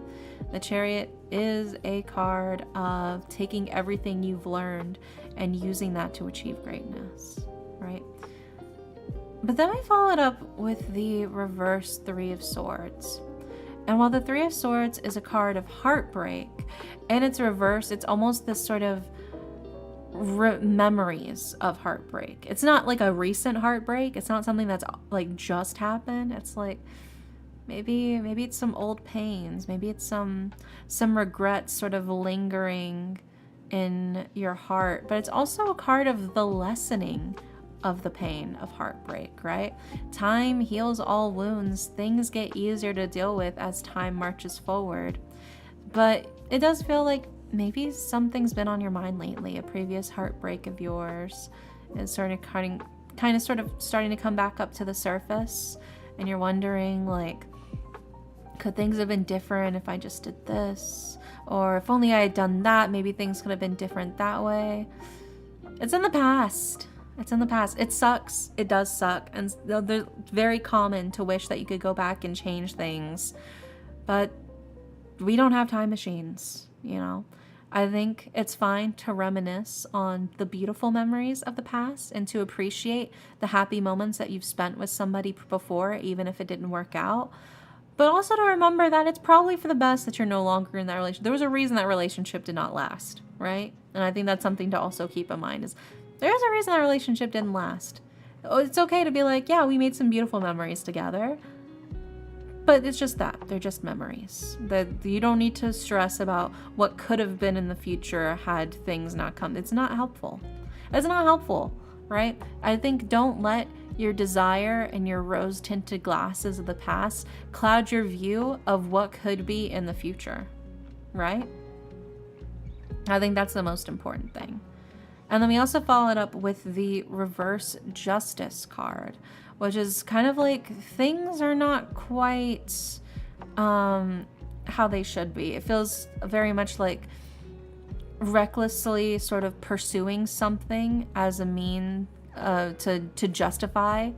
Speaker 1: The Chariot is a card of taking everything you've learned and using that to achieve greatness, right? But then we followed up with the reverse Three of Swords. And while the Three of Swords is a card of heartbreak, and it's reversed, it's almost this sort of memories of heartbreak. It's not like a recent heartbreak. It's not something that's like just happened. It's like maybe it's some old pains. Maybe it's some regrets sort of lingering in your heart. But it's also a card of the lessening of the pain of heartbreak, right? Time heals all wounds. Things get easier to deal with as time marches forward. But it does feel like maybe something's been on your mind lately. A previous heartbreak of yours is sort of starting to come back up to the surface, and you're wondering, like, could things have been different if I just did this? Or if only I had done that, maybe things could have been different that way. It's in the past. It's in the past. It sucks. It does suck. And they're very common to wish that you could go back and change things. But we don't have time machines, you know? I think it's fine to reminisce on the beautiful memories of the past and to appreciate the happy moments that you've spent with somebody before, even if it didn't work out. But also to remember that it's probably for the best that you're no longer in that relationship. There was a reason that relationship did not last, right? And I think that's something to also keep in mind is there's a reason that relationship didn't last. It's okay to be like, yeah, we made some beautiful memories together. But it's just that. They're just memories. That you don't need to stress about what could have been in the future had things not come. It's not helpful. It's not helpful, right? I think don't let your desire and your rose-tinted glasses of the past cloud your view of what could be in the future, right? I think that's the most important thing. And then we also followed up with the reverse Justice card, which is kind of like things are not quite how they should be. It feels very much like recklessly sort of pursuing something as a mean to justify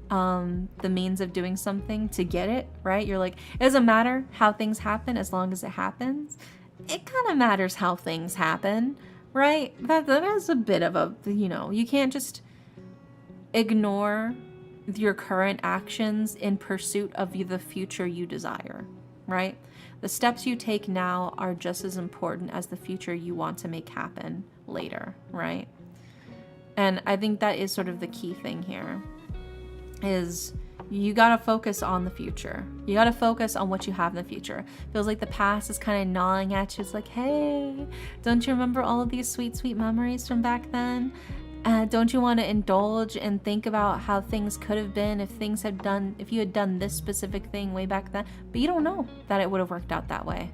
Speaker 1: the means of doing something to get it, right? You're like, it doesn't matter how things happen as long as it happens. It kind of matters how things happen, right? That is a bit of a, you can't just ignore your current actions in pursuit of the future you desire, right? The steps you take now are just as important as the future you want to make happen later, right? And I think that is sort of the key thing here is you got to focus on the future. You got to focus on what you have in the future. Feels like the past is kind of gnawing at you. It's like, hey, don't you remember all of these sweet, sweet memories from back then? Don't you want to indulge and think about how things could have been if you had done this specific thing way back then? But you don't know that it would have worked out that way.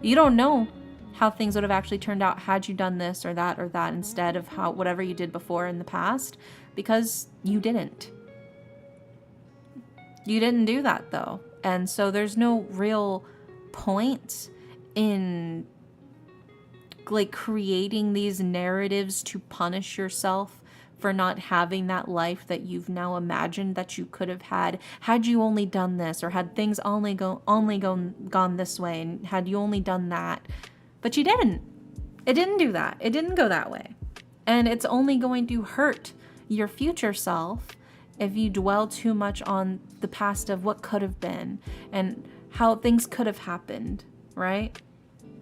Speaker 1: You don't know how things would have actually turned out had you done this or that instead of whatever you did before in the past, because you didn't. You didn't do that though. And so there's no real point in like creating these narratives to punish yourself for not having that life that you've now imagined that you could have had you only done this, or had things only gone this way, and had you only done that. But you didn't. It didn't do that. It didn't go that way. And it's only going to hurt your future self if you dwell too much on the past of what could have been and how things could have happened, right?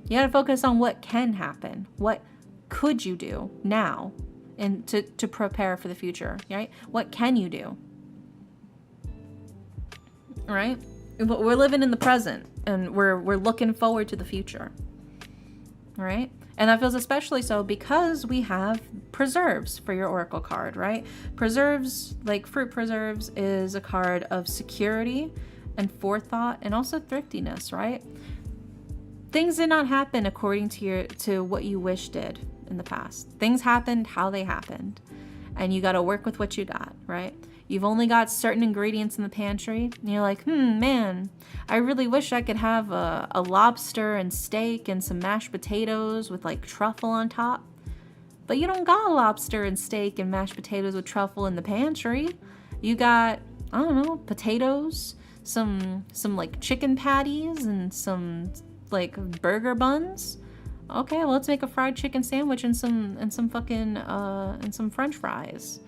Speaker 1: You gotta focus on what can happen. What could you do now and to prepare for the future, right? What can you do? Right? We're living in the present and we're looking forward to the future. Right? And that feels especially so because we have preserves for your oracle card, right? Preserves, like fruit preserves, is a card of security and forethought and also thriftiness, right? Things did not happen according to what you wish did in the past. Things happened how they happened. And you got to work with what you got, right? You've only got certain ingredients in the pantry. And you're like, man, I really wish I could have a lobster and steak and some mashed potatoes with like truffle on top. But you don't got lobster and steak and mashed potatoes with truffle in the pantry. You got, I don't know, potatoes, some like chicken patties and some like burger buns. Okay, well, let's make a fried chicken sandwich and some french fries.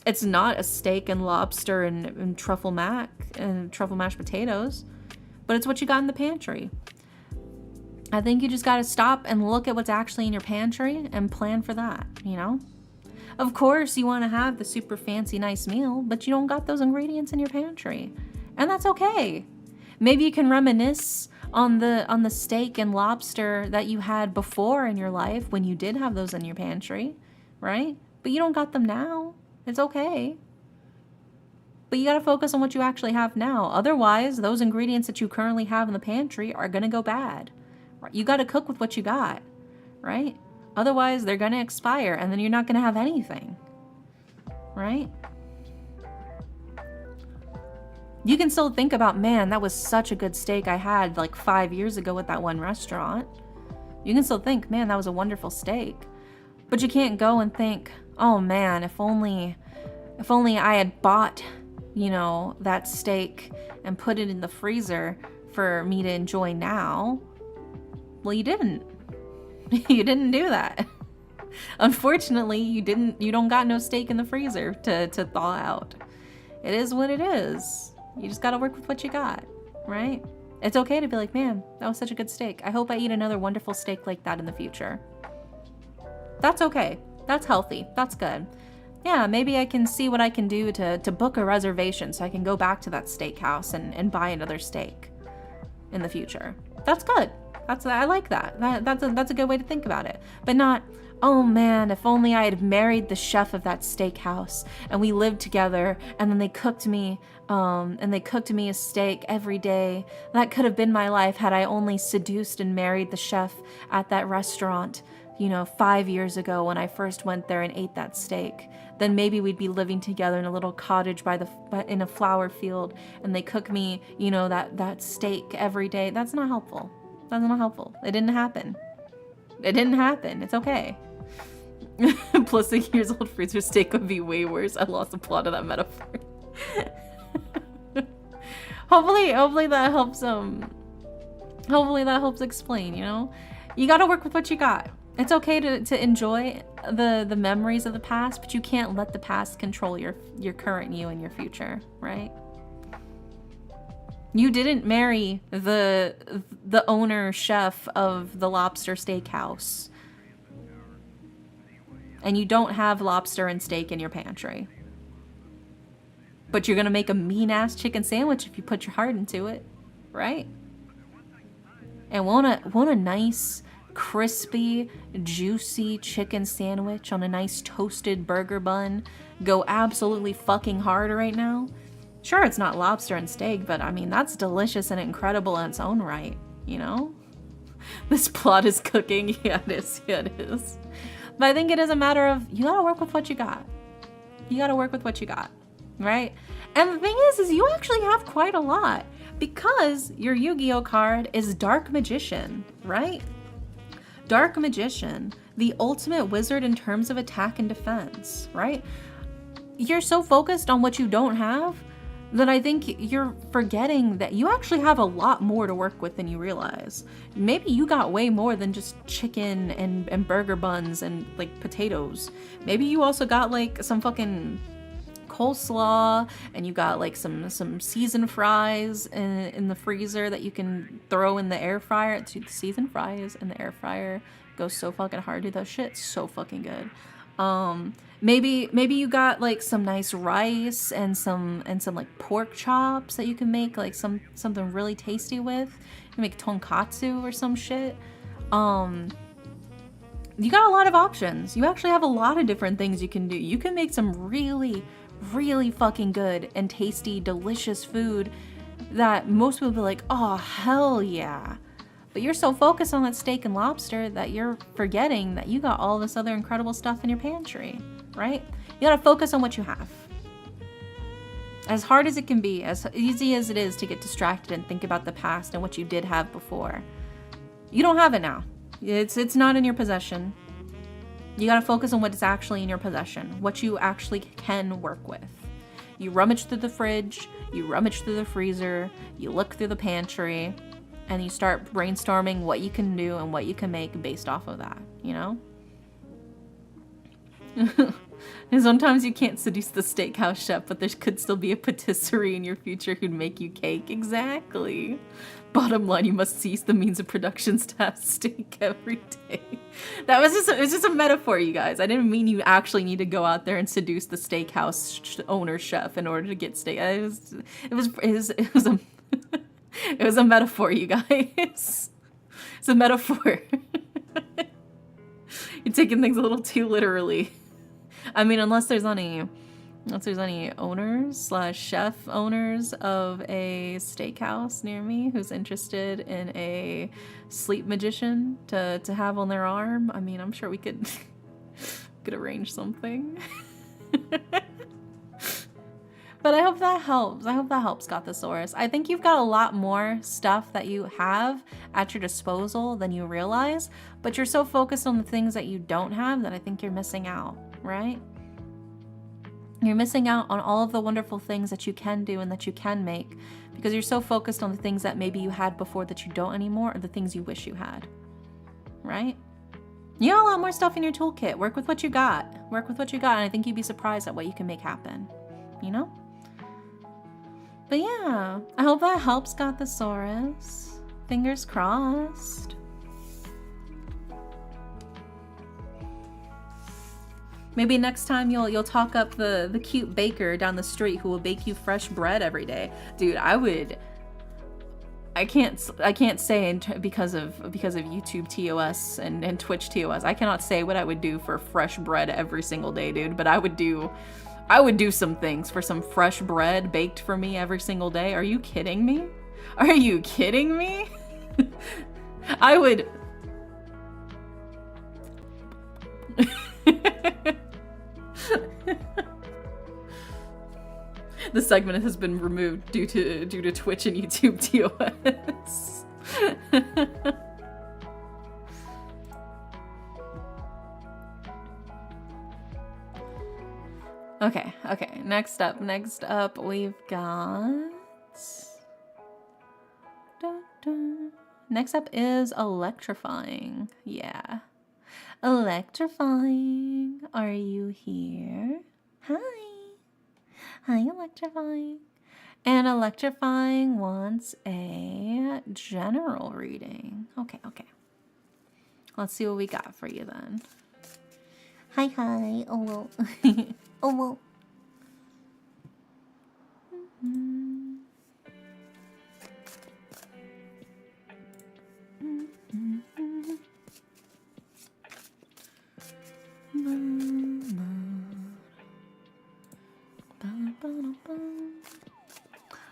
Speaker 1: It's not a steak and lobster and truffle mac and truffle mashed potatoes, but it's what you got in the pantry. I think you just got to stop and look at what's actually in your pantry and plan for that, you know? Of course, you want to have the super fancy nice meal, but you don't got those ingredients in your pantry. And that's okay. Maybe you can reminisce on the steak and lobster that you had before in your life when you did have those in your pantry, right? But you don't got them now. It's okay. But you got to focus on what you actually have now. Otherwise, those ingredients that you currently have in the pantry are going to go bad. You got to cook with what you got, right? Otherwise, they're going to expire and then you're not going to have anything, right? You can still think about, man, that was such a good steak I had like 5 years ago at that one restaurant. You can still think, man, that was a wonderful steak. But you can't go and think, oh man, if only I had bought, that steak and put it in the freezer for me to enjoy now. Well, you didn't. You didn't do that. Unfortunately, you don't got no steak in the freezer to thaw out. It is what it is. You just got to work with what you got, right? It's okay to be like, man, that was such a good steak. I hope I eat another wonderful steak like that in the future. That's okay. That's healthy. That's good. Yeah, maybe I can see what I can do to book a reservation so I can go back to that steakhouse and buy another steak in the future. That's good. I like that. That's a good way to think about it. But not, oh man, if only I had married the chef of that steakhouse and we lived together and then they cooked me a steak every day. That could have been my life had I only seduced and married the chef at that restaurant, 5 years ago when I first went there and ate that steak. Then maybe we'd be living together in a little cottage in a flower field and they cook me, that steak every day. That's not helpful. That's not helpful. It didn't happen. It's okay. Plus a years old freezer steak would be way worse. I lost the plot of that metaphor. Hopefully that helps hopefully that helps explain, You gotta work with what you got. It's okay to enjoy the memories of the past, but you can't let the past control your current you and your future, right? You didn't marry the owner chef of the lobster steakhouse. and you don't have lobster and steak in your pantry. But you're gonna make a mean-ass chicken sandwich if you put your heart into it, right? And want a nice, crispy, juicy chicken sandwich on a nice toasted burger bun go absolutely fucking hard right now? Sure, it's not lobster and steak, but I mean, that's delicious and incredible in its own right, you know? This plot is cooking. Yeah, it is. Yeah, it is. But I think it is a matter of, you gotta work with what you got. You gotta work with what you got, right? And the thing is you actually have quite a lot, because your Yu-Gi-Oh card is Dark Magician, right? Dark Magician, the ultimate wizard in terms of attack and defense, right? You're so focused on what you don't have that I think you're forgetting that you actually have a lot more to work with than you realize. Maybe you got way more than just chicken and burger buns and like potatoes. Maybe you also got like some fucking coleslaw, and you got like some seasoned fries in the freezer that you can throw in the air fryer. Dude, the seasoned fries in the air fryer goes so fucking hard, dude. That shit's so fucking good. Maybe you got like some nice rice and some like pork chops that you can make like something really tasty with. You can make tonkatsu or some shit. You got a lot of options. You actually have a lot of different things you can do. You can make some really, really fucking good and tasty, delicious food that most people be like, oh, hell yeah. But you're so focused on that steak and lobster that you're forgetting that you got all this other incredible stuff in your pantry, right? You gotta focus on what you have. As hard as it can be, as easy as it is to get distracted and think about the past and what you did have before, you don't have it now. It's not in your possession. You gotta focus on what is actually in your possession, what you actually can work with. You rummage through the fridge, you rummage through the freezer, you look through the pantry, and you start brainstorming what you can do and what you can make based off of that, you know? And sometimes you can't seduce the steakhouse chef, but there could still be a patisserie in your future who'd make you cake. Exactly. Bottom line, you must seize the means of production to have steak every day. That was just a metaphor, you guys. I didn't mean you actually need to go out there and seduce the steakhouse owner chef in order to get steak. It was a metaphor, you guys. It's a metaphor. You're taking things a little too literally. I mean, unless there's any owners / chef owners of a steakhouse near me who's interested in a sleep magician to have on their arm, I mean, I'm sure we could arrange something. But I hope that helps. I hope that helps, Gothosaurus. I think you've got a lot more stuff that you have at your disposal than you realize, but you're so focused on the things that you don't have that I think you're missing out, right? You're missing out on all of the wonderful things that you can do and that you can make because you're so focused on the things that maybe you had before that you don't anymore, or the things you wish you had, right? You got a lot more stuff in your toolkit. Work with what you got. Work with what you got, and I think you'd be surprised at what you can make happen, you know? But yeah, I hope that helps, Gothosaurus. Fingers crossed. Maybe next time you'll talk up the cute baker down the street who will bake you fresh bread every day. Dude, I can't say because of YouTube TOS and Twitch TOS. I cannot say what I would do for fresh bread every single day, dude, but I would do some things for some fresh bread baked for me every single day. Are you kidding me? Are you kidding me? I would... The segment has been removed due to Twitch and YouTube TOS. Okay. Next up, we've got... Next up is electrifying. Yeah. Electrifying. Are you here? Hi, electrifying. And electrifying wants a general reading. Okay. Let's see what we got for you then. Hi, hi. Oh, well. Oh, well.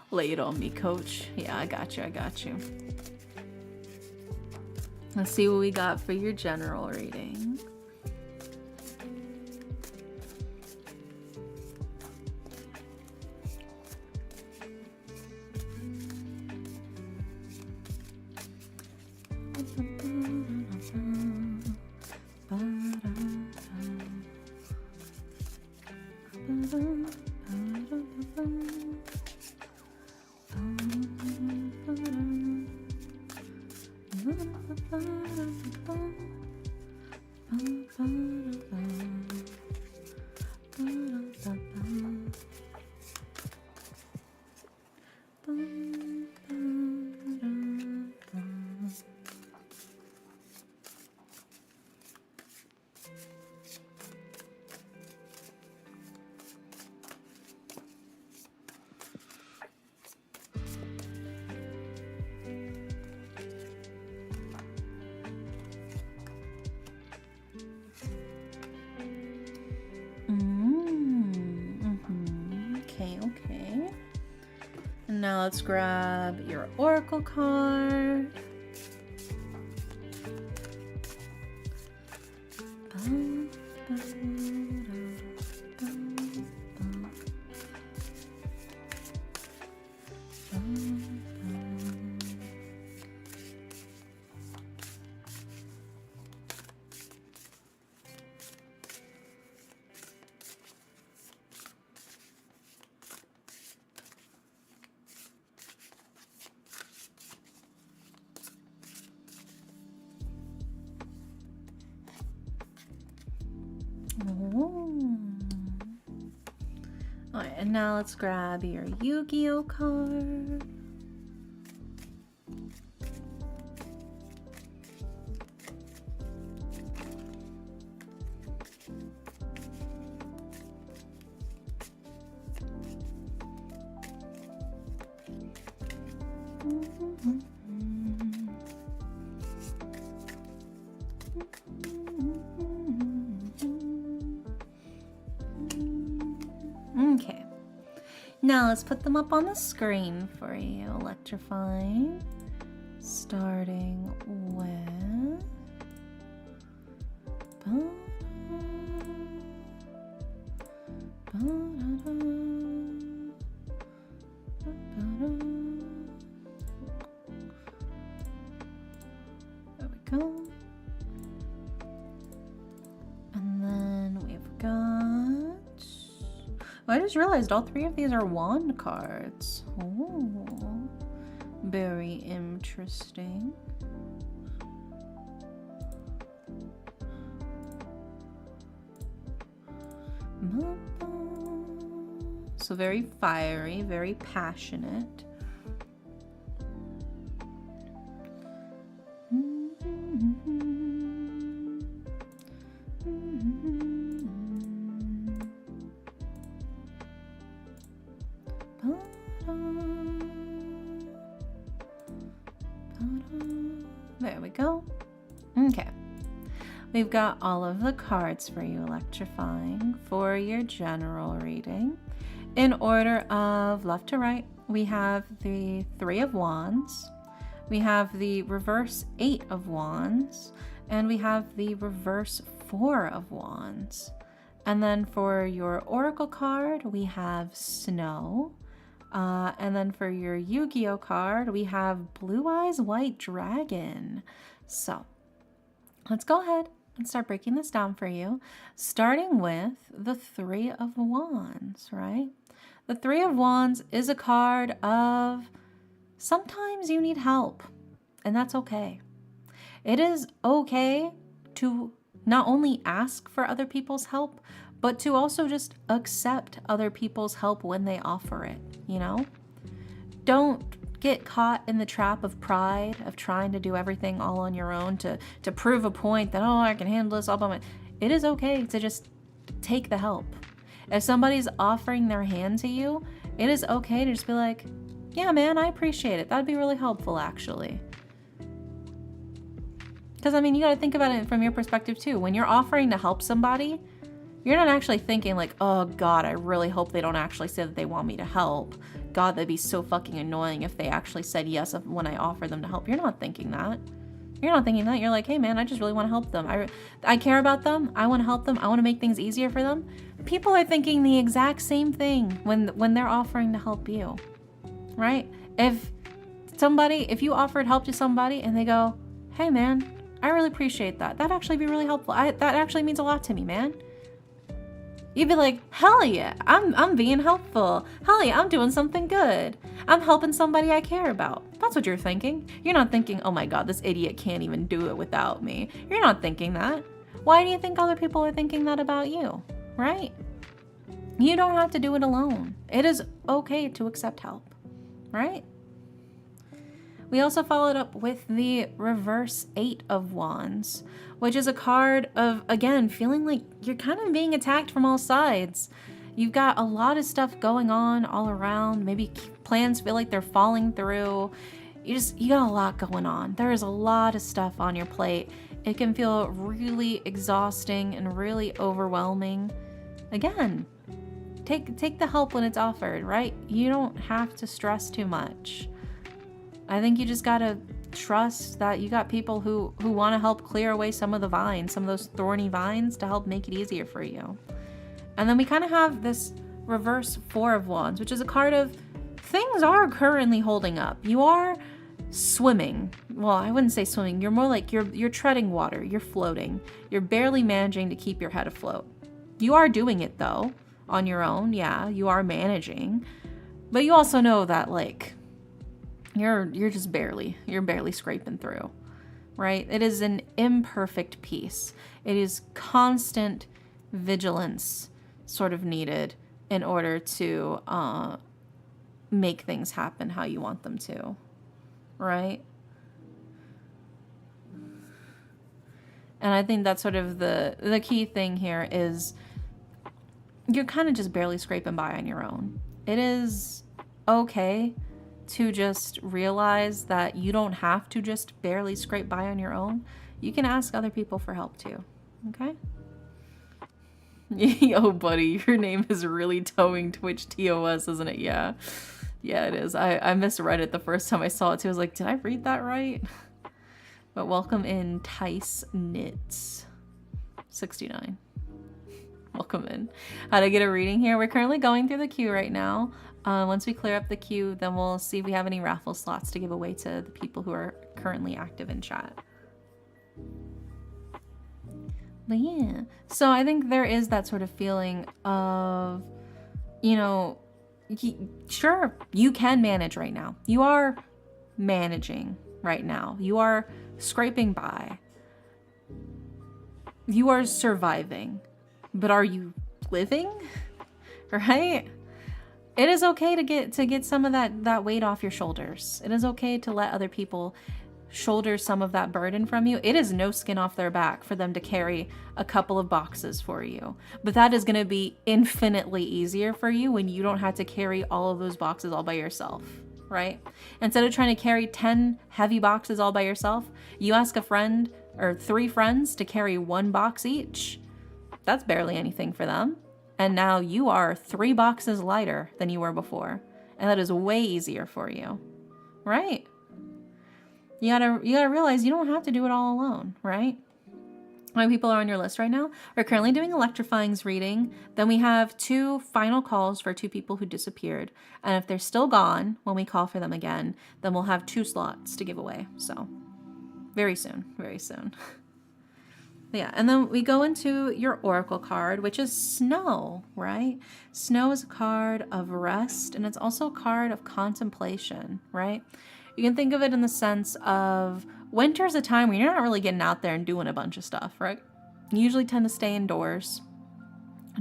Speaker 1: Lay it on me, coach. Yeah, I got you. I got you. Let's see what we got for your general reading. Okay. And now let's grab your oracle card. Alright, and now let's grab your Yu-Gi-Oh card. Okay, now let's put them up on the screen for you. Electrifying, starting with there we go. And then we've got, I just realized all three of these are wand cards. Oh, very interesting. So very fiery, very passionate. There we go. Okay. We've got all of the cards for you, Electrifying, for your general reading. In order of left to right, we have the Three of Wands, we have the reverse Eight of Wands, and we have the reverse Four of Wands. And then for your Oracle card, we have Snow. And then for your Yu-Gi-Oh card, we have Blue Eyes White Dragon. So let's go ahead and start breaking this down for you, starting with the Three of Wands, right? The Three of Wands is a card of sometimes you need help, and that's okay. It is okay to not only ask for other people's help, but to also just accept other people's help when they offer it, you know? Don't get caught in the trap of pride, of trying to do everything all on your own to prove a point that, oh, I can handle this all by myself. It is okay to just take the help. If somebody's offering their hand to you, it is okay to just be like, yeah, man, I appreciate it. That'd be really helpful, actually. Because, I mean, you got to think about it from your perspective, too. When you're offering to help somebody, you're not actually thinking like, oh, God, I really hope they don't actually say that they want me to help. God, that'd be so fucking annoying if they actually said yes when I offer them to help. You're not thinking that. You're not thinking that. You're like, hey, man, I just really want to help them. I care about them. I want to help them. I want to make things easier for them. People are thinking the exact same thing when they're offering to help you, right? If you offered help to somebody and they go, hey, man, I really appreciate that. That'd actually be really helpful. That actually means a lot to me, man. You'd be like, hell yeah, I'm being helpful. Hell yeah, I'm doing something good. I'm helping somebody I care about. That's what you're thinking. You're not thinking, oh my God, this idiot can't even do it without me. You're not thinking that. Why do you think other people are thinking that about you, right? You don't have to do it alone. It is okay to accept help, right? We also followed up with the reverse 8 of Wands, which is a card of, again, feeling like you're kind of being attacked from all sides. You've got a lot of stuff going on all around. Maybe plans feel like they're falling through. You got a lot going on. There is a lot of stuff on your plate. It can feel really exhausting and really overwhelming. Again, take the help when it's offered, right? You don't have to stress too much. I think you just gotta trust that you got people who want to help clear away some of the vines, some of those thorny vines, to help make it easier for you. And then we kind of have this reverse 4 of Wands, which is a card of things are currently holding up. You are swimming. Well, I wouldn't say swimming. You're more like you're treading water. You're floating. You're barely managing to keep your head afloat. You are doing it though on your own. Yeah, you are managing. But you also know that like you're barely scraping through, right? It is an imperfect peace. It is constant vigilance sort of needed in order to make things happen how you want them to, right? And I think that's sort of the key thing here is you're kind of just barely scraping by on your own. It is okay to just realize that you don't have to just barely scrape by on your own. You can ask other people for help too, okay? Yo, buddy, your name is really towing Twitch TOS, isn't it? Yeah, it is. I misread it the first time I saw it too. I was like, did I read that right? But welcome in Tice Knits 69. Welcome in. How to get a reading here? We're currently going through the queue right now. Once we clear up the queue, then we'll see if we have any raffle slots to give away to the people who are currently active in chat. But yeah, so I think there is that sort of feeling of, you know, sure, you can manage right now. You are managing right now. You are scraping by. You are surviving. But are you living? Right? It is okay to get some of that weight off your shoulders. It is okay to let other people shoulder some of that burden from you. It is no skin off their back for them to carry a couple of boxes for you. But that is going to be infinitely easier for you when you don't have to carry all of those boxes all by yourself, right? Instead of trying to carry 10 heavy boxes all by yourself, you ask a friend or 3 friends to carry 1 box each. That's barely anything for them. And now you are 3 boxes lighter than you were before. And that is way easier for you, right? You gotta realize you don't have to do it all alone, right? How many people are on your list right now? We're currently doing Electrifying's reading. Then we have 2 final calls for 2 people who disappeared. And if they're still gone when we call for them again, then we'll have 2 slots to give away. So very soon, very soon. Yeah, and then we go into your oracle card, which is Snow, right? Snow is a card of rest, and it's also a card of contemplation, right? You can think of it in the sense of winter's a time where you're not really getting out there and doing a bunch of stuff, right? You usually tend to stay indoors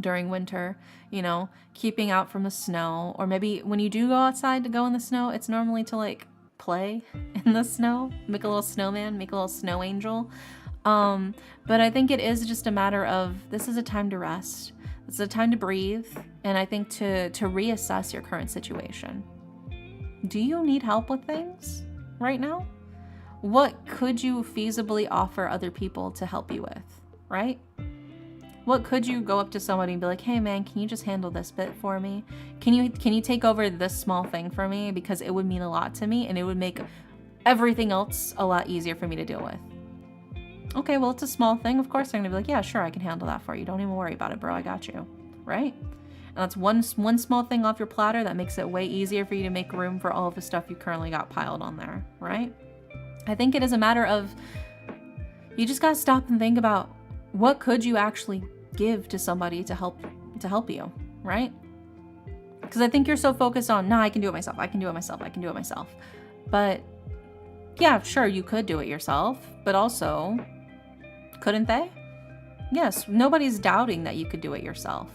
Speaker 1: during winter, you know, keeping out from the snow. Or maybe when you do go outside to go in the snow, it's normally to like play in the snow, make a little snowman, make a little snow angel. But I think it is just a matter of, this is a time to rest. It's a time to breathe. And I think to reassess your current situation. Do you need help with things right now? What could you feasibly offer other people to help you with, right? What could you go up to somebody and be like, hey man, can you just handle this bit for me? Can you take over this small thing for me? Because it would mean a lot to me and it would make everything else a lot easier for me to deal with. Okay, well, it's a small thing. Of course, they're gonna be like, yeah, sure, I can handle that for you. Don't even worry about it, bro. I got you, right? And that's one small thing off your platter that makes it way easier for you to make room for all of the stuff you currently got piled on there, right? I think it is a matter of, you just gotta stop and think about, what could you actually give to somebody to help you, right? Because I think you're so focused on, nah, I can do it myself. I can do it myself. I can do it myself. But yeah, sure, you could do it yourself, but also, couldn't they? Yes, nobody's doubting that you could do it yourself,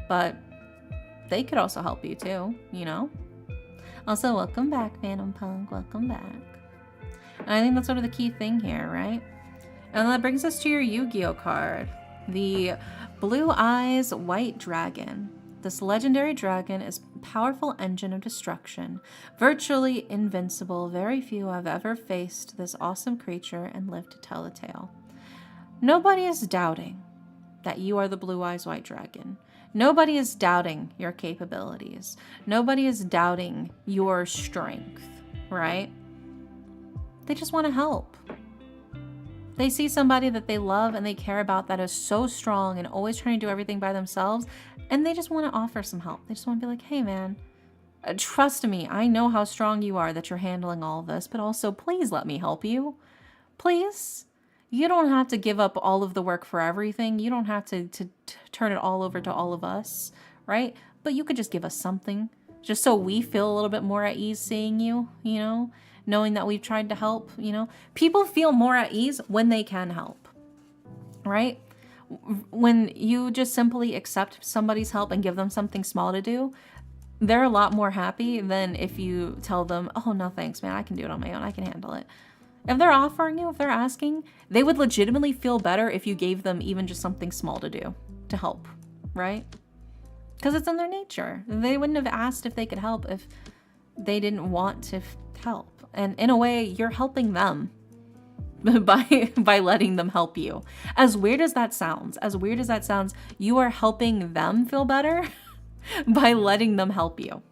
Speaker 1: but they could also help you too, you know? Also, welcome back, Phantom Punk. Welcome back. And I think that's sort of the key thing here, right? And that brings us to your Yu-Gi-Oh card. The Blue Eyes White Dragon. This legendary dragon is a powerful engine of destruction, virtually invincible. Very few have ever faced this awesome creature and lived to tell the tale. Nobody is doubting that you are the Blue Eyes White Dragon. Nobody is doubting your capabilities. Nobody is doubting your strength, right? They just want to help. They see somebody that they love and they care about that is so strong and always trying to do everything by themselves, and they just want to offer some help. They just want to be like, hey man, trust me, I know how strong you are, that you're handling all of this, but also please let me help you. Please. You don't have to give up all of the work for everything. You don't have to turn it all over to all of us, right? But you could just give us something, just so we feel a little bit more at ease seeing you, you know? Knowing that we've tried to help, you know? People feel more at ease when they can help, right? When you just simply accept somebody's help and give them something small to do, they're a lot more happy than if you tell them, oh, no, thanks, man. I can do it on my own. I can handle it. If they're offering you, if they're asking, they would legitimately feel better if you gave them even just something small to do, to help, right? Because it's in their nature. They wouldn't have asked if they could help if they didn't want to help. And in a way, you're helping them by letting them help you. As weird as that sounds, you are helping them feel better by letting them help you.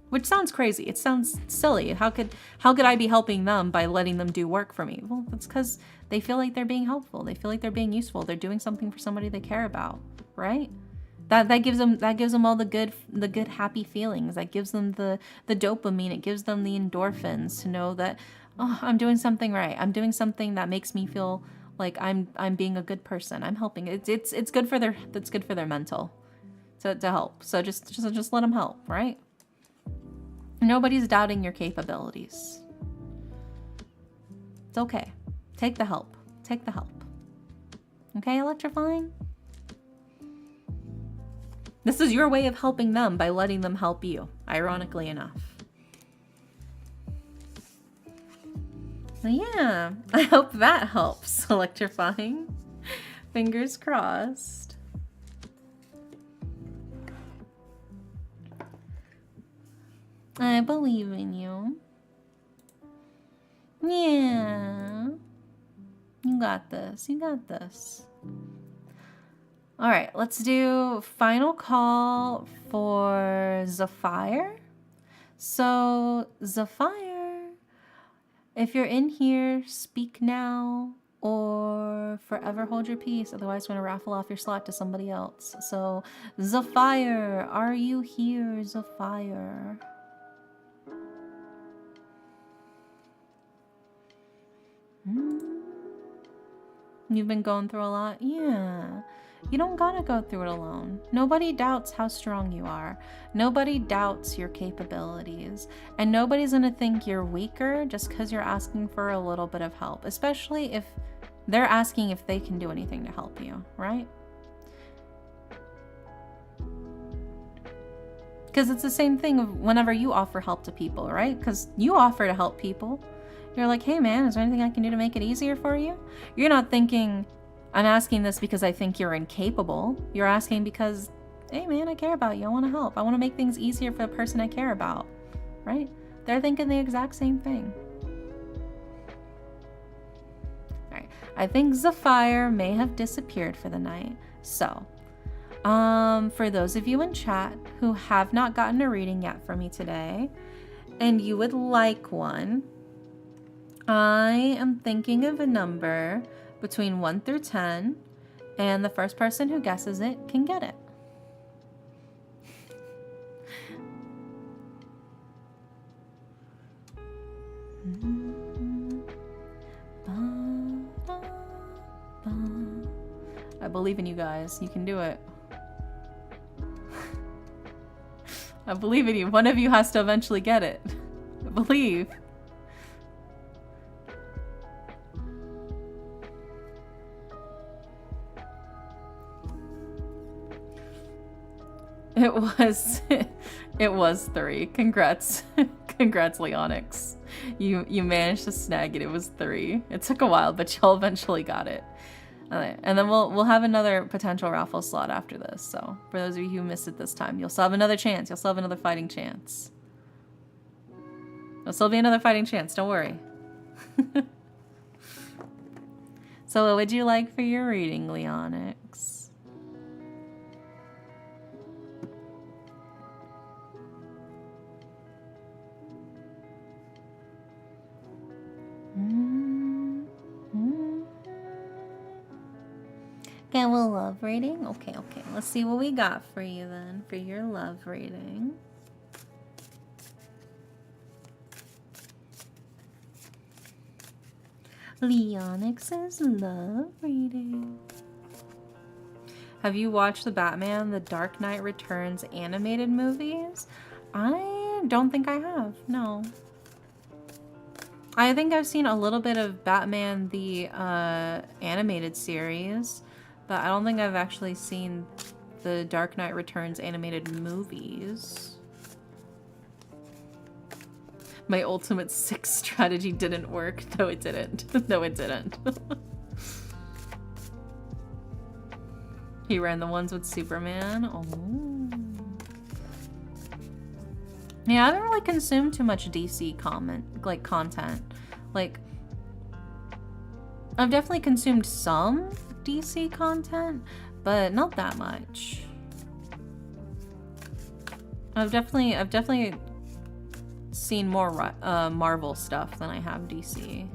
Speaker 1: Which sounds crazy. It sounds silly. How could I be helping them by letting them do work for me? Well, that's because they feel like they're being helpful. They feel like they're being useful. They're doing something for somebody they care about, right? That gives them all the good happy feelings. That gives them the dopamine. It gives them the endorphins to know that, oh, I'm doing something right. I'm doing something that makes me feel like I'm being a good person. I'm helping. It's good for their mental to help. So just let them help, right? Nobody's doubting your capabilities. It's okay. Take the help. Take the help. Okay, electrifying? This is your way of helping them by letting them help you, ironically enough. So yeah, I hope that helps, electrifying. Fingers crossed. I believe in you. Yeah. You got this. You got this. All right, let's do final call for Zephyr. So, Zephyr, if you're in here, speak now or forever hold your peace. Otherwise, I'm going to raffle off your slot to somebody else. So, Zephyr, are you here, Zephyr? You've been going through a lot? Yeah. You don't gotta go through it alone. Nobody doubts how strong you are. Nobody doubts your capabilities. And nobody's gonna think you're weaker just because you're asking for a little bit of help. Especially if they're asking if they can do anything to help you, right? Because it's the same thing of whenever you offer help to people, right? Because you offer to help people. You're like, hey man, is there anything I can do to make it easier for you? You're not thinking, I'm asking this because I think you're incapable. You're asking because, hey man, I care about you. I want to help. I want to make things easier for the person I care about, right? They're thinking the exact same thing. All right. I think Zephyr may have disappeared for the night. So, for those of you in chat who have not gotten a reading yet from me today, and you would like one, I am thinking of a number between 1 through 10, and the first person who guesses it can get it. I believe in you guys. You can do it. I believe in you. One of you has to eventually get it. I believe. It was 3. Congrats. Congrats, Leonix. You managed to snag it. It was 3. It took a while, but y'all eventually got it. Alright, and then we'll have another potential raffle slot after this. So for those of you who missed it this time, you'll still have another chance. You'll still have another fighting chance. There'll still be another fighting chance. Don't worry. So what would you like for your reading, Leonix? Okay, well, love reading? Okay. Let's see what we got for you then, for your love reading. Leonix's love reading. Have you watched the Batman The Dark Knight Returns animated movies? I don't think I have, no. I think I've seen a little bit of Batman the animated series, but I don't think I've actually seen the Dark Knight Returns animated movies. My ultimate 6 strategy didn't work. No, it didn't. No, it didn't. He ran the ones with Superman. Oh. Yeah, I haven't really consumed too much DC content. Like, I've definitely consumed some DC content, but not that much. I've definitely seen more Marvel stuff than I have DC.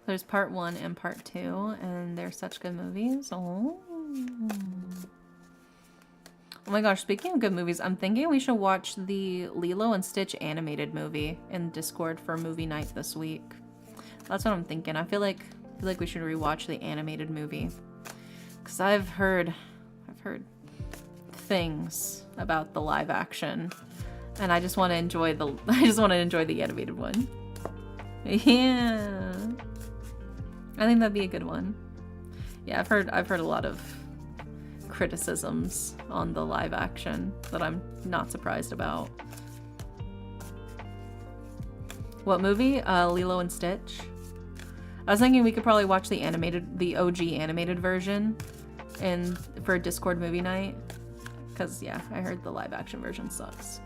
Speaker 1: There's part 1 and part 2, and they're such good movies. Oh. Oh my gosh, speaking of good movies, I'm thinking we should watch the Lilo and Stitch animated movie in Discord for movie night this week. That's what I'm thinking. I feel like we should rewatch the animated movie. Cause I've heard things about the live action, and I just want to enjoy the animated one. Yeah. I think that'd be a good one. Yeah, I've heard a lot of criticisms on the live action that I'm not surprised about. What movie? Lilo and Stitch. I was thinking we could probably watch the OG animated version for Discord movie night. Cause yeah, I heard the live action version sucks.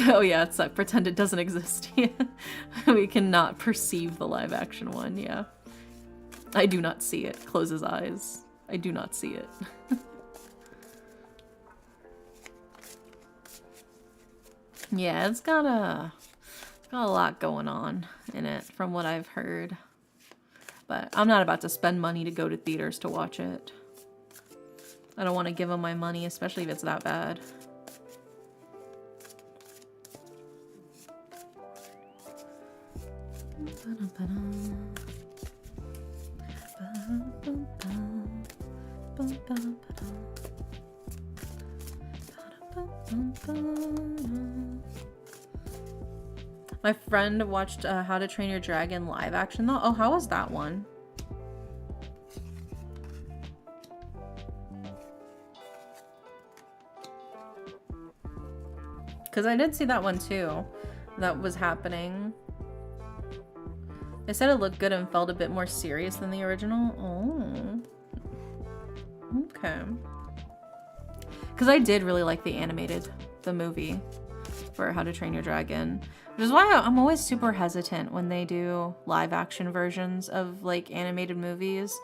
Speaker 1: Oh yeah, it sucks. Pretend it doesn't exist. We cannot perceive the live action one, yeah. I do not see it. Close his eyes. I do not see it. Yeah, it's got a lot going on in it from what I've heard. But I'm not about to spend money to go to theaters to watch it. I don't want to give them my money, especially if it's that bad. My friend watched How to Train Your Dragon live action though. Oh, how was that one? Because I did see that one too. That was happening. They said it looked good and felt a bit more serious than the original. Oh. Okay. Because I did really like the movie for How to Train Your Dragon. Which is why I'm always super hesitant when they do live action versions of like animated movies.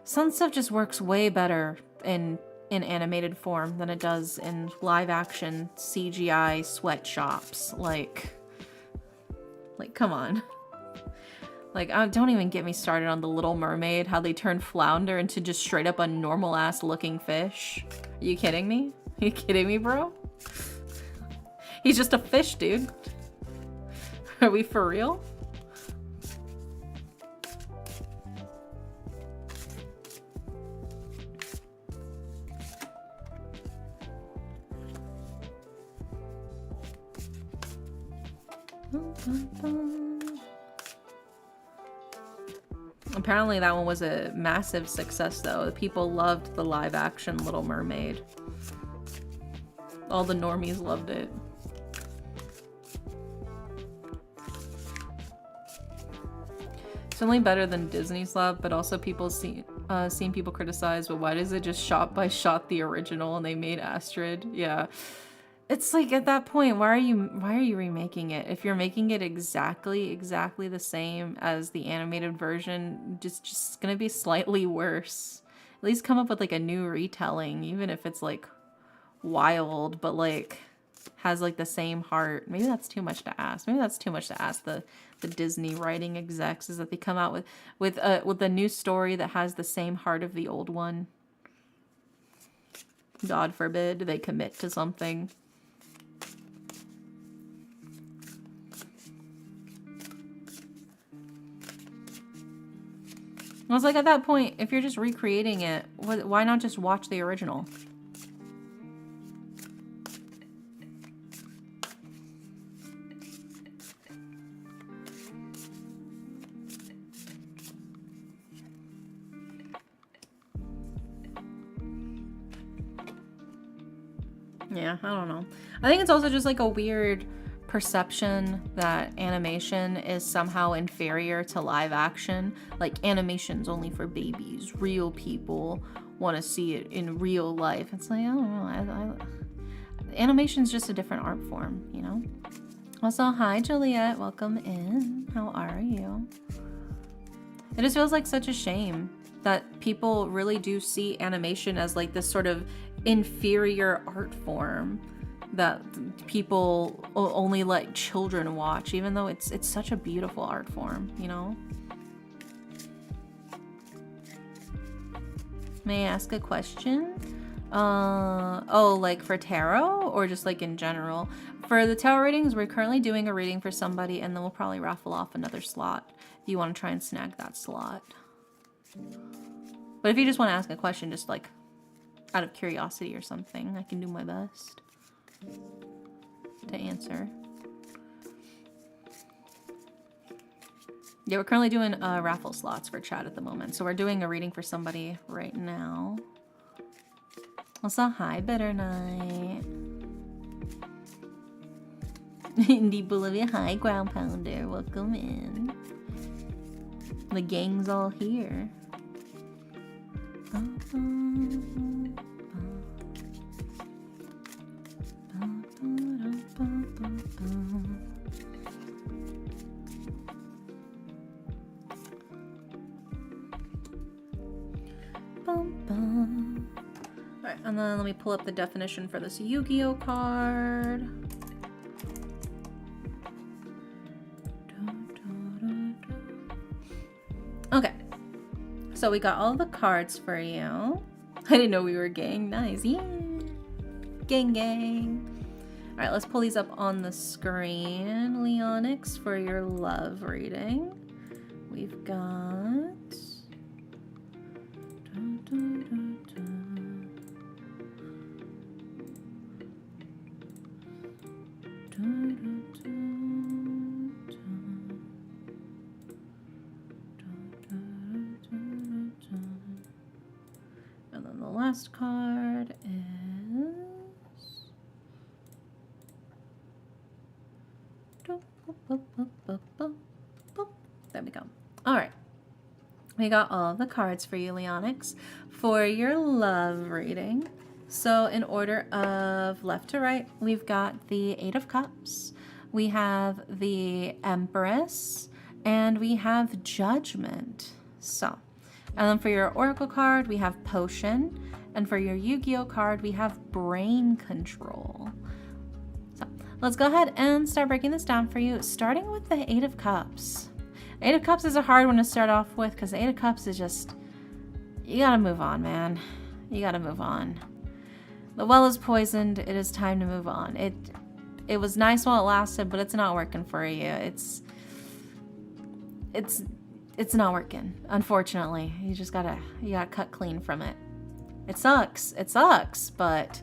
Speaker 1: Some stuff just works way better in animated form than it does in live action CGI sweatshops. Like come on. Like, don't even get me started on The Little Mermaid, how they turned Flounder into just straight up a normal ass looking fish. Are you kidding me? Are you kidding me, bro? He's just a fish, dude. Are we for real? Apparently that one was a massive success though. The people loved the live action Little Mermaid. All the normies loved it. It's only better than Disney's love, but also people seen people criticize, but why does it just shot by shot the original and they made Astrid? Yeah. It's like at that point, why are you remaking it? If you're making it exactly the same as the animated version, just gonna be slightly worse. At least come up with like a new retelling, even if it's like wild, but like has like the same heart. Maybe that's too much to ask. Maybe that's too much to ask the Disney writing execs, is that they come out with a new story that has the same heart of the old one. God forbid they commit to something. I was like, at that point, if you're just recreating it, why not just watch the original? Yeah, I don't know. I think it's also just like a weird perception that animation is somehow inferior to live action. Like, animation's only for babies. Real people want to see it in real life. It's like, I don't know. Animation's just a different art form, you know? Also, hi, Juliet. Welcome in. How are you? It just feels like such a shame that people really do see animation as like this sort of inferior art form that people only let children watch, even though it's such a beautiful art form, you know? May I ask a question? Oh, like for tarot or just like in general? For the tarot readings, we're currently doing a reading for somebody and then we'll probably raffle off another slot if you want to try and snag that slot. But if you just want to ask a question, just like out of curiosity or something, I can do my best to answer. Yeah, we're currently doing raffle slots for chat at the moment. So we're doing a reading for somebody right now. Also, hi, Better Night. Indie Bolivia, hi, Ground Pounder. Welcome in. The gang's all here. Alright, and then let me pull up the definition for this Yu-Gi-Oh card. Okay, so we got all the cards for you. I didn't know we were gang. Nice, yeah. Gang, gang. All right, let's pull these up on the screen. Leonix, for your love reading. We've got... last card is... There we go. All right. We got all the cards for you, Leonix, for your love reading. So in order of left to right, we've got the Eight of Cups, we have the Empress, and we have Judgment. So, and then for your Oracle card, we have Potion, and for your Yu-Gi-Oh card, we have Brain Control. So let's go ahead and start breaking this down for you, starting with the Eight of Cups. Eight of Cups is a hard one to start off with because the Eight of Cups is just, you gotta move on, man. You gotta move on. The well is poisoned. It is time to move on. It was nice while it lasted, but it's not working for you. It's not working. Unfortunately, you gotta cut clean from it. It sucks. It sucks, but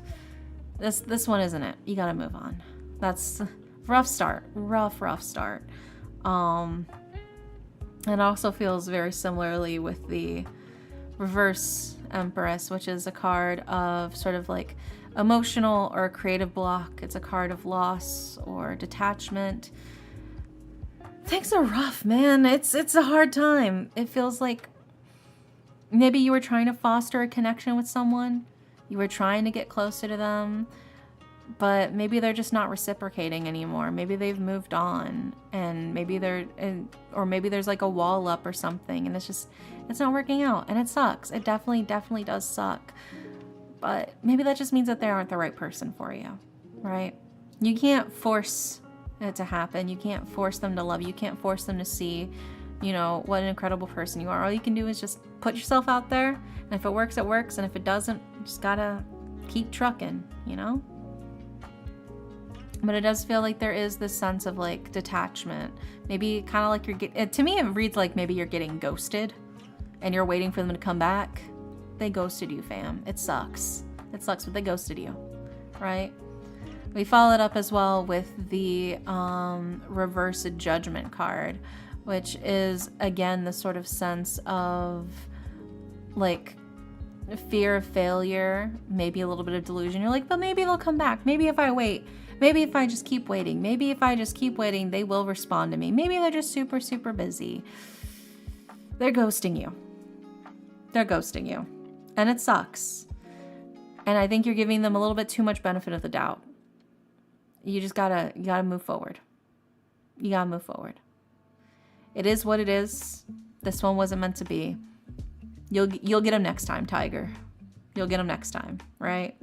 Speaker 1: this one isn't it. You gotta move on. That's rough start. Rough start. It also feels very similarly with the Reverse Empress, which is a card of sort of like emotional or a creative block. It's a card of loss or detachment. Things are rough, man. It's a hard time. It feels like maybe you were trying to foster a connection with someone. You were trying to get closer to them, but maybe they're just not reciprocating anymore. Maybe they've moved on, and maybe or maybe there's like a wall up or something, and it's not working out, and it sucks. It definitely does suck. But maybe that just means that they aren't the right person for you, right? You can't force it to happen. You can't force them to love you. You can't force them to see, what an incredible person you are. All you can do is just put yourself out there, and if it works, it works, and if it doesn't, you just gotta keep trucking, But it does feel like there is this sense of like detachment. Maybe kind of like to me it reads like maybe you're getting ghosted and you're waiting for them to come back. They ghosted you, fam. It sucks. It sucks, but they ghosted you, right? We followed up as well with the Reverse Judgment card, which is again the sort of sense of like fear of failure, maybe a little bit of delusion. You're like, but maybe they'll come back. Maybe if I wait. Maybe if I just keep waiting. Maybe if I just keep waiting, they will respond to me. Maybe they're just super, super busy. They're ghosting you. They're ghosting you. And it sucks. And I think you're giving them a little bit too much benefit of the doubt. You gotta move forward. You gotta move forward. It is what it is. This one wasn't meant to be. You'll get them next time, Tiger. You'll get them next time, right?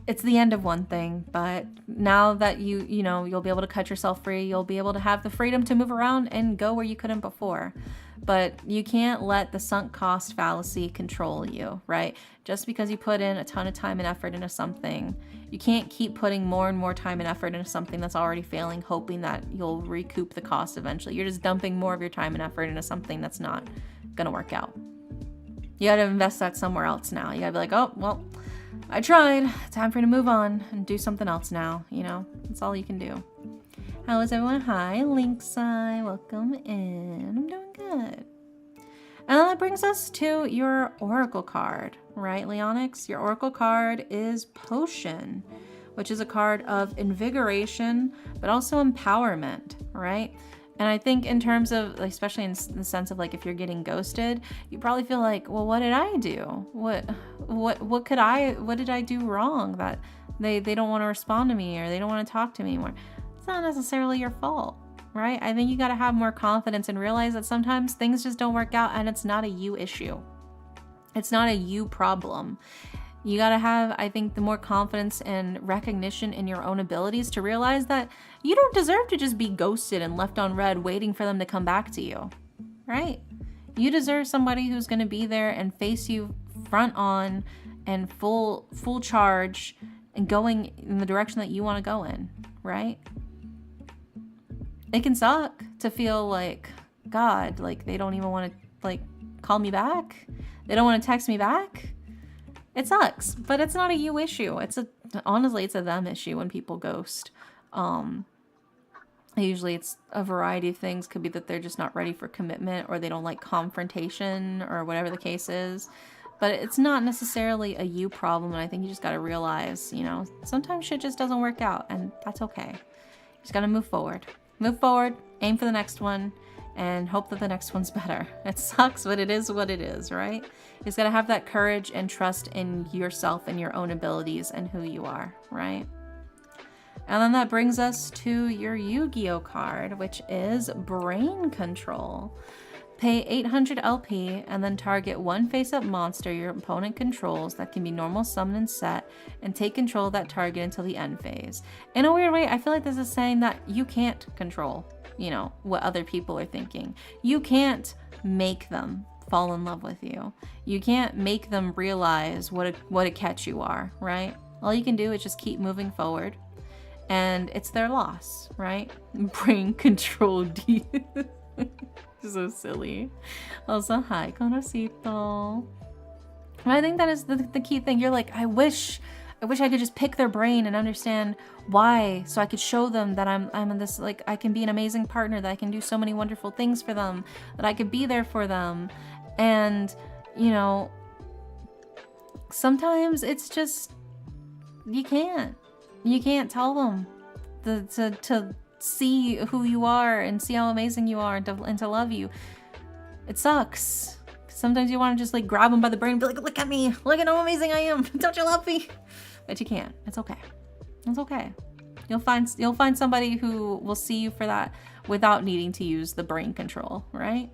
Speaker 1: It's the end of one thing, but now that you'll be able to cut yourself free, you'll be able to have the freedom to move around and go where you couldn't before. But you can't let the sunk cost fallacy control you, right? Just because you put in a ton of time and effort into something, you can't keep putting more and more time and effort into something that's already failing, hoping that you'll recoup the cost eventually. You're just dumping more of your time and effort into something that's not gonna work out. You gotta invest that somewhere else now. You gotta be like, oh, well, I tried. Time for you to move on and do something else now, That's all you can do. How is everyone? Hi, Lynxi. Welcome in. I'm doing good. And that brings us to your Oracle card, right, Leonix? Your Oracle card is Potion, which is a card of invigoration, but also empowerment, right? And I think in terms of, especially in the sense of like if you're getting ghosted, you probably feel like, well, what did I do? What did I do wrong that they don't want to respond to me or they don't want to talk to me anymore? It's not necessarily your fault, right? I think you got to have more confidence and realize that sometimes things just don't work out and it's not a you issue. It's not a you problem. You gotta have, I think, the more confidence and recognition in your own abilities to realize that you don't deserve to just be ghosted and left on red waiting for them to come back to you, right? You deserve somebody who's gonna be there and face you front on and full charge and going in the direction that you wanna go in, right? It can suck to feel like, God, like they don't even wanna like call me back. They don't wanna text me back. It sucks, but it's not a you issue. Honestly, it's a them issue when people ghost. Usually it's a variety of things. Could be that they're just not ready for commitment, or they don't like confrontation, or whatever the case is. But it's not necessarily a you problem, and I think you just got to realize, you know, sometimes shit just doesn't work out, and that's okay. You just got to move forward. Move forward, aim for the next one, and hope that the next one's better. It sucks, but it is what it is, right? You just got to have that courage and trust in yourself and your own abilities and who you are, right? And then that brings us to your Yu-Gi-Oh card, which is Brain Control. Pay 800 LP and then target one face-up monster your opponent controls that can be normal, summon, and set, and take control of that target until the end phase. In a weird way, I feel like this is saying that you can't control, you know, what other people are thinking. You can't make them fall in love with you. You can't make them realize what a catch you are, right? All you can do is just keep moving forward. And it's their loss, right? Brain control. So silly. Also, hi, Conocito. I think that is the key thing. You're like, I wish I could just pick their brain and understand why, so I could show them that I'm in this, like, I can be an amazing partner, that I can do so many wonderful things for them, that I could be there for them. And, you know, sometimes it's just, you can't tell them to see who you are and see how amazing you are, and to love you. It sucks. Sometimes you want to just like grab them by the brain and be like, look at me, look at how amazing I am, don't you love me? But you can't. It's okay. It's okay. You'll find somebody who will see you for that without needing to use the brain control, right?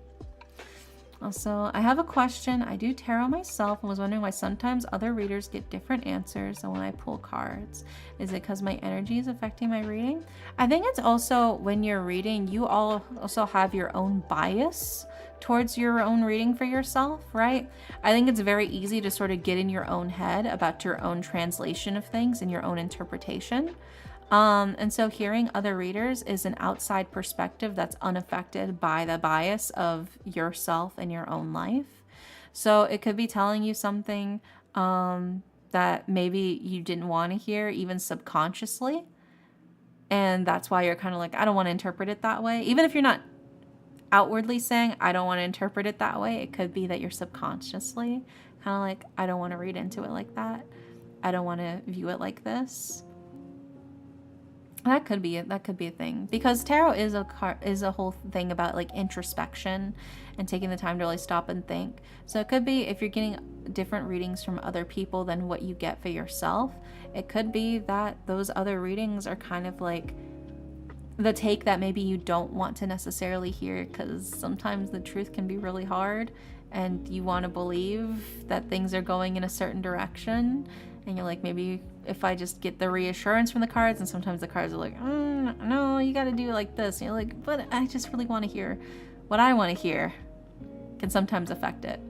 Speaker 1: Also, I have a question. I do tarot myself and was wondering why sometimes other readers get different answers than when I pull cards. Is it because my energy is affecting my reading? I think it's also when you're reading, you all also have your own bias towards your own reading for yourself, right? I think it's very easy to sort of get in your own head about your own translation of things and your own interpretation. And so hearing other readers is an outside perspective that's unaffected by the bias of yourself and your own life. So it could be telling you something that maybe you didn't want to hear, even subconsciously. And that's why you're kind of like, I don't want to interpret it that way. Even if you're not outwardly saying, I don't want to interpret it that way, it could be that you're subconsciously kind of like, I don't want to read into it like that. I don't want to view it like this. That could be a thing, because tarot is a whole thing about like introspection and taking the time to really stop and think. So it could be if you're getting different readings from other people than what you get for yourself, it could be that those other readings are kind of like the take that maybe you don't want to necessarily hear, because sometimes the truth can be really hard and you want to believe that things are going in a certain direction. And you're like, maybe if I just get the reassurance from the cards, and sometimes the cards are like, no, you got to do it like this. And you're like, but I just really want to hear what I want to hear. Can sometimes affect it.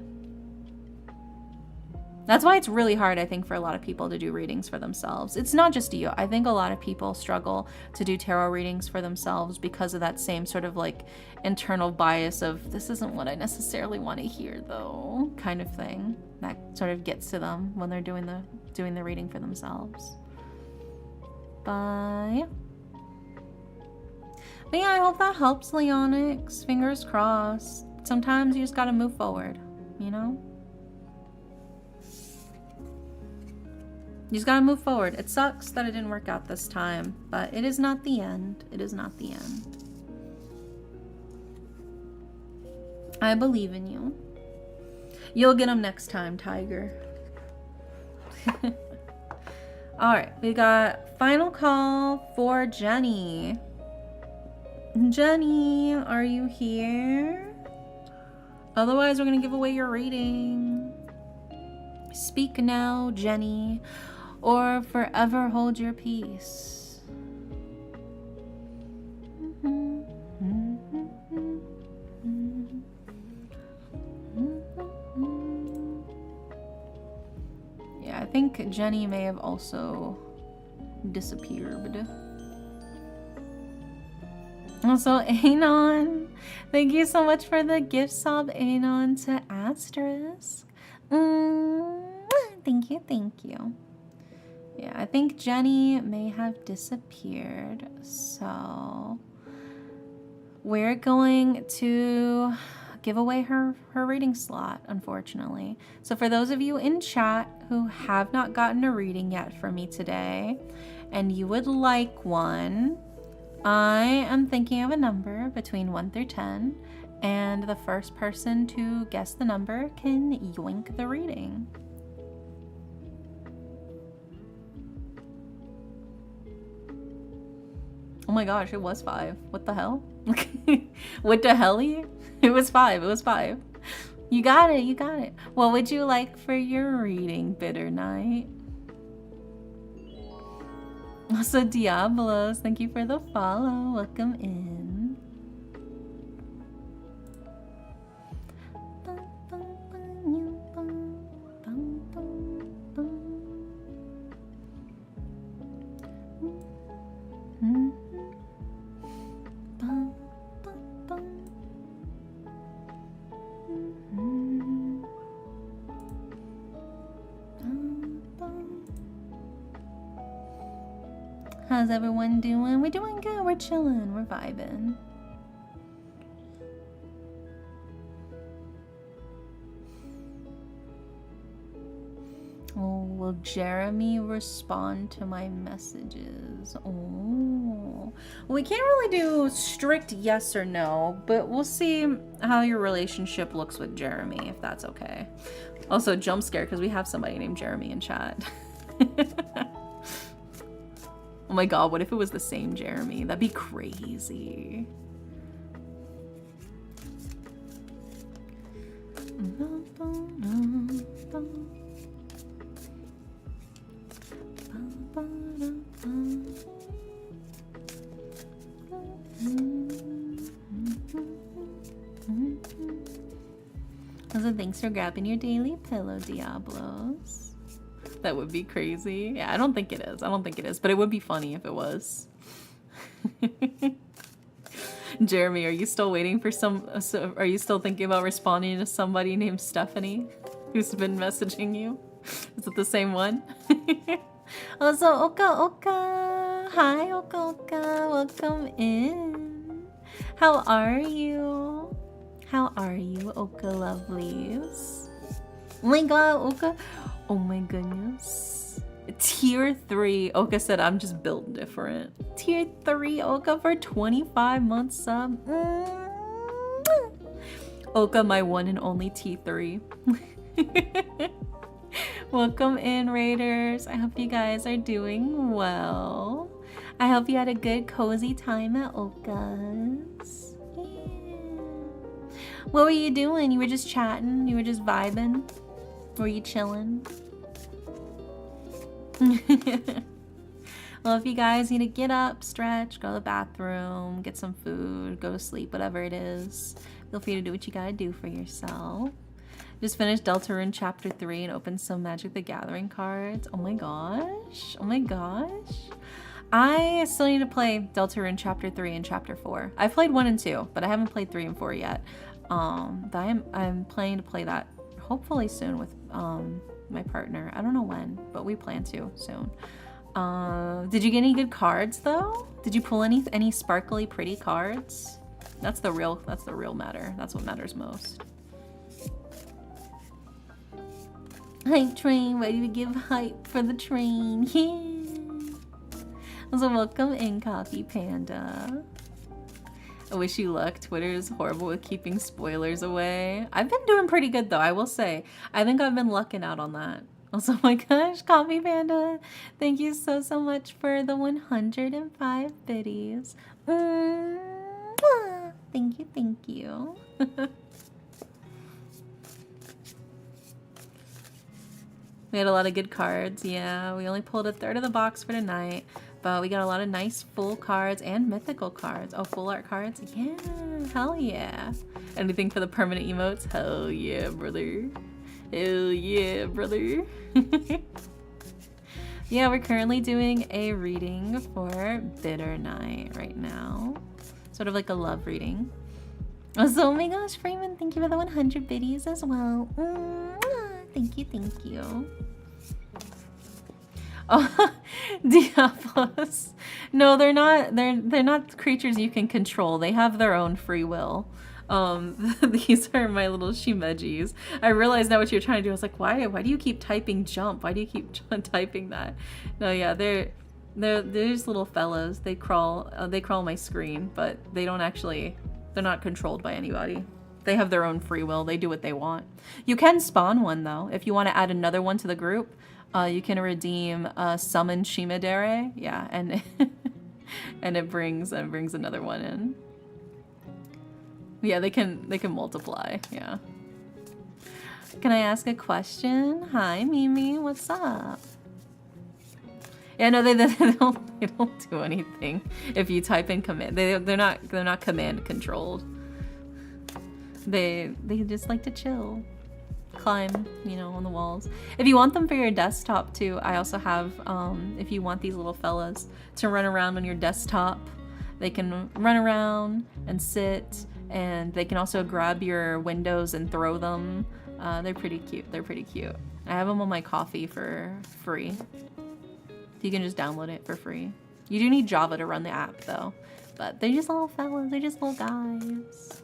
Speaker 1: That's why it's really hard, I think, for a lot of people to do readings for themselves. It's not just you. I think a lot of people struggle to do tarot readings for themselves because of that same sort of like internal bias of, this isn't what I necessarily want to hear though, kind of thing. That sort of gets to them when they're doing the reading for themselves. But yeah, I hope that helps, Leonix. Fingers crossed. Sometimes you just gotta move forward, you know? You just gotta move forward. It sucks that it didn't work out this time, but it is not the end. It is not the end. I believe in you. You'll get them next time, Tiger. Alright, we got final call for Jenny. Jenny, are you here? Otherwise, we're gonna give away your reading. Speak now, Jenny, or forever hold your peace. Yeah, I think Jenny may have also disappeared. Also, Anon, thank you so much for the gift sub, Anon, to Asterisk. Thank you, thank you. Yeah, I think Jenny may have disappeared, so we're going to give away her reading slot, unfortunately. So for those of you in chat who have not gotten a reading yet from me today, and you would like one, I am thinking of a number between 1 through 10, and the first person to guess the number can yoink the reading. Oh my gosh, it was 5. What the hell? What the helly? It was 5. It was 5. You got it. You got it. What would you like for your reading, Bitter Night? Also, Diablos, thank you for the follow. Welcome in. How's everyone doing? We're doing good. We're chilling. We're vibing. Oh, will Jeremy respond to my messages? Oh, we can't really do strict yes or no, but we'll see how your relationship looks with Jeremy, if that's okay. Also, jump scare because we have somebody named Jeremy in chat. Oh my god, what if it was the same Jeremy? That'd be crazy. Also, thanks for grabbing your daily pillow, Diablos. That would be crazy. Yeah, I don't think it is. I don't think it is, but it would be funny if it was. Jeremy, are you still waiting for are you still thinking about responding to somebody named Stephanie who's been messaging you? Is it the same one? Also, Oka. Hi, Oka. Welcome in. How are you? How are you, Oka lovelies? Oh my god, Oka. Oh my goodness. Tier 3. Oka said, I'm just built different. Tier 3, Oka, for 25 months sub. Oka, my one and only T3. Welcome in, Raiders. I hope you guys are doing well. I hope you had a good, cozy time at Oka's. Yeah. What were you doing? You were just chatting? You were just vibing? Were you chilling? Well, if you guys need to get up, stretch, go to the bathroom, get some food, go to sleep, whatever it is, feel free to do what you gotta do for yourself. Just finished Deltarune Chapter 3 and opened some Magic the Gathering cards. Oh my gosh. Oh my gosh. I still need to play Deltarune Chapter 3 and Chapter 4. I've played 1 and 2, but I haven't played 3 and 4 yet. But I'm planning to play that hopefully soon with my partner. I don't know when, but we plan to soon. Did you get any good cards though? Did you pull any sparkly pretty cards? That's the real matter. That's what matters most. Hype train, ready to give hype for the train. Yeah. So welcome in, Coffee Panda. I wish you luck. Twitter is horrible with keeping spoilers away. I've been doing pretty good though, I will say. I think I've been lucking out on that. Also, oh my gosh, Coffee Panda. Thank you so much for the 105 biddies. Thank you. We had a lot of good cards. Yeah, we only pulled a third of the box for tonight. But we got a lot of nice full cards and mythical cards. Oh, full art cards? Yeah, hell yeah. Anything for the permanent emotes? Hell yeah, brother. Hell yeah, brother. Yeah, we're currently doing a reading for Bitter Night right now. Sort of like a love reading. Also, oh my gosh, Freeman, thank you for the 100 biddies as well. Thank you. Oh, Diablos. No, they're not. They're not creatures you can control. They have their own free will. These are my little shimejis. I realize now what you're trying to do. I was like, why do you keep typing jump? Why do you keep typing that? No, yeah, they're just little fellas. They crawl my screen, but they don't actually. They're not controlled by anybody. They have their own free will. They do what they want. You can spawn one though. If you want to add another one to the group, you can redeem summon Shimedere. Yeah, and and it brings another one in. Yeah, they can multiply. Yeah. Can I ask a question? Hi, Mimi. What's up? Yeah, no, they don't do anything if you type in command. They're not command controlled. They just like to chill, climb, you know, on the walls. If you want them for your desktop too, I also have. If you want these little fellas to run around on your desktop, they can run around and sit. And they can also grab your windows and throw them. They're pretty cute. They're pretty cute. I have them on my coffee for free. You can just download it for free. You do need Java to run the app though. But they're just little fellas. They're just little guys.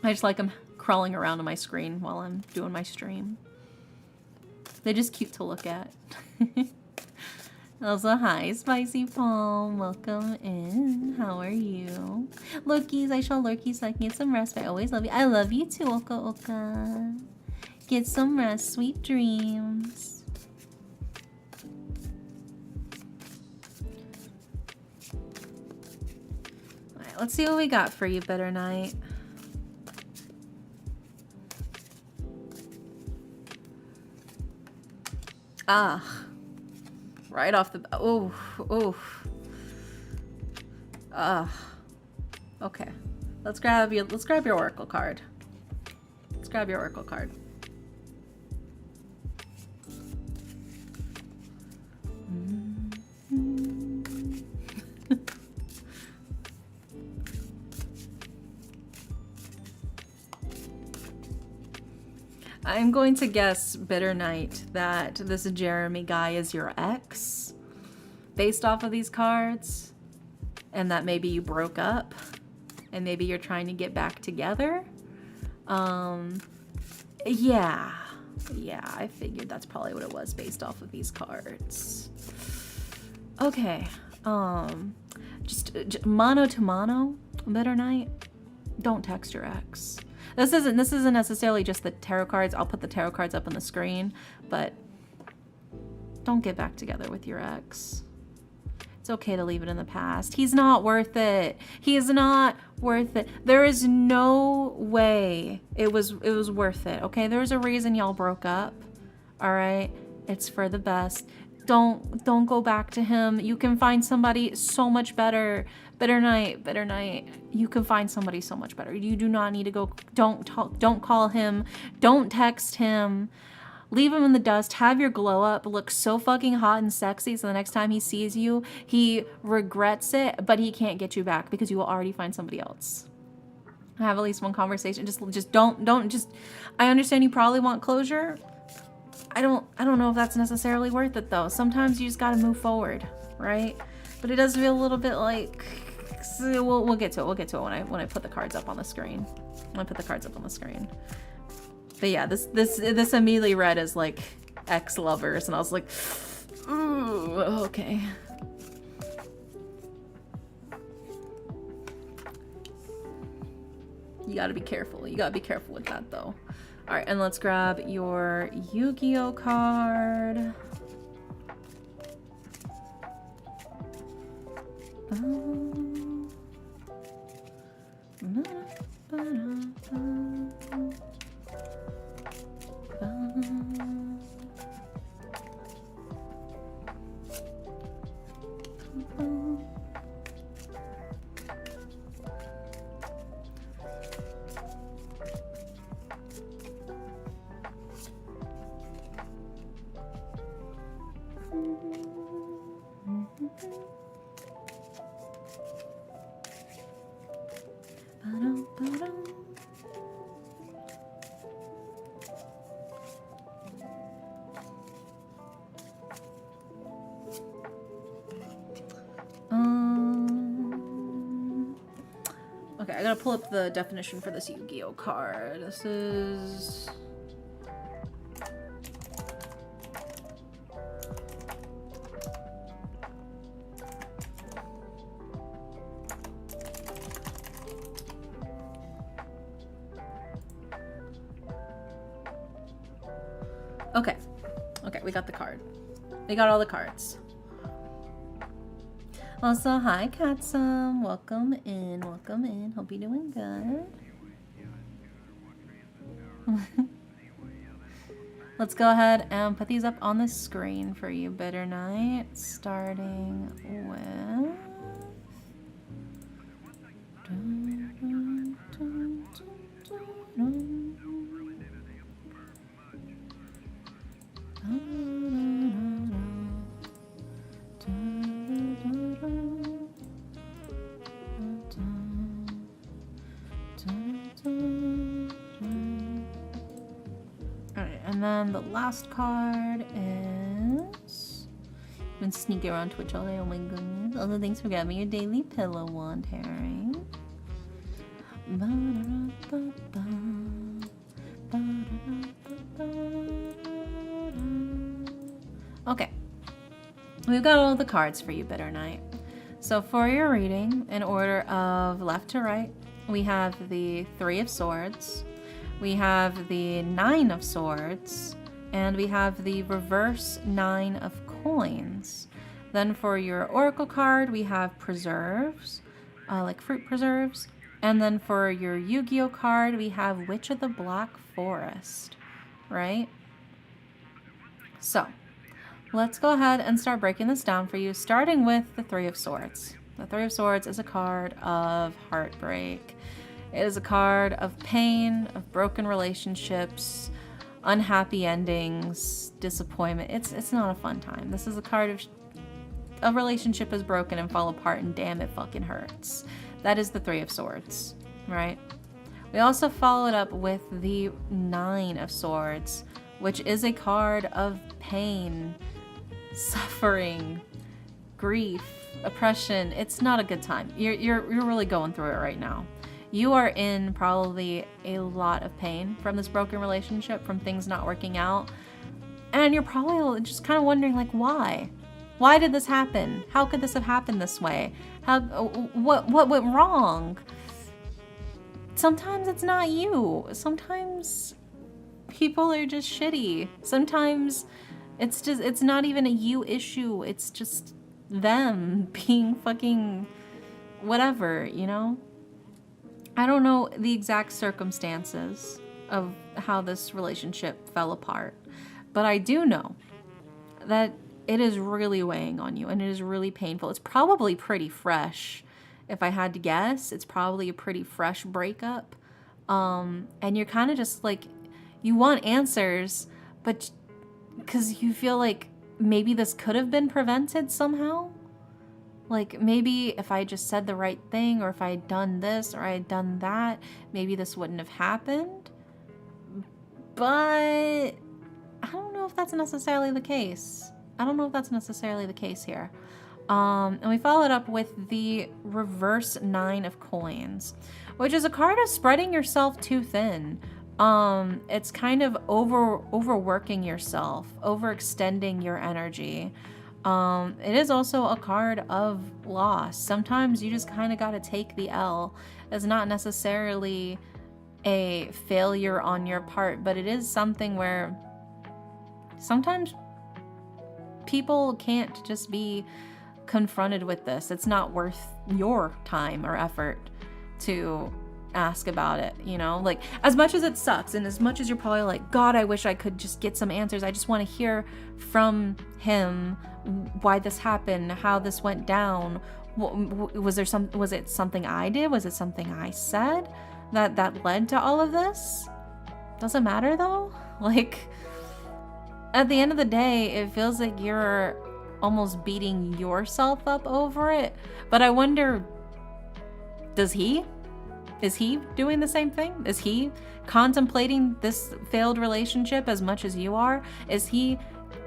Speaker 1: I just like them crawling around on my screen while I'm doing my stream. They're just cute to look at. Also, hi, Spicy Palm. Welcome in. How are you? Lurkies, I shall lurkies so I can get some rest. I always love you. I love you too, Oka Oka. Get some rest. Sweet dreams. Alright, let's see what we got for you, Better Night. Ah. Right off the oh. Okay. Let's grab your Oracle card. Let's grab your Oracle card. I'm going to guess, Bitter Night, that this Jeremy guy is your ex, based off of these cards, and that maybe you broke up, and maybe you're trying to get back together. Yeah, I figured that's probably what it was based off of these cards. Okay, just mano to mano, Bitter Night, don't text your ex. This isn't necessarily just the tarot cards. I'll put the tarot cards up on the screen, but don't get back together with your ex. It's okay to leave it in the past. He's not worth it. He is not worth it. There is no way it was worth it. Okay, there's a reason y'all broke up. All right, it's for the best. Don't go back to him. You can find somebody so much better. Bitter Night. You can find somebody so much better. You do not need to go. Don't call him. Don't text him. Leave him in the dust. Have your glow up. Look so fucking hot and sexy. So the next time he sees you, he regrets it, but he can't get you back because you will already find somebody else. Have at least one conversation. Just don't. I understand you probably want closure. I don't know if that's necessarily worth it though. Sometimes you just gotta move forward, right? But it does feel a little bit like. We'll get to it. We'll get to it when I put the cards up on the screen. When I put the cards up on the screen. But yeah, this immediately read as like ex-lovers, and I was like, ooh, okay. You gotta be careful. You gotta be careful with that though. All right, and let's grab your Yu-Gi-Oh card. Okay, I gotta pull up the definition for this Yu-Gi-Oh card. This is... Okay. Okay, we got the card. We got all the cards. Also, hi, Katsum. Welcome in. Welcome in. Hope you're doing good. Let's go ahead and put these up on the screen for you, Bitter Night. Starting with... Alright, and then the last card is... I've been sneaking around Twitch all day, oh my goodness. Also, thanks for grabbing me your daily pillow wand, Harry. Okay, we've got all the cards for you, Bitter Night. So for your reading, in order of left to right, we have the Three of Swords, we have the Nine of Swords, and we have the reverse Nine of Coins. Then for your Oracle card, we have Preserves, like fruit preserves. And then for your Yu-Gi-Oh card, we have Witch of the Black Forest, right? So, let's go ahead and start breaking this down for you, starting with the Three of Swords. The Three of Swords is a card of heartbreak. It is a card of pain, of broken relationships, unhappy endings, disappointment. It's not a fun time. This is a card of a relationship is broken and fall apart, and damn, it fucking hurts. That is the Three of Swords, right? We also followed up with the Nine of Swords, which is a card of pain, suffering, grief, oppression. It's not a good time. You're really going through it right now. You are in probably a lot of pain from this broken relationship, from things not working out. And you're probably just kind of wondering, like, why? Why did this happen? How could this have happened this way? What went wrong? Sometimes it's not you. Sometimes people are just shitty. Sometimes it's not even a you issue. It's just them being fucking whatever, you know? I don't know the exact circumstances of how this relationship fell apart, but I do know that it is really weighing on you and it is really painful. It's probably pretty fresh. If I had to guess, it's probably a pretty fresh breakup. And you're kind of just like, you want answers, but because you feel like maybe this could have been prevented somehow. Like, maybe if I just said the right thing, or if I had done this or I had done that, maybe this wouldn't have happened. But I don't know if that's necessarily the case. I don't know if that's necessarily the case here. And we followed up with the reverse Nine of Coins, which is a card of spreading yourself too thin. It's kind of overworking yourself, overextending your energy. It is also a card of loss. Sometimes you just kind of got to take the L. It's not necessarily a failure on your part, but it is something where sometimes people can't just be confronted with this. It's not worth your time or effort to ask about it, you know? Like, as much as it sucks and as much as you're probably like, God, I wish I could just get some answers. I just want to hear from him why this happened, how this went down. Was it something I did? Was it something I said that led to all of this? Doesn't matter though. Like, at the end of the day, it feels like you're almost beating yourself up over it. But I wonder, is he doing the same thing? Is he contemplating this failed relationship as much as you are? Is he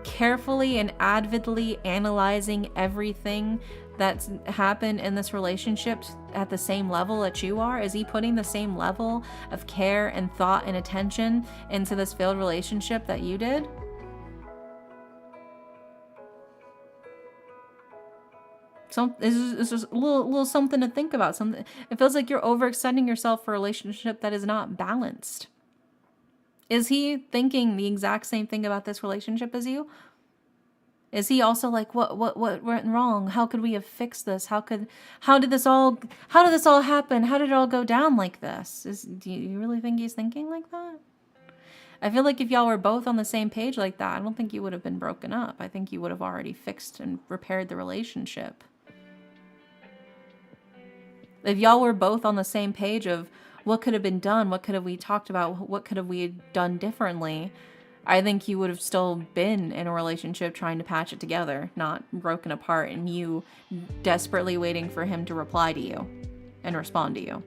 Speaker 1: carefully and avidly analyzing everything that's happened in this relationship at the same level that you are? Is he putting the same level of care and thought and attention into this failed relationship that you did? It's just a little something to think about. Something. It feels like you're overextending yourself for a relationship that is not balanced. Is he thinking the exact same thing about this relationship as you? Is he also like, what went wrong? How could we have fixed this? How did this all happen? How did it all go down like this? Do you really think he's thinking like that? I feel like if y'all were both on the same page like that, I don't think you would have been broken up. I think you would have already fixed and repaired the relationship. If y'all were both on the same page of what could have been done, what could have we talked about, what could have we done differently, I think you would have still been in a relationship trying to patch it together, not broken apart and you desperately waiting for him to reply to you and respond to you.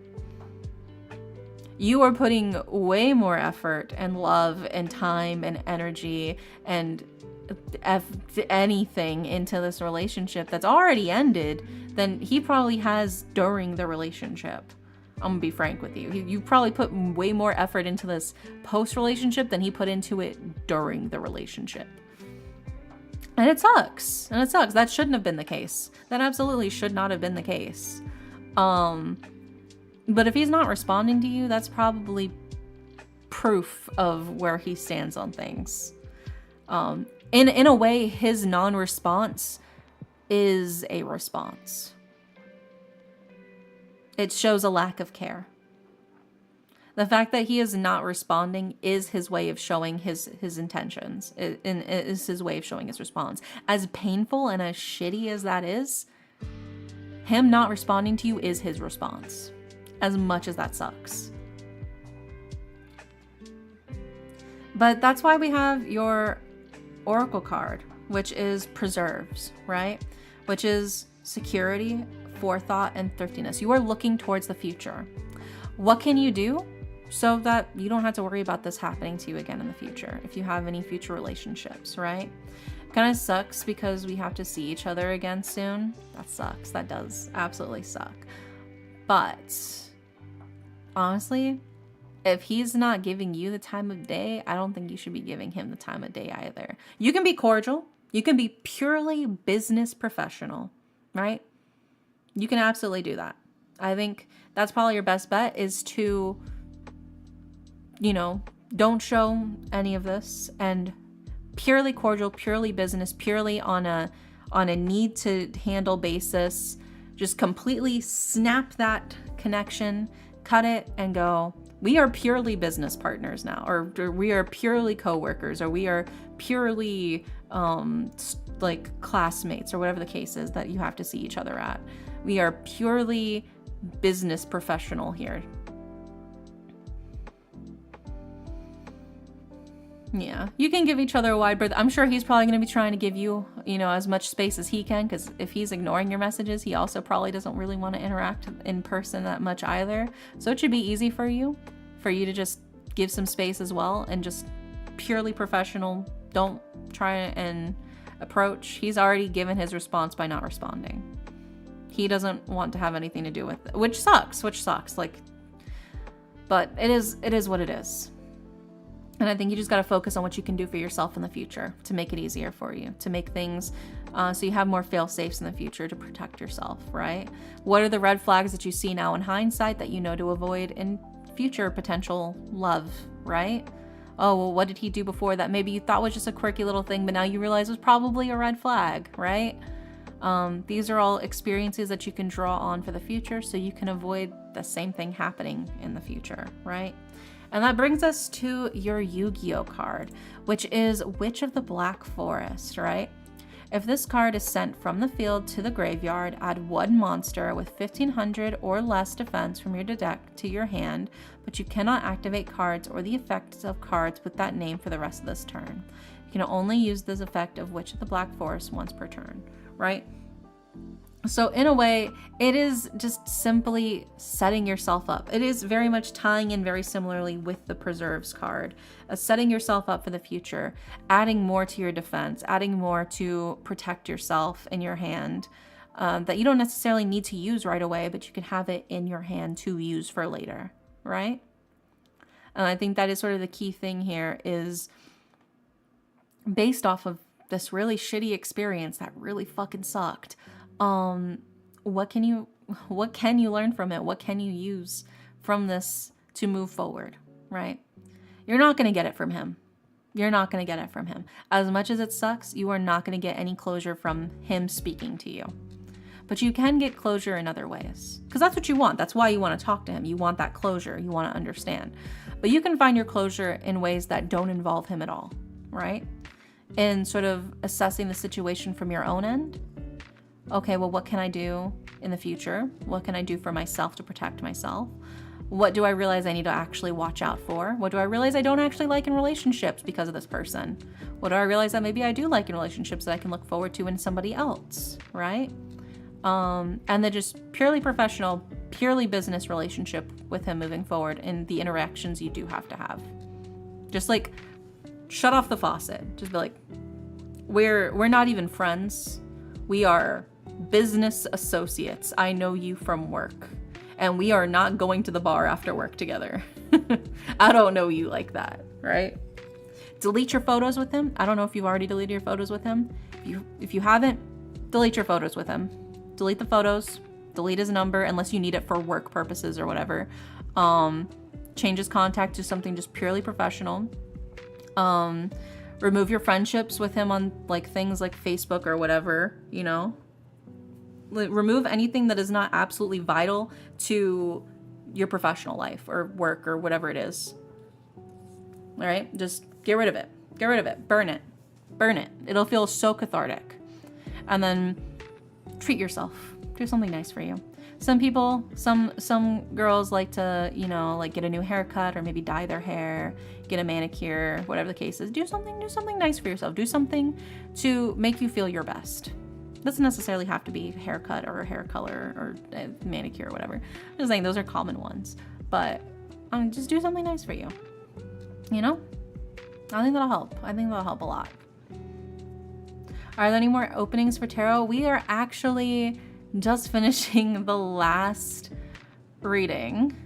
Speaker 1: You are putting way more effort and love and time and energy and anything into this relationship that's already ended than he probably has during the relationship. I'm gonna be frank with you. You probably put way more effort into this post-relationship than he put into it during the relationship. And it sucks. That shouldn't have been the case. That absolutely should not have been the case. But if he's not responding to you, that's probably proof of where he stands on things. In a way, his non-response is a response. It shows a lack of care. The fact that he is not responding is his way of showing his intentions. It is his way of showing his response. As painful and as shitty as that is, him not responding to you is his response. As much as that sucks. But that's why we have your Oracle card, which is preserves, right? Which is security, forethought, and thriftiness. You are looking towards the future. What can you do so that you don't have to worry about this happening to you again in the future if you have any future relationships, right? Kind of sucks because we have to see each other again soon. That sucks. That does absolutely suck. But honestly, if he's not giving you the time of day, I don't think you should be giving him the time of day either. You can be cordial. You can be purely business professional, right? You can absolutely do that. I think that's probably your best bet is to, don't show any of this and purely cordial, purely business, purely on a need to handle basis. Just completely snap that connection, cut it and go, we are purely business partners now, or we are purely coworkers, or we are purely like classmates, or whatever the case is that you have to see each other at. We are purely business professional here. Yeah, you can give each other a wide berth. I'm sure he's probably going to be trying to give you, as much space as he can, because if he's ignoring your messages, he also probably doesn't really want to interact in person that much either. So it should be easy for you to just give some space as well and just purely professional. Don't try and approach. He's already given his response by not responding. He doesn't want to have anything to do with it, which sucks, but it is what it is. And I think you just got to focus on what you can do for yourself in the future to make it easier for you, to make things so you have more fail-safes in the future to protect yourself, right? What are the red flags that you see now in hindsight that you know to avoid in future potential love, right? Oh, well, what did he do before that maybe you thought was just a quirky little thing, but now you realize was probably a red flag, right? These are all experiences that you can draw on for the future so you can avoid the same thing happening in the future, right? And that brings us to your Yu-Gi-Oh card, which is Witch of the Black Forest, right? If this card is sent from the field to the graveyard, add one monster with 1500 or less defense from your deck to your hand, but you cannot activate cards or the effects of cards with that name for the rest of this turn. You can only use this effect of Witch of the Black Forest once per turn, right? So in a way, it is just simply setting yourself up. It is very much tying in very similarly with the Preserves card, setting yourself up for the future, adding more to your defense, adding more to protect yourself in your hand, that you don't necessarily need to use right away, but you can have it in your hand to use for later, right? And I think that is sort of the key thing here, is based off of this really shitty experience that really fucking sucked. What can you learn from it? What can you use from this to move forward, right? You're not going to get it from him. You're not going to get it from him. As much as it sucks, you are not going to get any closure from him speaking to you. But you can get closure in other ways, because that's what you want. That's why you want to talk to him. You want that closure. You want to understand. But you can find your closure in ways that don't involve him at all, right? In sort of assessing the situation from your own end. Okay, well, what can I do in the future? What can I do for myself to protect myself? What do I realize I need to actually watch out for? What do I realize I don't actually like in relationships because of this person? What do I realize that maybe I do like in relationships that I can look forward to in somebody else, right? And then just purely professional, purely business relationship with him moving forward, and the interactions you do have to have. Just like, shut off the faucet. Just be like, we're not even friends. We are business associates. I know you from work, and we are not going to the bar after work together. I don't know you like that, right? Delete your photos with him. I don't know if you've already deleted your photos with him. If you haven't, delete your photos with him. Delete the photos, delete his number, unless you need it for work purposes or whatever. Change his contact to something just purely professional. Remove your friendships with him on like things like Facebook or whatever, you know. Remove anything that is not absolutely vital to your professional life or work or whatever it is. All right, just get rid of it. Get rid of it. Burn it. Burn it. It'll feel so cathartic. And then treat yourself. Do something nice for you. Some people, some girls like to, you know, like get a new haircut or maybe dye their hair, get a manicure, whatever the case is. Do something nice for yourself. Do something to make you feel your best. Doesn't necessarily have to be a haircut or a hair color or a manicure or whatever. I'm just saying those are common ones. But just do something nice for you. You know? I think that'll help. I think that'll help a lot. Are there any more openings for tarot? We are actually just finishing the last reading.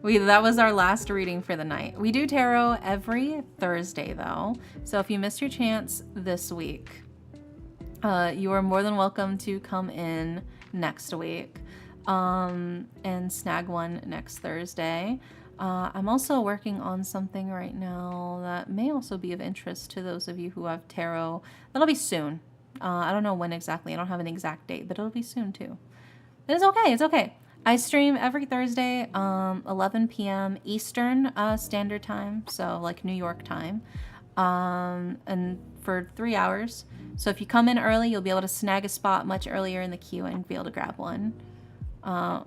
Speaker 1: That was our last reading for the night. We do tarot every Thursday though. So if you missed your chance this week, you are more than welcome to come in next week and snag one next Thursday. I'm also working on something right now that may also be of interest to those of you who have tarot. That'll be soon. I don't know when exactly. I don't have an exact date, but it'll be soon too. And it's okay. It's okay. I stream every Thursday, 11 p.m. Eastern Standard Time, so like New York time, and for 3 hours. So if you come in early, you'll be able to snag a spot much earlier in the queue and be able to grab one. But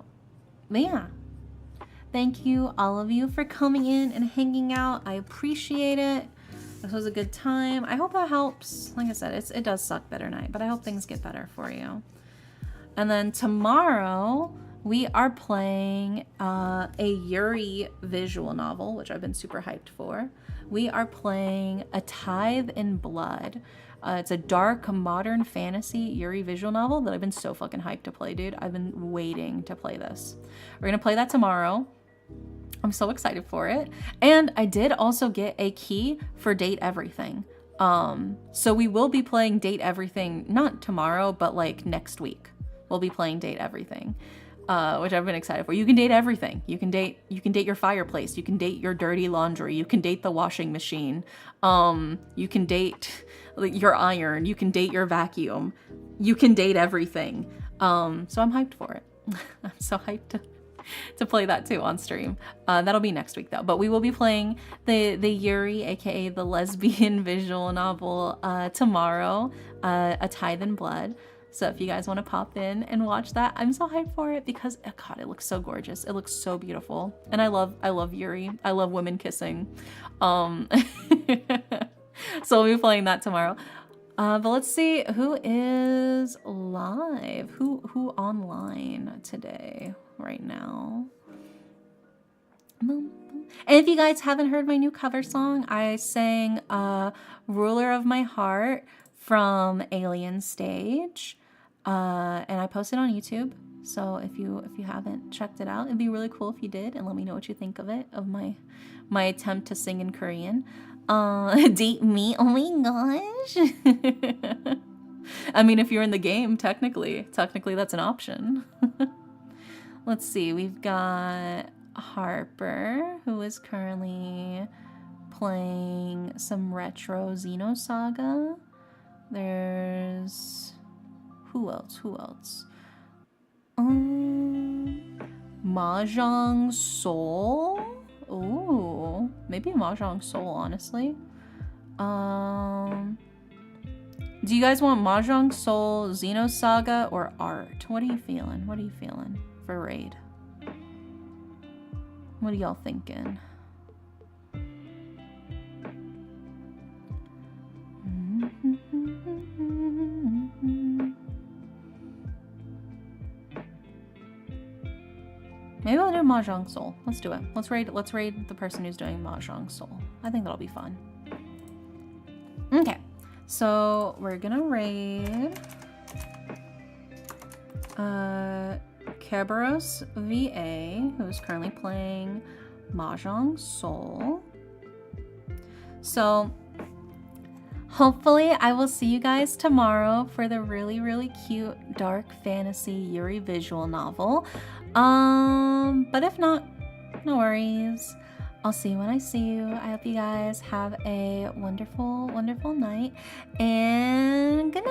Speaker 1: yeah. Thank you, all of you, for coming in and hanging out. I appreciate it. This was a good time. I hope that helps. Like I said, it does suck better night, but I hope things get better for you. And then tomorrow, we are playing a Yuri visual novel, which I've been super hyped for. We are playing A Tithe in Blood. It's a dark, modern fantasy Yuri visual novel that I've been so fucking hyped to play, dude. I've been waiting to play this. We're gonna play that tomorrow. I'm so excited for it. And I did also get a key for Date Everything. So we will be playing Date Everything, not tomorrow, but like next week. We'll be playing Date Everything, which I've been excited for. You can date everything. You can date your fireplace. You can date your dirty laundry. You can date the washing machine. You can date your iron. You can date your vacuum. You can date everything. So I'm hyped for it. I'm so hyped to play that too on stream. That'll be next week though. But we will be playing the Yuri, aka the lesbian visual novel, tomorrow, A Tithe in Blood. So if you guys want to pop in and watch that, I'm so hyped for it because, oh God, it looks so gorgeous. It looks so beautiful. And I love Yuri. I love women kissing. So we'll be playing that tomorrow. But let's see who is live, who online today, right now. And if you guys haven't heard my new cover song, I sang Ruler of My Heart from Alien Stage. And I posted on YouTube. So if you haven't checked it out, it'd be really cool if you did, and let me know what you think of it, of my attempt to sing in Korean. Date me? Oh my gosh. I mean, if you're in the game, technically that's an option. Let's see, we've got Harper, who is currently playing some retro Xenosaga. There's... Who else? Mahjong Soul? Ooh, maybe Mahjong Soul, honestly. Do you guys want Mahjong Soul, Xenosaga, or Art? What are you feeling? For raid? What are y'all thinking? Maybe I'll do Mahjong Soul. Let's do it. Let's raid the person who's doing Mahjong Soul. I think that'll be fun. Okay, so we're gonna raid Kerberos VA, who's currently playing Mahjong Soul. So hopefully I will see you guys tomorrow for the really, really cute dark fantasy Yuri visual novel. But if not, no worries. I'll see you when I see you. I hope you guys have a wonderful, wonderful night. And good night.